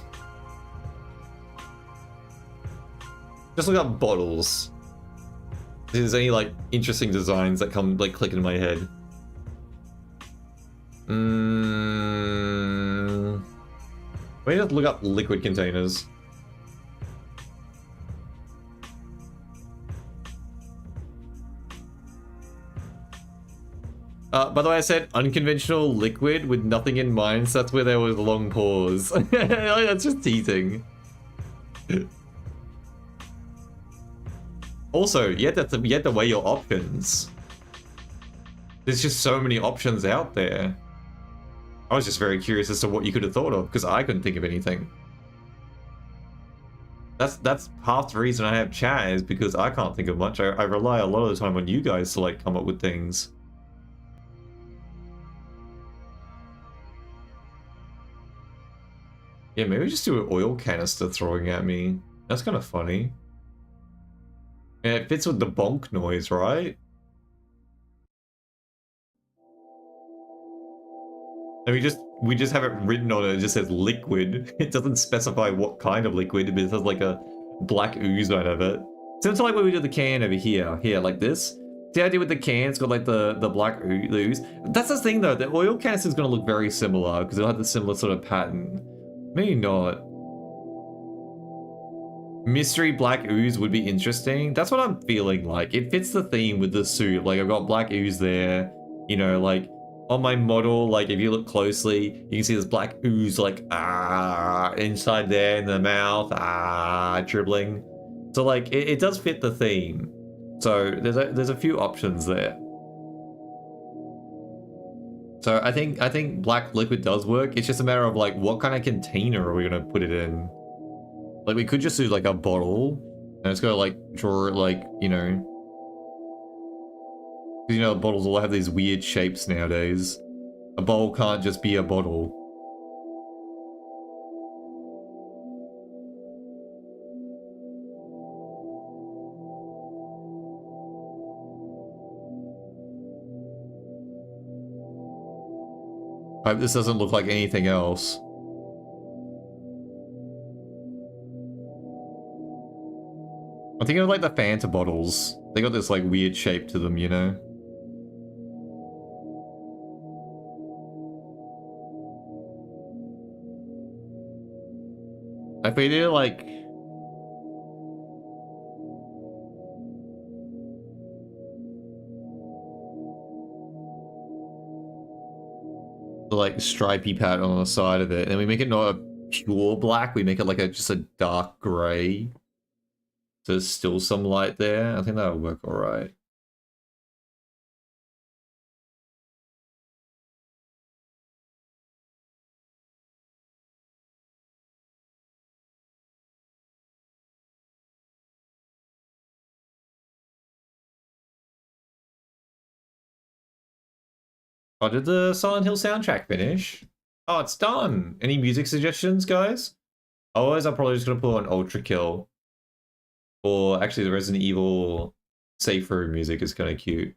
Just look up bottles. If there's any like interesting designs that come like click in my head. Let me just look up liquid containers. By the way, I said unconventional liquid with nothing in mind, so that's where there was a long pause. That's just teasing. Also, you have to weigh your options. There's just so many options out there. I was just very curious as to what you could have thought of, because I couldn't think of anything. That's half the reason I have chat, is because I can't think of much. I rely a lot of the time on you guys to like come up with things. Yeah, maybe just do an oil canister throwing at me. That's kind of funny. Yeah, it fits with the bonk noise, right? And we just have it written on it. It just says liquid. It doesn't specify what kind of liquid, but it has like a black ooze out of it. So it's like when we did the can over here, like this. The idea with the can, it's got like the black ooze. That's the thing though. The oil canister is going to look very similar because it'll have the similar sort of pattern. Maybe not. Mystery black ooze would be interesting. That's what I'm feeling like. It fits the theme with the suit. Like I've got black ooze there. You know, like on my model, like if you look closely, you can see this black ooze like inside there in the mouth, dribbling. So like it does fit the theme. So there's a few options there. So I think black liquid does work. It's just a matter of like what kind of container are we gonna put it in? Like we could just do like a bottle and it's gonna like draw it like, you know, because you know bottles all have these weird shapes nowadays. A bowl can't just be a bottle. I hope this doesn't look like anything else. I'm thinking of like the Fanta bottles. They got this like weird shape to them, you know? If we did like... the like stripy pattern on the side of it, and we make it not a pure black, we make it like just a dark gray. So there's still some light there. I think that'll work alright. Oh, did the Silent Hill soundtrack finish? Oh, it's done. Any music suggestions, guys? Otherwise, I'm probably just gonna put on Ultra Kill. Or actually, the Resident Evil safe room music is kind of cute. Do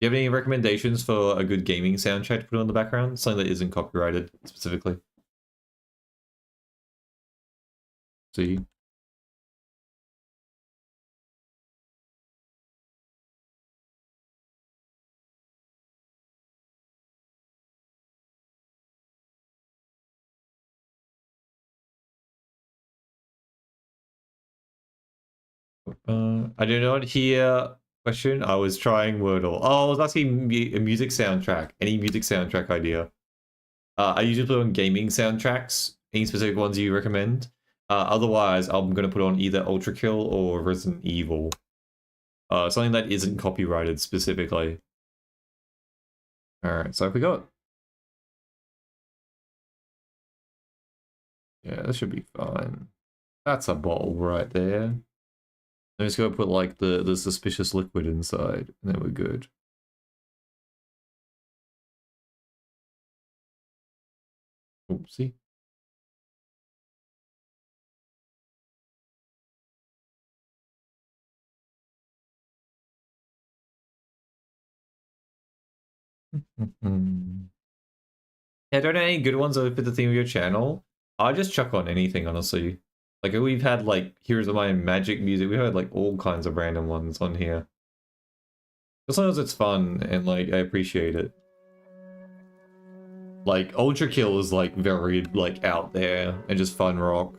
you have any recommendations for a good gaming soundtrack to put on the background? Something that isn't copyrighted, specifically. See? I do not hear question. I was trying Wordle. Oh, I was asking a music soundtrack. Any music soundtrack idea? I usually put on gaming soundtracks. Any specific ones you recommend? Otherwise, I'm gonna put on either Ultra Kill or Resident Evil. Something that isn't copyrighted specifically. Alright, so I forgot. Yeah, that should be fine. That's a bottle right there. I'm just gonna put like the suspicious liquid inside, and then we're good. Oopsie. Yeah, don't know any good ones that fit the theme of your channel. I just chuck on anything, honestly. Like, we've had, like, Heroes of My Magic music. We've had, like, all kinds of random ones on here. As long as it's fun, and, like, I appreciate it. Like, Ultra Kill is, like, very, like, out there, and just fun rock.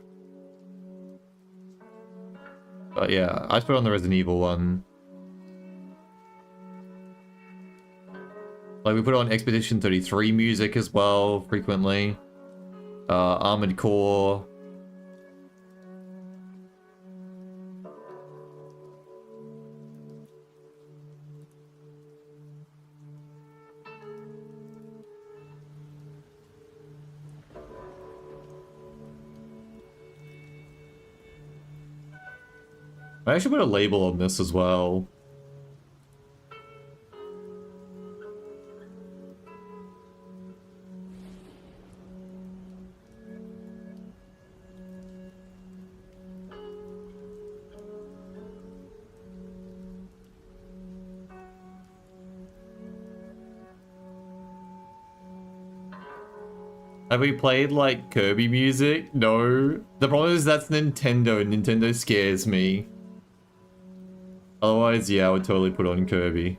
But yeah, I put on the Resident Evil one. Like, we put on Expedition 33 music as well, frequently. Armored Core. I should put a label on this as well. Have we played, like, Kirby music? No. The problem is that's Nintendo, and Nintendo scares me. Otherwise, yeah, I would totally put on Kirby.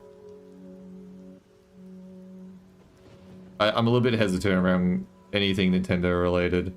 I'm a little bit hesitant around anything Nintendo related.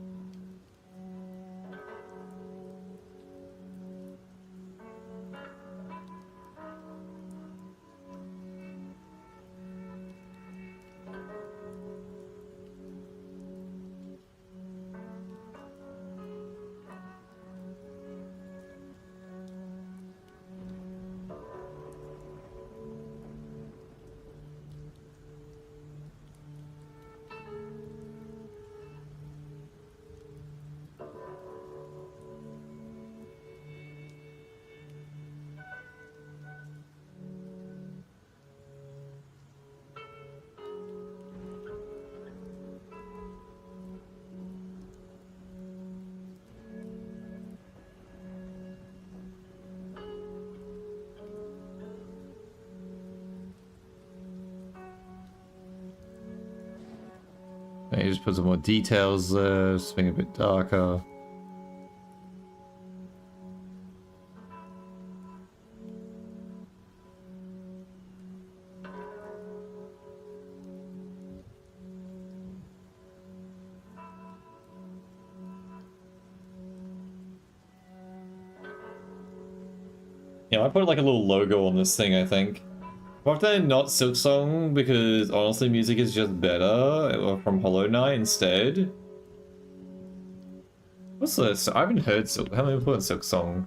Maybe just put some more details there, just make it a bit darker. Yeah, I put like a little logo on this thing, I think. Often not Silksong, because honestly music is just better, or from Hollow Knight instead. What's this? I haven't heard Silk. How many put on Silksong?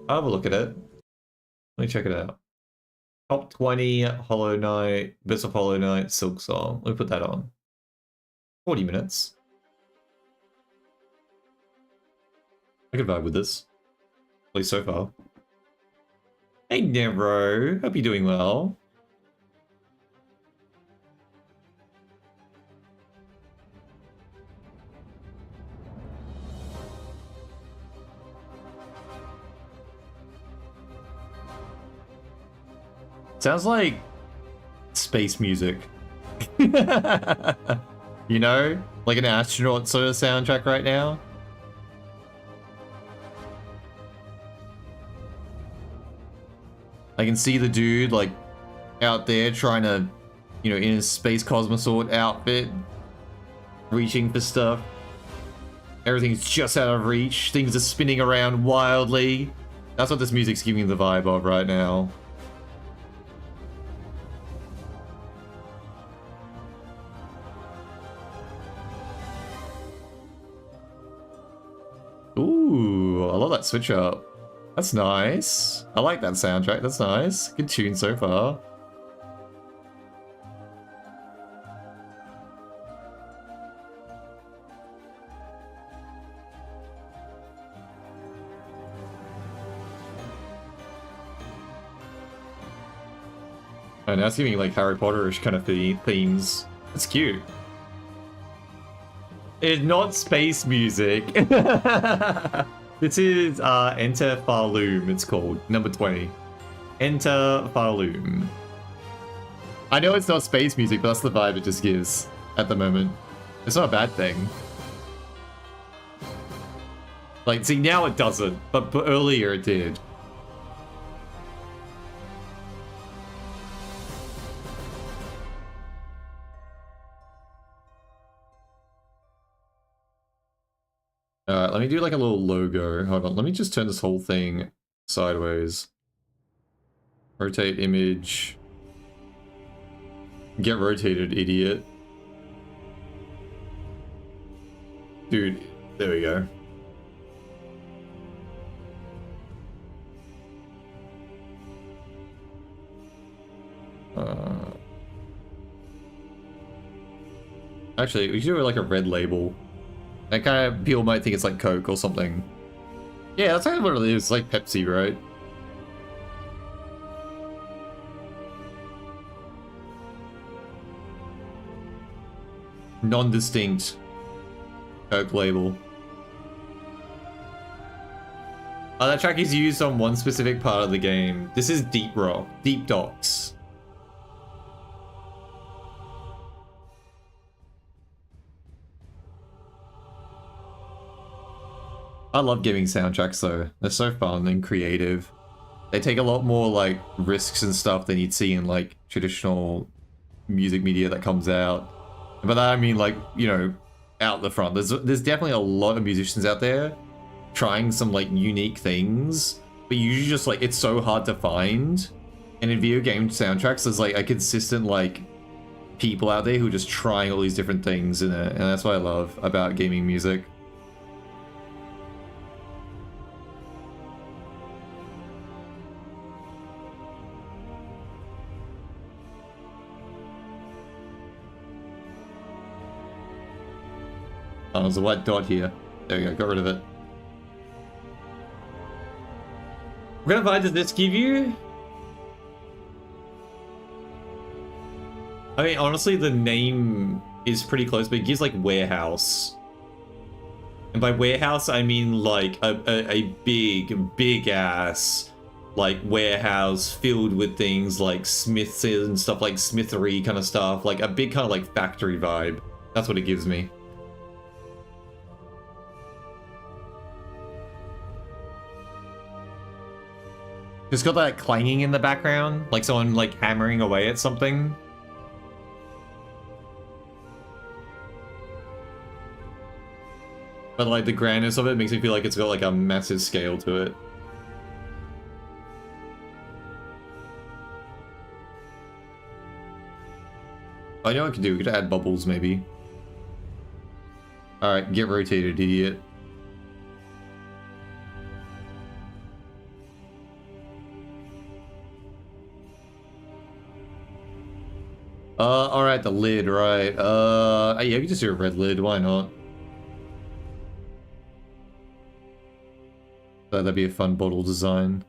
I'll have a look at it. Let me check it out. Top 20 Hollow Knight, Best of Hollow Knight, Silksong. Let me put that on. 40 minutes. I could vibe with this. At least so far. Hey, Nero. Hope you're doing well. Sounds like space music. You know? Like an astronaut sort of soundtrack right now. I can see the dude, like, out there trying to, you know, in his space cosmonaut outfit, reaching for stuff. Everything's just out of reach. Things are spinning around wildly. That's what this music's giving the vibe of right now. Ooh, I love that switch up. That's nice. I like that soundtrack. That's nice. Good tune so far. And now it's giving like Harry Potter-ish kind of themes. It's cute. It's not space music. This is Enter Farloom, it's called. Number 20. Enter Farloom. I know it's not space music, but that's the vibe it just gives at the moment. It's not a bad thing. Like, see, now it doesn't, but earlier it did. Alright, let me do like a little logo. Hold on, let me just turn this whole thing sideways. Rotate image. Get rotated, idiot. Dude, there we go. Actually, we should do like a red label. That kind of, people might think it's like Coke or something. Yeah, that's kind of what it is, like Pepsi, right? Non-distinct Coke label. Oh, that track is used on one specific part of the game. This is Deep Rock, Deep Docks. I love gaming soundtracks though. They're so fun and creative. They take a lot more like risks and stuff than you'd see in like traditional music media that comes out. But I mean like, you know, out the front. There's definitely a lot of musicians out there trying some like unique things, but usually just like it's so hard to find. And in video game soundtracks, there's like a consistent like people out there who are just trying all these different things in it, and that's what I love about gaming music. Oh, there's a white dot here. There we go, got rid of it. What kind of vibe does this give you? I mean, honestly, the name is pretty close, but it gives like warehouse. And by warehouse, I mean like a big ass like warehouse filled with things like smiths and stuff, like smithery kind of stuff, like a big kind of like factory vibe. That's what it gives me. It's got that clanging in the background, like someone like hammering away at something. But like the grandness of it makes me feel like it's got like a massive scale to it. I know what I could do, we could add bubbles maybe. Alright, get rotated, idiot. Alright, the lid, right. Yeah, we can just do a red lid, why not? That'd be a fun bottle design.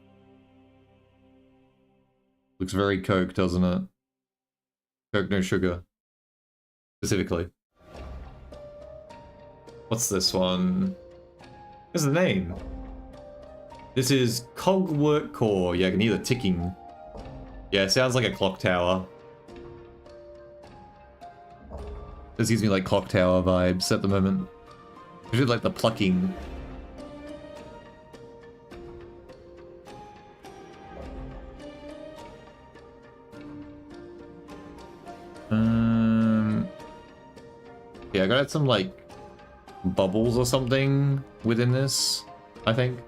Looks very Coke, doesn't it? Coke no sugar. Specifically. What's this one? What's the name? This is Cogwork Core. Yeah, I can hear the ticking. Yeah, it sounds like a clock tower. This gives me like clock tower vibes at the moment. I should like the plucking. Yeah, I got some like bubbles or something within this, I think.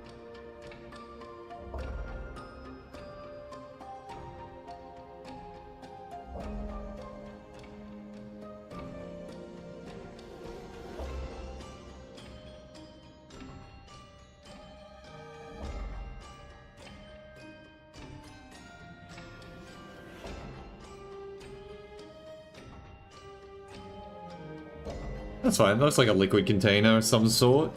That's fine. Looks like a liquid container of some sort.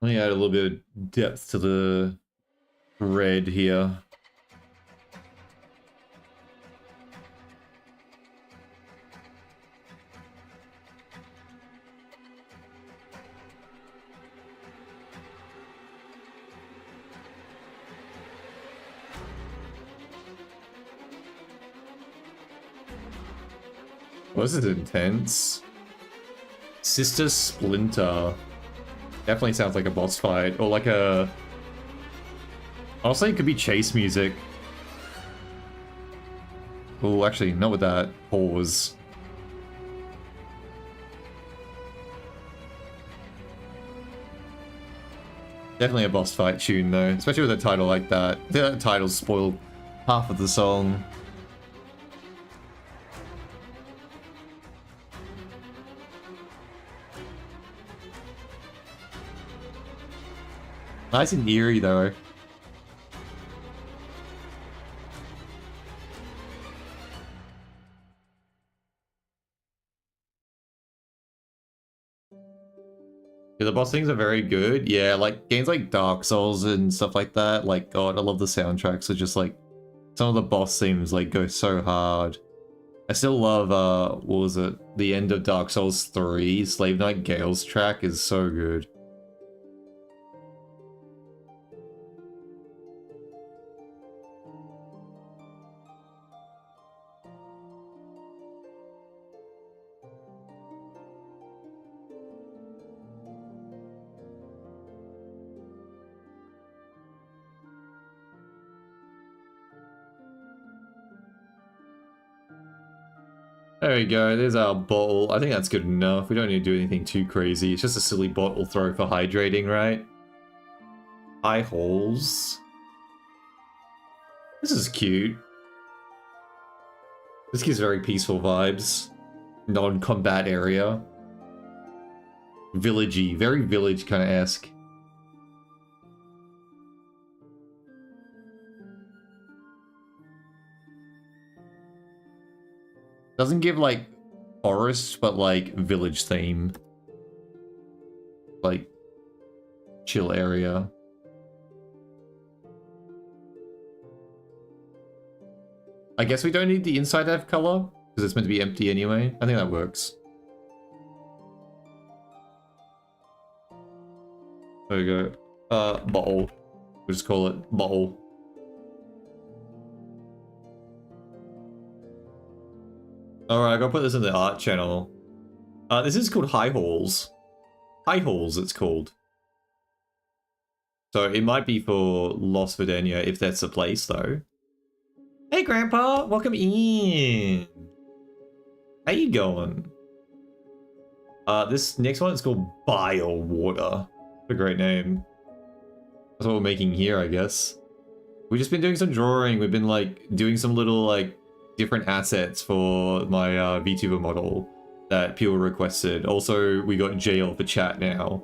Let me add a little bit of depth to the red here. Well, this is intense. Sister Splinter. Definitely sounds like a boss fight, or like a... Honestly, it could be chase music. Oh, actually, not with that. Pause. Definitely a boss fight tune, though. Especially with a title like that. The titles spoil half of the song. Nice and eerie, though. Yeah, the boss things are very good. Yeah, like games like Dark Souls and stuff like that. Like, God, I love the soundtracks. Are just like some of the boss themes like go so hard. I still love what was it? The end of Dark Souls 3, Slave Knight Gale's track is so good. There we go, there's our bottle. I think that's good enough. We don't need to do anything too crazy. It's just a silly bottle throw for hydrating, right? Eye holes. This is cute. This gives very peaceful vibes. Non-combat area. Villagey, very village kind of esque. Doesn't give like forest, but like village theme. Like chill area. I guess we don't need the inside to have color because it's meant to be empty anyway. I think that works. There we go. Bottle. We'll just call it bottle. Alright, I gotta put this in the art channel. This is called High Halls. High Halls, it's called. So it might be for Los Vidania if that's the place, though. Hey, Grandpa! Welcome in! How you going? This next one is called Bile Water. What a great name. That's what we're making here, I guess. We've just been doing some drawing. We've been, like, doing some little, like, different assets for my VTuber model. that people requested. Also, we got jail for chat now.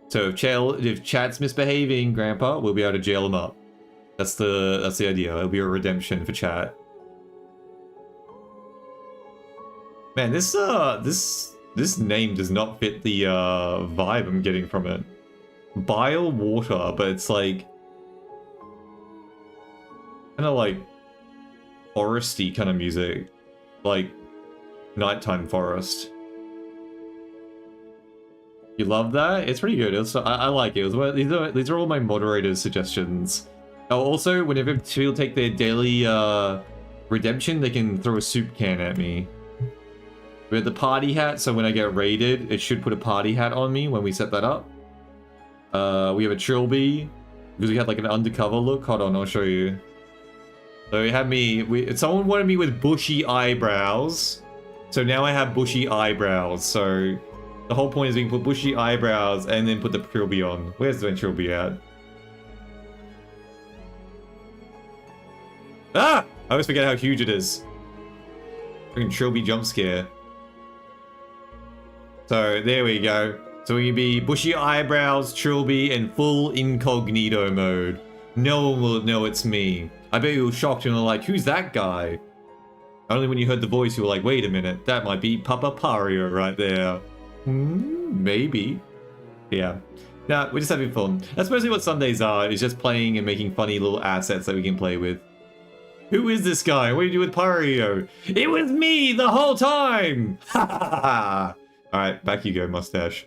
So if chat's misbehaving, Grandpa, we'll be able to jail him up. That's the idea. It'll be a redemption for chat. Man, this name does not fit the vibe I'm getting from it. Bile water, but it's like kind of like foresty kind of music, like nighttime forest. You love that? It's pretty good. I like it. These are all my moderators' suggestions. Oh, also, whenever people take their daily redemption, they can throw a soup can at me. We have the party hat, so when I get raided, it should put a party hat on me when we set that up. We have a trilby, because we had like an undercover look. Hold on, I'll show you. So we had me, someone wanted me with bushy eyebrows. So now I have bushy eyebrows, so the whole point is we can put bushy eyebrows and then put the trilby on. Where's the trilby at? Ah! I always forget how huge it is. Freaking trilby jump scare. So there we go. So we can be bushy eyebrows, trilby, and full incognito mode. No one will know it's me. I bet you were shocked and were like, who's that guy? Only when you heard the voice you were like, wait a minute, that might be Papa Pario right there. Maybe. Yeah. Nah, we're just having fun. That's mostly what Sundays are, is just playing and making funny little assets that we can play with. Who is this guy? What do you do with Pario? It was me the whole time! Ha ha ha! Alright, back you go, mustache.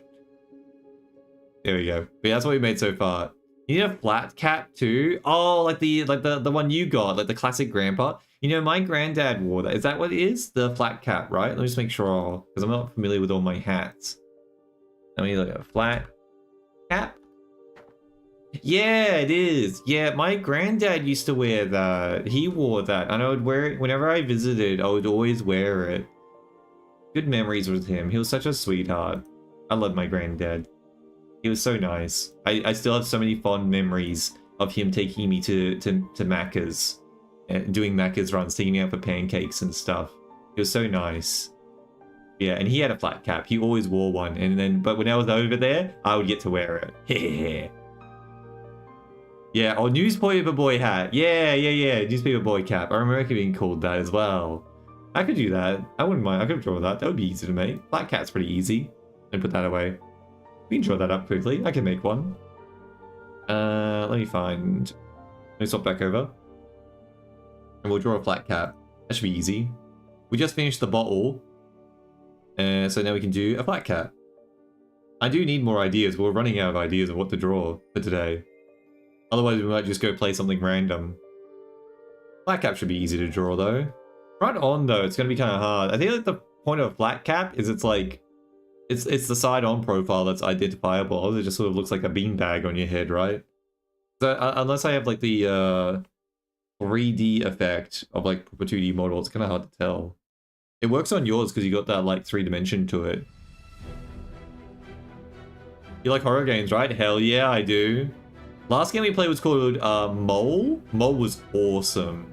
There we go. But yeah, that's what we made so far. You need a flat cap too? Oh, like the one you got, like the classic grandpa. You know, my granddad wore that. Is that what it is? The flat cap, right? Let me just make sure, because I'm not familiar with all my hats. Let me look at a flat cap. Yeah, it is. Yeah, my granddad used to wear that. He wore that, and I would wear it whenever I visited. I would always wear it. Good memories with him. He was such a sweetheart. I love my granddad. He was so nice. I still have so many fond memories of him taking me to Macca's. Doing Macca's runs, taking me out for pancakes and stuff. It was so nice. Yeah, and he had a flat cap. He always wore one. But when I was over there, I would get to wear it. Yeah, or newspaper boy hat. Yeah. Newspaper boy cap. I remember being called that as well. I could do that. I wouldn't mind. I could draw that. That would be easy to make. Flat cat's pretty easy. And put that away. We can draw that up quickly. I can make one. Let me swap back over. And we'll draw a flat cap. That should be easy. We just finished the bottle. So now we can do a flat cap. I do need more ideas. We're running out of ideas of what to draw for today. Otherwise, we might just go play something random. Flat cap should be easy to draw, though. Right on, though, it's going to be kind of hard. I think like, the point of a flat cap is it's like... It's the side-on profile that's identifiable. It just sort of looks like a beanbag on your head, right? So, unless I have, like, the 3D effect of, like, a 2D model, it's kind of hard to tell. It works on yours because you got that, like, 3-dimension to it. You like horror games, right? Hell yeah, I do. Last game we played was called Mole. Mole was awesome.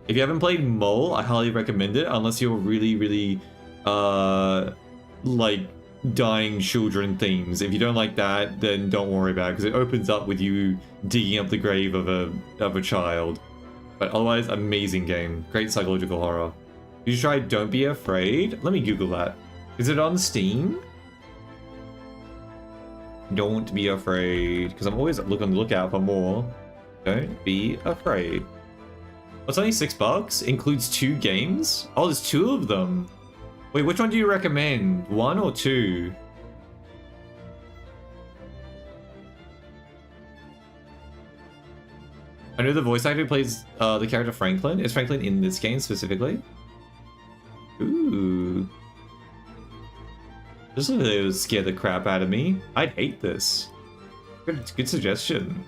If you haven't played Mole, I highly recommend it, unless you're really, like, dying children themes. If you don't like that, then don't worry about it, because it opens up with you digging up the grave of a child. But otherwise, amazing game. Great psychological horror. Did you try Don't Be Afraid? Let me Google that. Is it on Steam? Don't Be Afraid, because I'm always on the lookout for more. Don't Be Afraid. It's only $6? Includes 2 games? Oh, there's 2 of them. Wait, which one do you recommend? 1 or 2? I know the voice actor who plays the character Franklin. Is Franklin in this game specifically? Ooh. This would scare the crap out of me. I'd hate this. Good suggestion.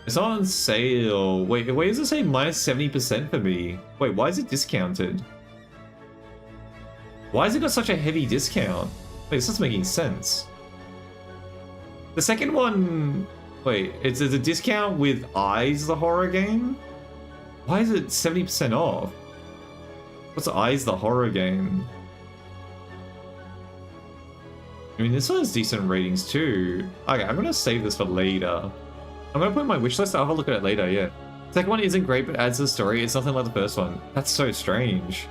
It's on sale. Wait, does it say minus 70% for me? Wait, why is it discounted? Why has it got such a heavy discount? Wait, this is making sense. The second one... Wait, it's a discount with Eyes, the horror game? Why is it 70% off? What's Eyes the horror game? I mean, this one has decent ratings too. Okay, I'm gonna save this for later. I'm gonna put it in my wish list. I'll have a look at it later, yeah. Second one isn't great, but adds to the story. It's nothing like the first one. That's so strange.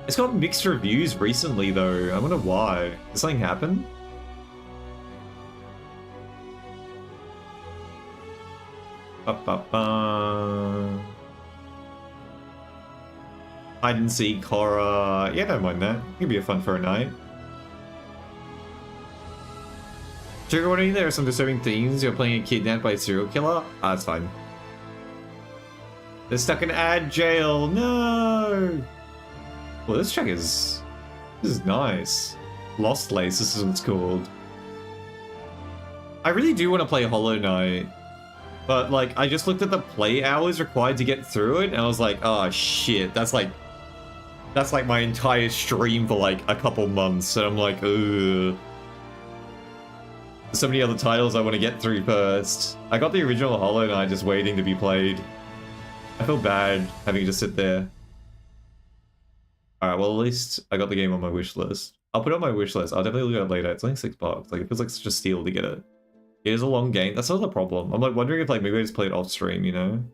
It's got mixed reviews recently, though. I wonder why. Did something happen? Hide and seek horror. Yeah, don't mind that. It could be fun for a night. Trigger warning, there are some disturbing themes. You're playing a kidnapped by a serial killer? Ah, that's fine. They're stuck in ad jail. No! Well, this track is... This is nice. Lost Lace, this is what it's called. I really do want to play Hollow Knight. But, like, I just looked at the play hours required to get through it, and I was like, oh, shit. That's like my entire stream for, like, a couple months. And I'm like, ugh. There's so many other titles I want to get through first. I got the original Hollow Knight just waiting to be played. I feel bad having to sit there. Alright, well, at least I got the game on my wish list. I'll put it on my wish list. I'll definitely look at it later. It's only $6. Like, it feels like such a steal to get it. It is a long game. That's not the problem. I'm like wondering if like maybe I just play it off stream, you know?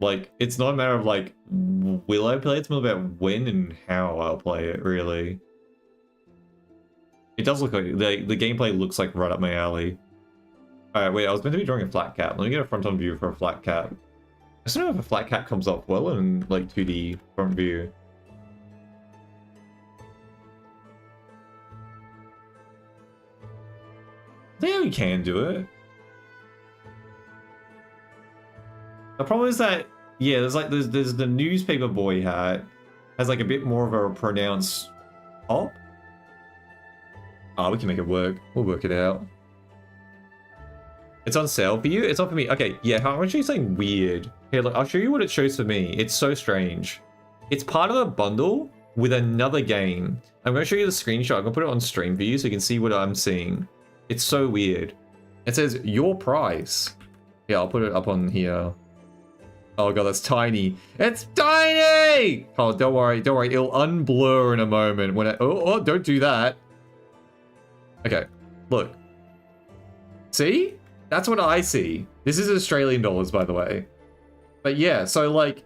Like, it's not a matter of like, will I play it? It's more about when and how I'll play it, really. It does look like, the gameplay looks like right up my alley. Alright, wait, I was meant to be drawing a flat cap. Let me get a front-on view for a flat cap. I just don't know if a flat cap comes off well in like 2D front view. I think we can do it. The problem is that, yeah, there's the newspaper boy hat has like a bit more of a pronounced pop. Oh, we can make it work. We'll work it out. It's on sale for you? It's not for me. Okay, yeah, I'm gonna show you something weird. Here, look, I'll show you what it shows for me. It's so strange. It's part of a bundle with another game. I'm gonna show you the screenshot. I'm gonna put it on stream for you so you can see what I'm seeing. It's so weird. It says, your price. Yeah, I'll put it up on here. Oh god, that's tiny. It's tiny! Oh, don't worry, don't worry. It'll unblur in a moment when oh, don't do that. Okay, look. See? That's what I see. This is Australian dollars, by the way. But yeah, so like,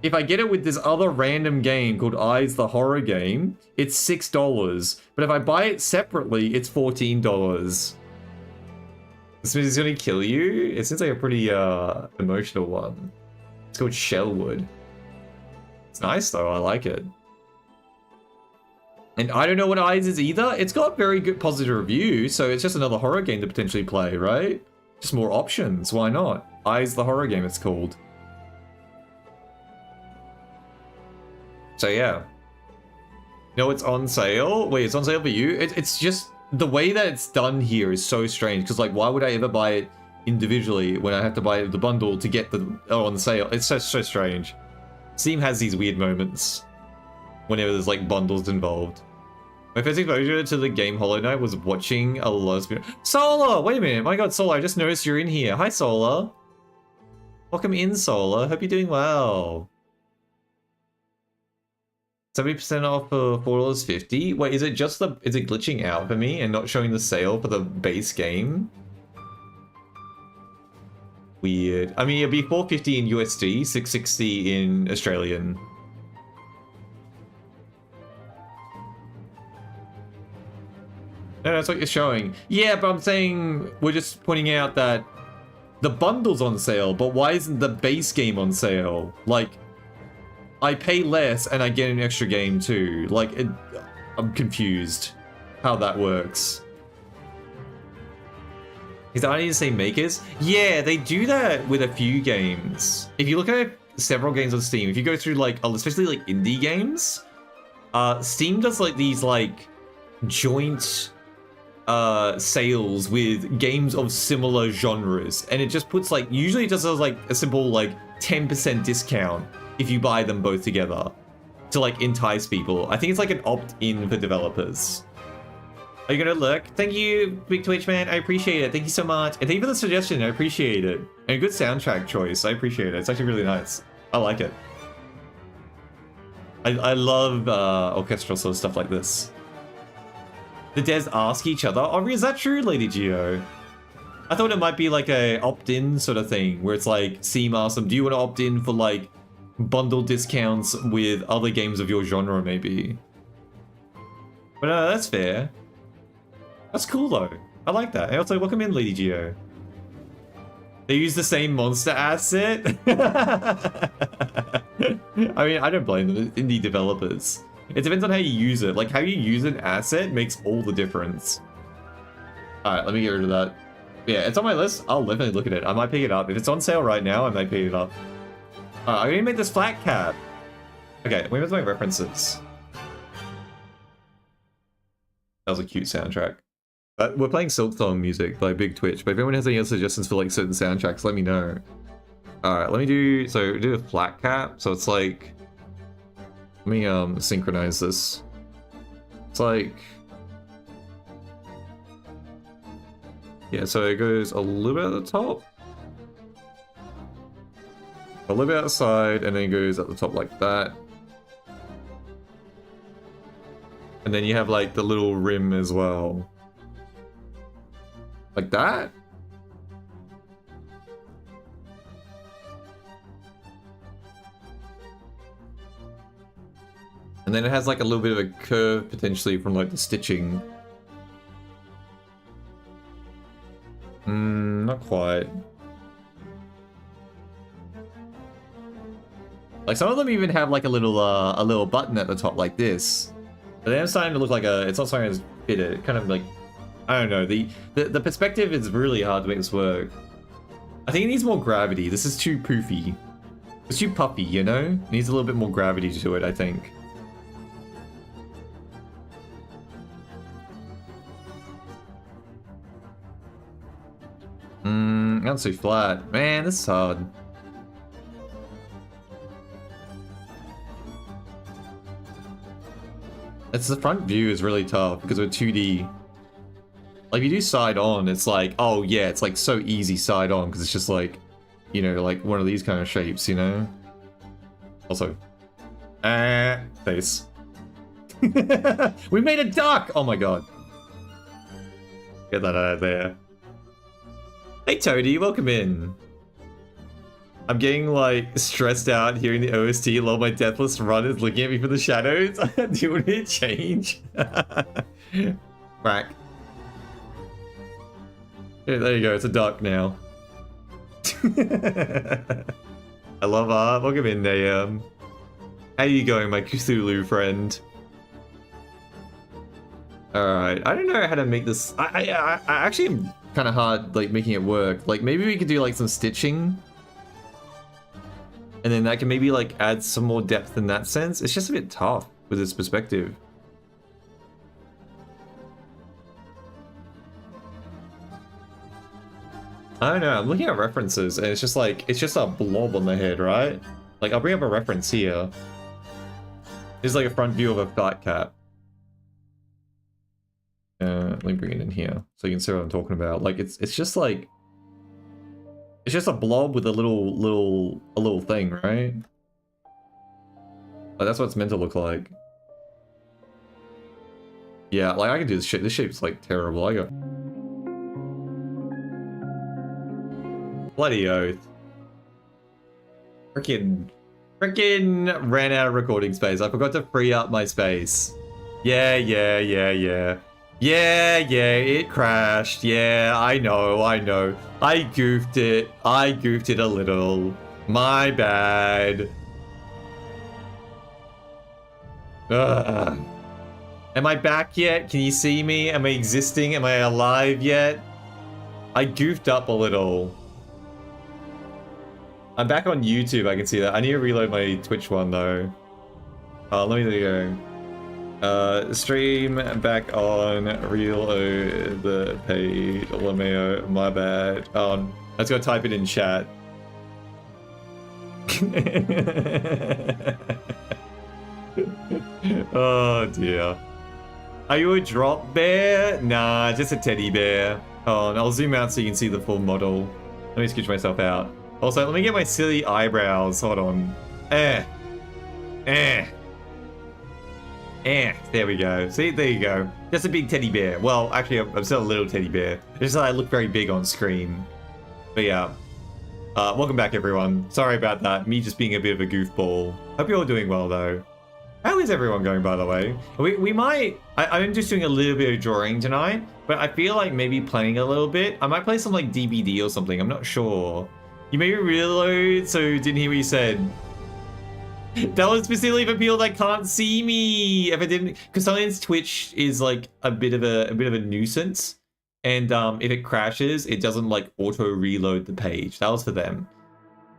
if I get it with this other random game called Eyes the Horror Game, it's $6. But if I buy it separately, it's $14. This means it's gonna kill you? It seems like a pretty emotional one. It's called Shellwood. It's nice though, I like it. And I don't know what Eyes is either. It's got very good positive reviews, so it's just another horror game to potentially play, right? Just more options, why not? Eyes the Horror Game, it's called. So yeah. No, it's on sale? Wait, it's on sale for you? It's just, the way that it's done here is so strange, because like, why would I ever buy it individually when I have to buy the bundle to get the on sale? It's so strange. Steam has these weird moments whenever there's like bundles involved. My first exposure to the game Hollow Knight was watching a lesbian. Solar! Wait a minute, my god, Solar, I just noticed you're in here. Hi, Solar. Welcome in, Solar. Hope you're doing well. 70% off for $4.50. Wait, is it just is it glitching out for me and not showing the sale for the base game? Weird. I mean, it'd be $4.50 in USD, $6.60 in Australian. No, that's what you're showing. Yeah, but I'm saying we're just pointing out that the bundle's on sale, but why isn't the base game on sale? Like, I pay less and I get an extra game too. Like, I'm confused how that works. Is that I need to say makers? Yeah, they do that with a few games. If you look at several games on Steam, if you go through like, especially like indie games, Steam does like these like joint sales with games of similar genres, and it just puts like, usually it just does like a simple like 10% discount if you buy them both together to like entice people. I think it's like an opt-in for developers. Are you gonna look? Thank you, Big Twitch man. I appreciate it. Thank you so much. And thank you for the suggestion. I appreciate it. And a good soundtrack choice. I appreciate it. It's actually really nice. I like it. I love orchestral sort of stuff like this. The devs ask each other, oh, is that true, Lady Geo? I thought it might be like a opt-in sort of thing, where it's like, Seem asks them, do you want to opt in for like bundle discounts with other games of your genre, maybe? But no, that's fair. That's cool though. I like that. And also, welcome in, Lady Geo. They use the same monster asset? I mean, I don't blame them, indie developers. It depends on how you use it. Like, how you use an asset makes all the difference. Alright, let me get rid of that. Yeah, it's on my list. I'll definitely look at it. I might pick it up. If it's on sale right now, I might pick it up. I'm gonna make this flat cap. Okay, where's my references? That was a cute soundtrack. We're playing Silk Song music by Big Twitch, but if anyone has any other suggestions for like certain soundtracks, let me know. Alright, let me do a flat cap. So it's like, let me synchronize this. It's like, yeah, so it goes a little bit at the top, a little bit outside, and then it goes at the top like that. And then you have like the little rim as well. Like that? And then it has like a little bit of a curve potentially from like the stitching. Not quite. Like some of them even have like a little button at the top like this. But then it's starting to look like it's not starting to fit it. It kind of like, I don't know, the perspective is really hard to make this work. I think it needs more gravity. This is too poofy. It's too puffy, you know? It needs a little bit more gravity to it, I think. Not so flat. Man, this is hard. It's the front view is really tough because we're 2D. Like if you do side on, it's like, oh yeah, it's like so easy side on because it's just like, you know, like one of these kind of shapes, you know? Also, face. We made a duck! Oh my god. Get that out of there. Hey Toady, welcome in. I'm getting like stressed out hearing the OST. Lol, my deathless run is looking at me from the shadows. Do you want me to change? Whack. Yeah, there you go, it's a duck now. I love art. Welcome in, Nayam. How you going, my Cthulhu friend? Alright, I don't know how to make this. I actually am kind of hard like making it work. Like maybe we could do like some stitching. And then that can maybe like add some more depth in that sense. It's just a bit tough with this perspective. I don't know, I'm looking at references and it's just like, it's just a blob on the head, right? Like I'll bring up a reference here. There's like a front view of a flat cap. Let me bring it in here so you can see what I'm talking about. Like it's just like, it's just a blob with a little thing, right? Like that's what it's meant to look like. Yeah, like I can do this shape. This shape's like terrible. I go. Bloody oath. Frickin' ran out of recording space. I forgot to free up my space. Yeah, it crashed. Yeah, I know. I goofed it a little. My bad. Ugh. Am I back yet? Can you see me? Am I existing? Am I alive yet? I goofed up a little. I'm back on YouTube, I can see that. I need to reload my Twitch one though. Let me go. Stream back on reload the page. Lameo, my bad. Let's go type it in chat. Oh dear. Are you a drop bear? Nah, just a teddy bear. I'll zoom out so you can see the full model. Let me scooch myself out. Also, let me get my silly eyebrows. Hold on. There we go. See, there you go. Just a big teddy bear. Well, actually, I'm still a little teddy bear. It's just that I look very big on screen. But yeah. Welcome back, everyone. Sorry about that. Me just being a bit of a goofball. Hope you're all doing well, though. How is everyone going, by the way? We might... I'm just doing a little bit of drawing tonight, but I feel like maybe playing a little bit. I might play some, like, DBD or something. I'm not sure. You made me reload, so didn't hear what you said. That was specifically for people that can't see me. If I didn't... Because sometimes Twitch is, like, a bit of a nuisance. And if it crashes, it doesn't, like, auto-reload the page. That was for them.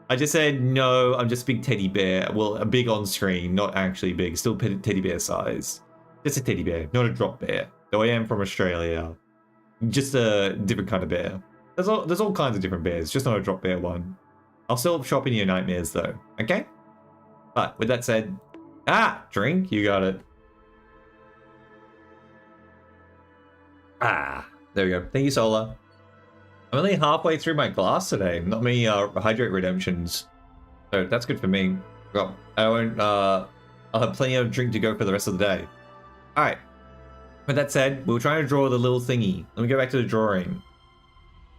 I just said, no, I'm just a big teddy bear. Well, a big on screen, not actually big. Still teddy bear size. Just a teddy bear, not a drop bear. Though I am from Australia. Just a different kind of bear. There's all kinds of different bears, just not a drop bear one. I'll still shop in your nightmares, though. Okay? But with that said... drink. You got it. There we go. Thank you, Solar. I'm only halfway through my glass today. Not many hydrate redemptions. So that's good for me. Well, I won't, I'll have plenty of drink to go for the rest of the day. Alright. With that said, we were trying to draw the little thingy. Let me go back to the drawing.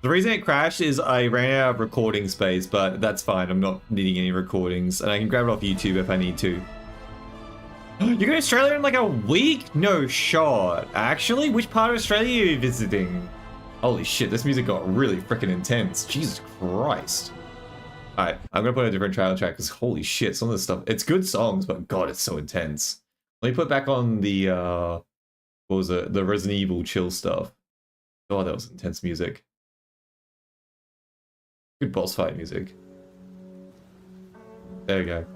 The reason it crashed is I ran out of recording space, but that's fine. I'm not needing any recordings. And I can grab it off YouTube if I need to. You're going to Australia in like a week? No shot. Actually, which part of Australia are you visiting? Holy shit, this music got really freaking intense. Jesus Christ. Alright, I'm gonna put a different trailer track because holy shit, some of this stuff, it's good songs, but god, it's so intense. Let me put back on the, what was it? The Resident Evil chill stuff. Oh, that was intense music. Good boss fight music. There we go.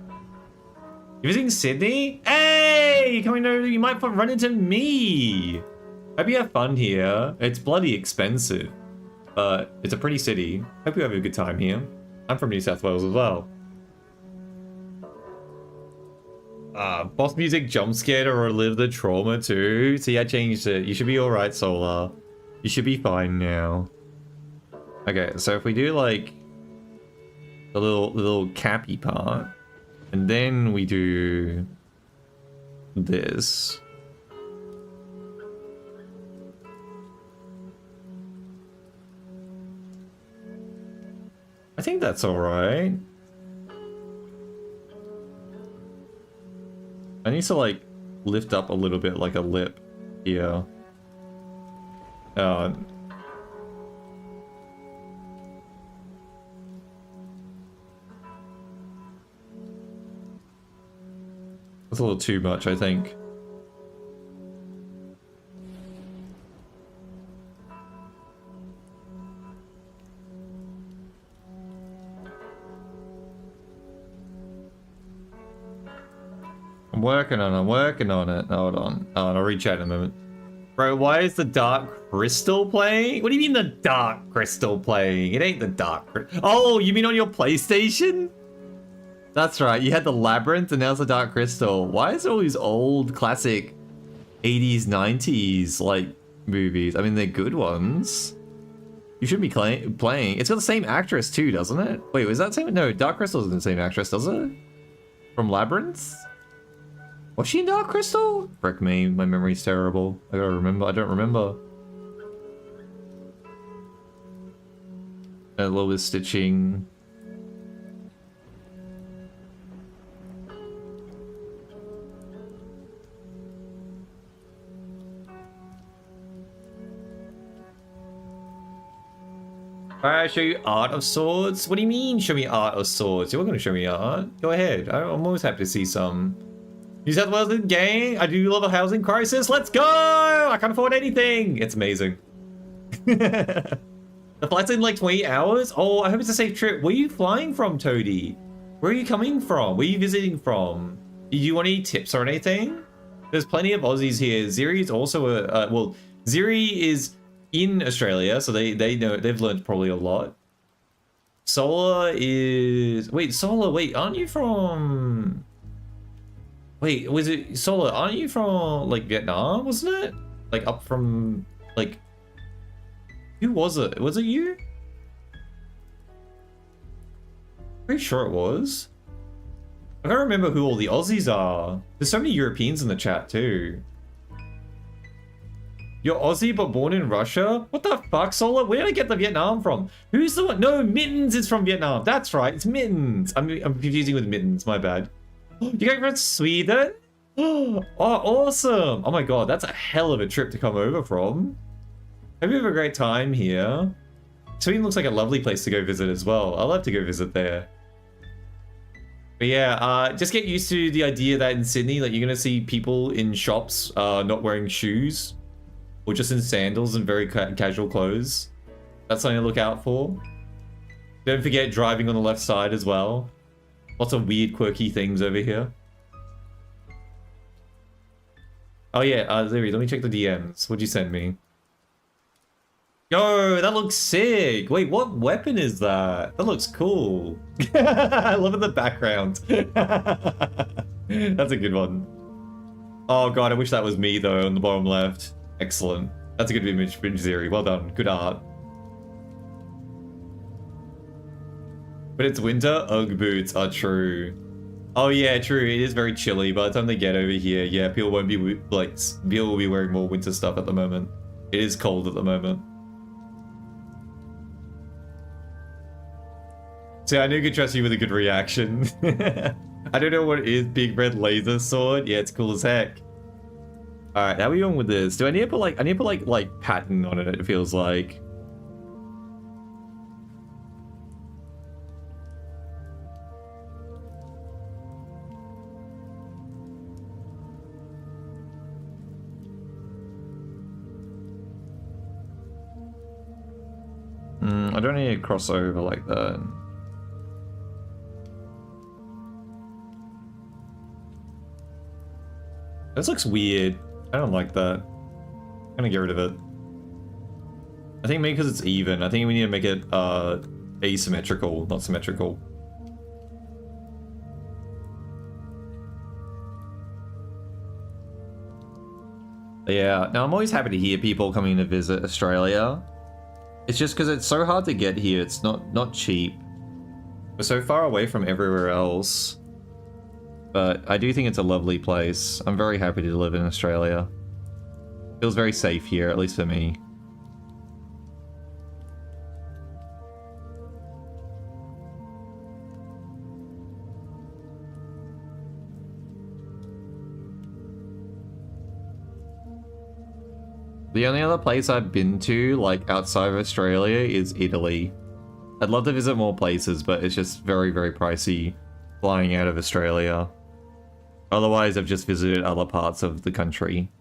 You're visiting Sydney? Hey! You're coming over, you might run into me! Hope you have fun here. It's bloody expensive, but it's a pretty city. Hope you have a good time here. I'm from New South Wales as well. Boss music jump scared or relive the trauma too. See, I changed it. You should be alright, Solar. You should be fine now. Okay, so if we do like the little cappy part, and then we do this. I think that's alright. I need to like lift up a little bit like a lip here. That's a little too much, I think. I'm working on it. Hold on, I'll reach out in a moment. Bro, why is the Dark Crystal playing? What do you mean the Dark Crystal playing? It ain't the Dark Oh, you mean on your PlayStation? That's right, you had the Labyrinth and now it's the Dark Crystal. Why is it all these old classic 80s, 90s like movies? I mean, they're good ones. You should be playing. It's got the same actress too, doesn't it? Wait, was that same? No, Dark Crystal isn't the same actress, does it? From Labyrinth? Was she in Dark Crystal? Frick me, my memory's terrible. I gotta remember, I don't remember. A little bit of stitching. Alright, show you art of swords? What do you mean, show me art of swords? You're gonna show me art? Go ahead, I'm always happy to see some. New South Wales gang, I do love a housing crisis. Let's go! I can't afford anything. It's amazing. The flight's in like 20 hours? Oh, I hope it's a safe trip. Where are you flying from, Toady? Where are you coming from? Where are you visiting from? Do you want any tips or anything? There's plenty of Aussies here. Ziri is also well, Ziri is in Australia, so they know, they've learned probably a lot. Solar is... Wait, Solar, wait, aren't you from... Wait, was it Solar? Aren't you from like Vietnam? Wasn't it? Like up from like, who was it? Was it you? Pretty sure it was. I don't remember who all the Aussies are. There's so many Europeans in the chat too. You're Aussie but born in Russia? What the fuck, Solar? Where did I get the Vietnam from? Who's the one? No, Mittens is from Vietnam. That's right, it's Mittens. I'm confusing with Mittens, my bad. You guys from Sweden? Oh, awesome. Oh my god, that's a hell of a trip to come over from. Hope you have a great time here. Sweden looks like a lovely place to go visit as well. I'd love to go visit there. But yeah, just get used to the idea that in Sydney, like, you're gonna see people in shops not wearing shoes. Or just in sandals and very casual clothes. That's something to look out for. Don't forget driving on the left side as well. Lots of weird, quirky things over here. Oh yeah, Ziri, let me check the DMs. What'd you send me? Yo, that looks sick! Wait, what weapon is that? That looks cool. I love it in the background. That's a good one. Oh god, I wish that was me though, on the bottom left. Excellent. That's a good image, Ziri. Well done. Good art. But it's winter? Ugg boots are true. Oh yeah, true. It is very chilly. By the time they get over here, yeah, people won't be like, people will be wearing more winter stuff at the moment. It is cold at the moment. See, I knew you could trust you with a good reaction. I don't know what it is. Big red laser sword. Yeah, it's cool as heck. All right, how are we on with this? Do I need to put like pattern on it? It feels like. I don't need to cross over like that. This looks weird. I don't like that. I'm gonna get rid of it. I think maybe because it's even. I think we need to make it asymmetrical, not symmetrical. Yeah, now I'm always happy to hear people coming to visit Australia. It's just because it's so hard to get here. It's not cheap. We're so far away from everywhere else. But I do think it's a lovely place. I'm very happy to live in Australia. Feels very safe here, at least for me. The only other place I've been to, like, outside of Australia is Italy. I'd love to visit more places, but it's just very, very pricey flying out of Australia. Otherwise, I've just visited other parts of the country.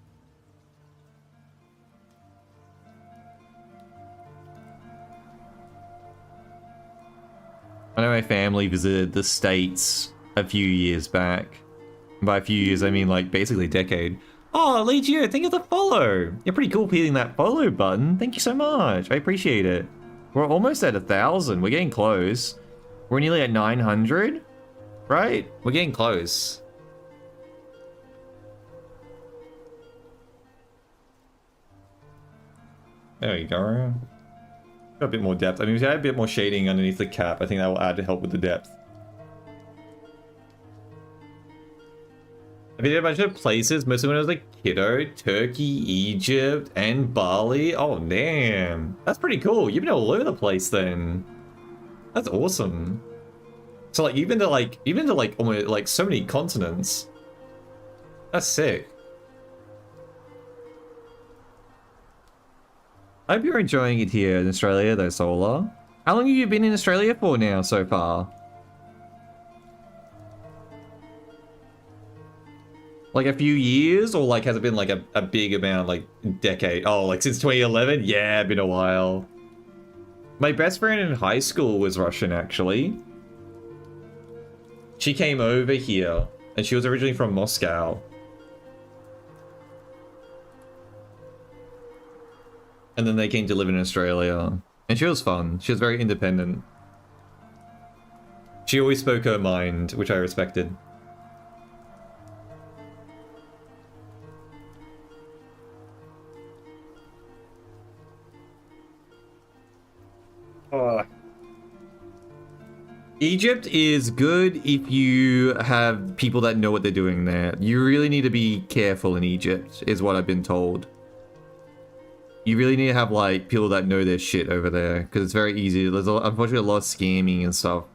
I know my family visited the States a few years back. By a few years, I mean like basically a decade. Oh, Legio, thank you for the follow. You're pretty cool hitting that follow button. Thank you so much. I appreciate it. We're almost at 1,000. We're getting close. We're nearly at 900, right? We're getting close. There you go. Got a bit more depth. I mean, if you add a bit more shading underneath the cap, I think that will add to help with the depth. I've been in a bunch of places, mostly when I was like kiddo. Turkey, Egypt, and Bali. Oh, damn. That's pretty cool. You've been all over the place then. That's awesome. So like, you've been to like almost like so many continents. That's sick. I hope you're enjoying it here in Australia though, Solar. How long have you been in Australia for now so far? Like a few years, or like has it been like a big amount, like decade? Oh, like since 2011? Yeah, been a while. My best friend in high school was Russian, actually. She came over here, and she was originally from Moscow. And then they came to live in Australia. And she was fun. She was very independent. She always spoke her mind, which I respected. Oh. Egypt is good if you have people that know what they're doing there. You really need to be careful in Egypt, is what I've been told. You really need to have, like, people that know their shit over there, because it's very easy. There's, unfortunately, a lot of scamming and stuff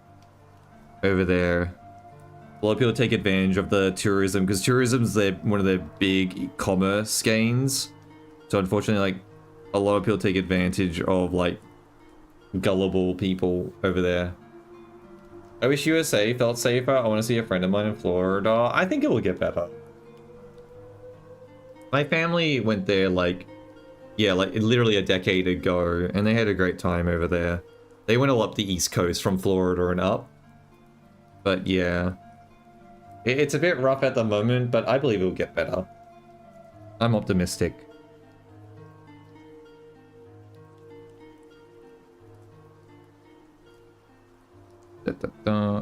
over there. A lot of people take advantage of the tourism, because tourism's one of their big commerce gains. So, unfortunately, like, a lot of people take advantage of, like, gullible people over there. I wish USA felt safer. I want to see a friend of mine in Florida. I think it will get better. My family went there, like, yeah, like literally a decade ago, and they had a great time over there. They went all up the East Coast from Florida and up. But yeah, it's a bit rough at the moment, but I believe it will get better. I'm optimistic.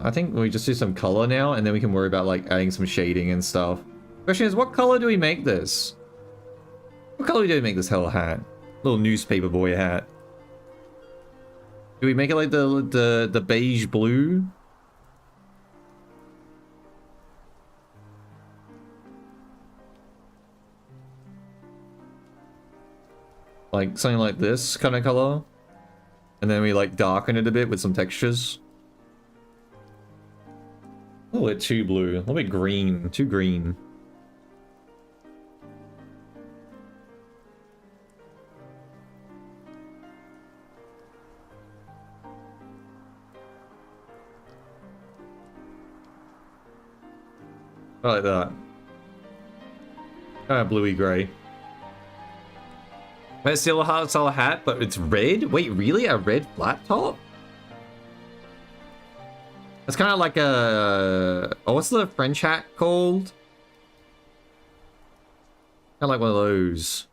I think we just do some color now, and then we can worry about like adding some shading and stuff. Question is, what color do we make this? What color do we make this hell hat? Little newspaper boy hat. Do we make it like the beige blue? Like something like this kind of color? And then we like darken it a bit with some textures. A little bit too blue, a little bit green, too green. I like that. Kind of bluey grey. It's still a hard style hat, but it's red? Wait, really? A red flat top? It's kind of like a... Oh, what's the French hat called? Kind of like one of those.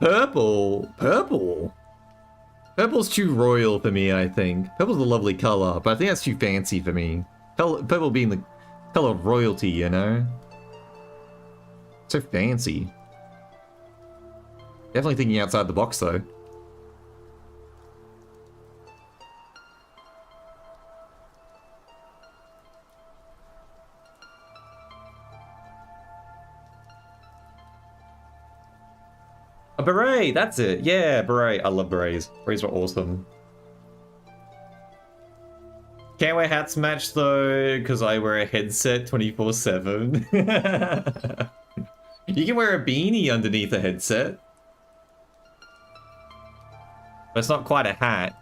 Purple? Purple? Purple's too royal for me, I think. Purple's a lovely color, but I think that's too fancy for me. Purple being the color of royalty, you know? So fancy. Definitely thinking outside the box, though. A beret, that's it. Yeah, beret. I love berets. Berets are awesome. Can't wear hats match though, because I wear a headset 24/7. You can wear a beanie underneath a headset. But it's not quite a hat.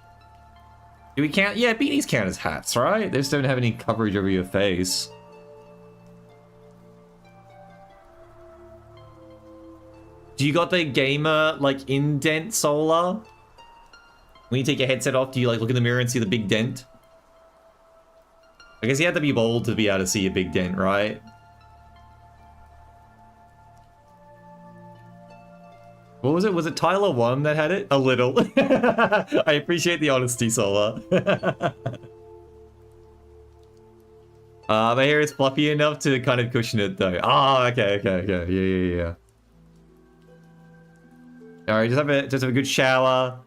Do we count? Yeah, beanies count as hats, right? They just don't have any coverage over your face. Do you got the gamer, like, indent solar? When you take your headset off, do you, like, look in the mirror and see the big dent? I guess you have to be bold to be able to see a big dent, right? What was it? Was it Tyler 1 that had it? A little. I appreciate the honesty, Solar. My hair is fluffy enough to kind of cushion it, though. Ah, okay. Yeah. Alright, just have a good shower,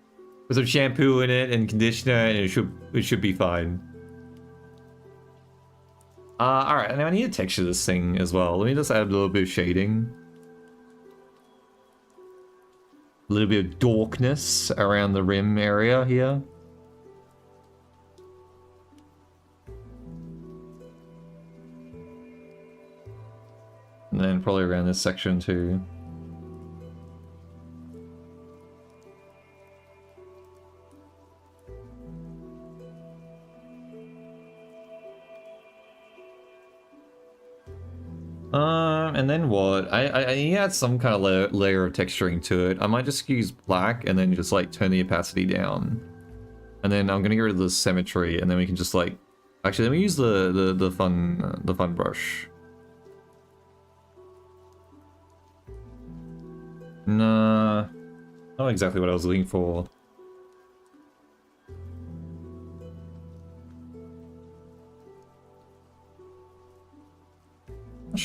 with some shampoo in it and conditioner, and it should be fine. Alright, now I need to texture this thing as well. Let me just add a little bit of shading. A little bit of darkness around the rim area here. And then probably around this section too. And then what? I need to add some kind of layer of texturing to it. I might just use black and then just like turn the opacity down. And then I'm gonna get rid of the symmetry, and then we can just like... Actually, let me use the fun brush. Nah, not exactly what I was looking for.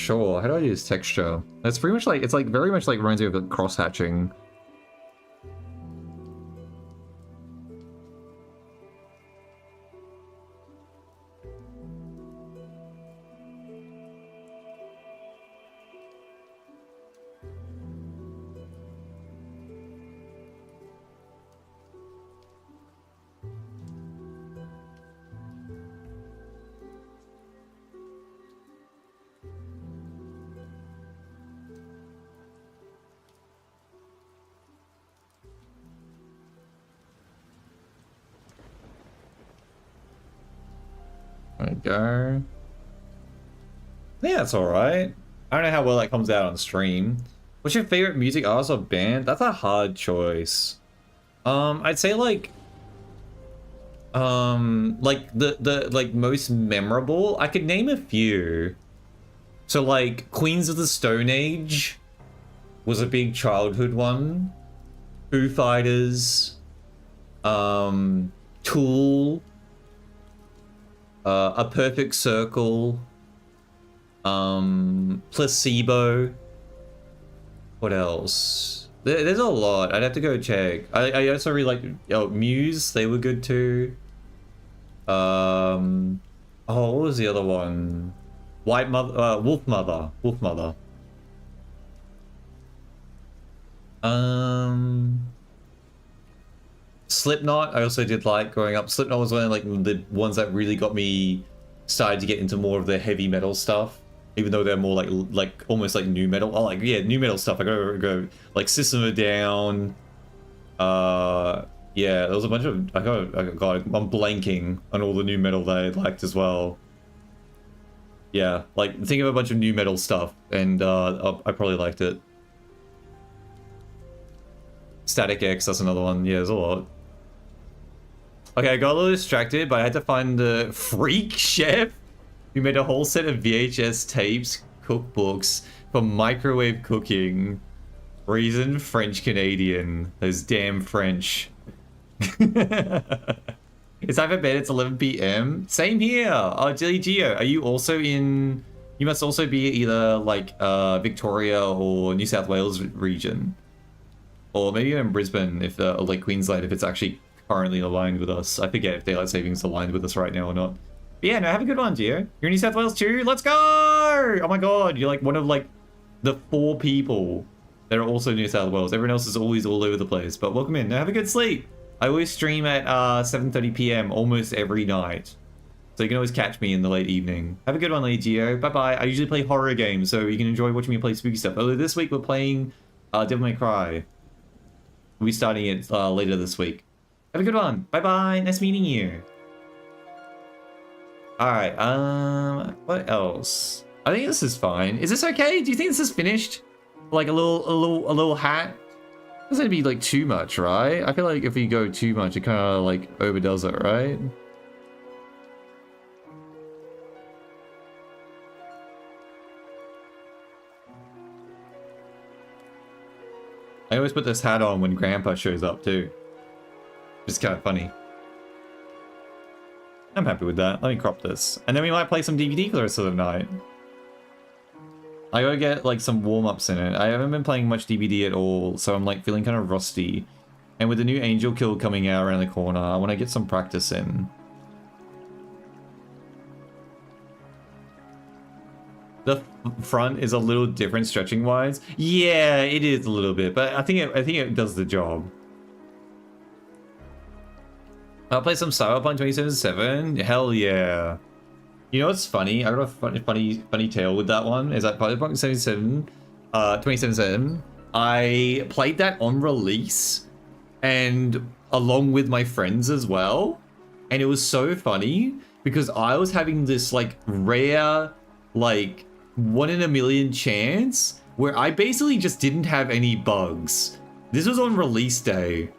sure. How do I use texture? That's pretty much like, it's like very much like reminds me of like cross hatching. There we go. Yeah, that's alright. I don't know how well that comes out on stream. What's your favorite music artist or band? That's a hard choice. I'd say like the like most memorable. I could name a few. So like Queens of the Stone Age was a big childhood one. Foo Fighters, Tool, A Perfect Circle, Placebo. What else? There's a lot. I'd have to go check. I also really like Muse. They were good too. Oh, what was the other one? White Mother, Wolf Mother. Slipknot, I also did like growing up. Slipknot was one of like the ones that really got me started to get into more of the heavy metal stuff, even though they're more like almost like new metal. Oh, like yeah, new metal stuff. I go like System of a Down. Yeah, there was a bunch of I'm blanking on all the new metal that I liked as well. Yeah, like think of a bunch of new metal stuff, and I probably liked it. Static X, that's another one. Yeah, there's a lot. Okay, I got a little distracted, but I had to find the freak chef who made a whole set of VHS tapes, cookbooks for microwave cooking. Reason French Canadian. Those damn French. It's time for bed, it's 11 PM. Same here. Oh, Dilly Geo, are you also in... You must also be either like Victoria or New South Wales region. Or maybe in Brisbane, if or like Queensland, if it's actually currently aligned with us. I forget if Daylight Savings is aligned with us right now or not. But yeah, no, have a good one, Gio. You're in New South Wales too? Let's go! Oh my god, you're like one of like the 4 people that are also New South Wales. Everyone else is always all over the place. But welcome in. Now have a good sleep. I always stream at 7:30 PM almost every night. So you can always catch me in the late evening. Have a good one, Lady Gio. Bye-bye. I usually play horror games, so you can enjoy watching me play spooky stuff. Although this week we're playing Devil May Cry. We'll be starting it later this week. Have a good one. Bye-bye. Nice meeting you. Alright, what else? I think this is fine. Is this okay? Do you think this is finished? Like a little hat? Doesn't be like too much, right? I feel like if you go too much, it kind of like overdoes it, right? I always put this hat on when Grandpa shows up too. It's kind of funny. I'm happy with that. Let me crop this. And then we might play some DVD for the rest of the night. I gotta get like some warm-ups in it. I haven't been playing much DVD at all, so I'm like feeling kind of rusty. And with the new Angel Kill coming out around the corner, I want to get some practice in. The front is a little different stretching-wise. Yeah, it is a little bit, but I think it does the job. I'll play some Cyberpunk 2077. Hell yeah. You know what's funny? I got a funny tale with that one. Is that Cyberpunk 2077, I played that on release and along with my friends as well. And it was so funny because I was having this like rare, like 1 in a million chance where I basically just didn't have any bugs. This was on release day.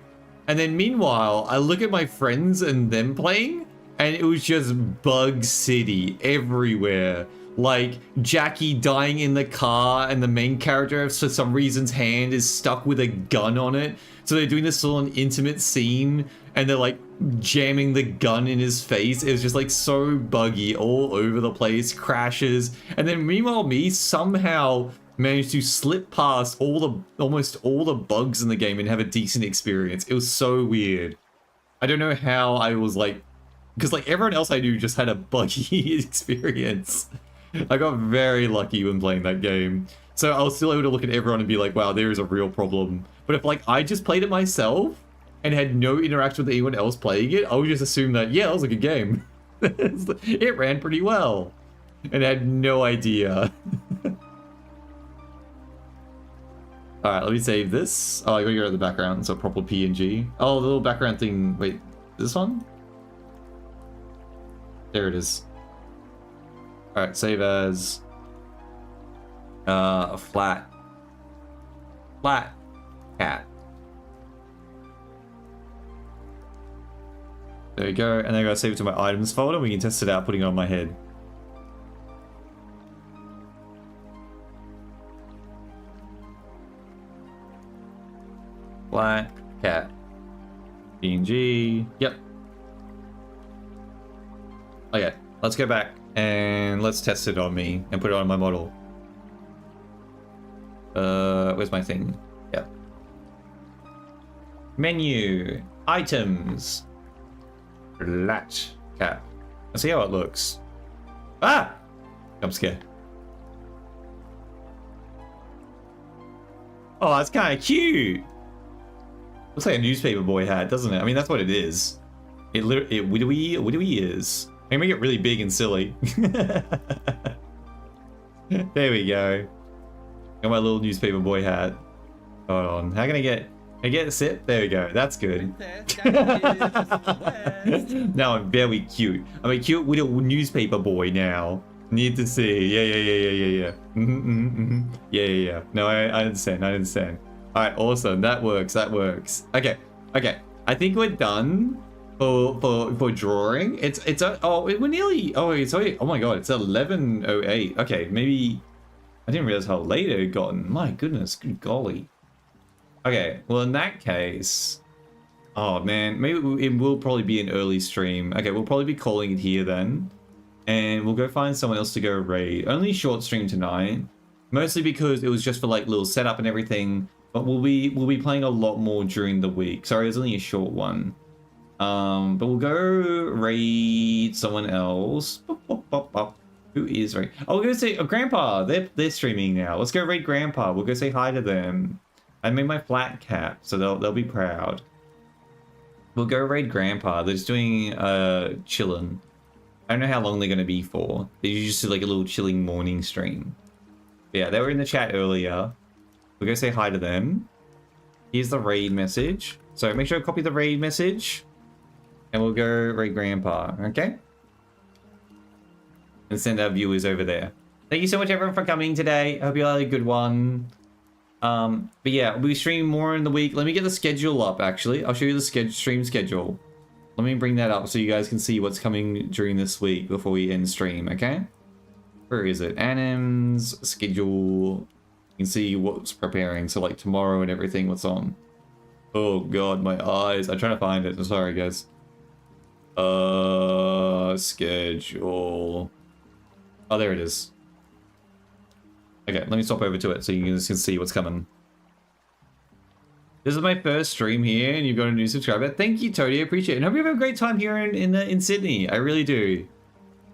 And then meanwhile, I look at my friends and them playing, and it was just bug city everywhere. like Jackie dying in the car, and the main character, for some reason's hand is stuck with a gun on it. So they're doing this little intimate scene, and they're like jamming the gun in his face. It was just like so buggy, all over the place, crashes. And then meanwhile, me somehow managed to slip past almost all the bugs in the game and have a decent experience. It was so weird. I don't know how I was like, because like everyone else I knew just had a buggy experience. I got very lucky when playing that game. So I was still able to look at everyone and be like, wow, there is a real problem. But if like I just played it myself and had no interaction with anyone else playing it, I would just assume that, yeah, that was a good game. It ran pretty well. And I had no idea. Alright, let me save this. Oh, I gotta go to the background, so proper PNG. Oh, the little background thing. Wait, this one? There it is. Alright, save as a flat cat. There we go, and then I gotta save it to my items folder. We can test it out putting it on my head. Black cat. PNG. Yep. Okay, let's go back and let's test it on me and put it on my model. Where's my thing? Yep. Menu. Items. Flat cat. Let's see how it looks. Ah! I'm scared. Oh, that's kind of cute. Looks like a newspaper boy hat, doesn't it? I mean, that's what it is. It widowy is. I can make it really big and silly. There we go. Got my little newspaper boy hat. Hold on. How can I get it sit? There we go. That's good. Now I'm very cute. I'm a cute little newspaper boy now. Need to see. Yeah. Yeah. No, I understand. Alright, awesome. That works. Okay. I think we're done for drawing. We're nearly, oh my god, it's 11:08. Okay, maybe I didn't realize how late it had gotten. My goodness, good golly. Okay, well in that case, oh man, maybe it will probably be an early stream. Okay, we'll probably be calling it here then. And we'll go find someone else to go raid. Only short stream tonight. Mostly because it was just for like little setup and everything. But we'll be playing a lot more during the week. Sorry, it's only a short one. But we'll go raid someone else. Who is raid? Oh, we'll go say Grandpa. They're streaming now. Let's go raid Grandpa. We'll go say hi to them. I made my flat cap, so they'll be proud. We'll go raid Grandpa. They're just doing chillin'. I don't know how long they're gonna be for. They usually just do like a little chilling morning stream. Yeah, they were in the chat earlier. We'll go say hi to them. Here's the raid message. So make sure to copy the raid message. And we'll go raid Grandpa, okay? And send our viewers over there. Thank you so much everyone for coming today. I hope you had a good one. But yeah, we'll be streaming more in the week. Let me get the schedule up actually. I'll show you the stream schedule. Let me bring that up so you guys can see what's coming during this week before we end stream, okay? Where is it? Anims, schedule. You can see what's preparing. So like tomorrow and everything, what's on. Oh god, my eyes. I'm trying to find it. I'm sorry, guys. Schedule. Oh, there it is. Okay, let me swap over to it so you guys can see what's coming. This is my first stream here, and you've got a new subscriber. Thank you, Tony. I appreciate it. And hope you have a great time here in Sydney. I really do.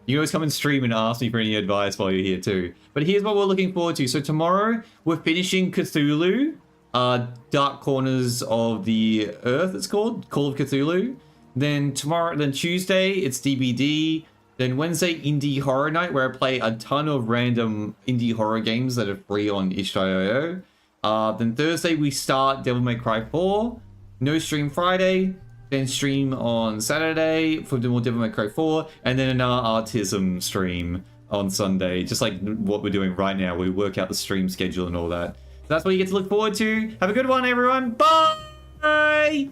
You can always come and stream and ask me for any advice while you're here too. But here's what we're looking forward to. So tomorrow, we're finishing Cthulhu. Dark Corners of the Earth, it's called. Call of Cthulhu. Then Tuesday, it's DBD. Then Wednesday, Indie Horror Night, where I play a ton of random indie horror games that are free on itch.io. Then Thursday, we start Devil May Cry 4. No stream Friday. Then stream on Saturday for more Devil May Cry 4. And then another Artism stream on Sunday. Just like what we're doing right now. We work out the stream schedule and all that. So that's what you get to look forward to. Have a good one, everyone. Bye!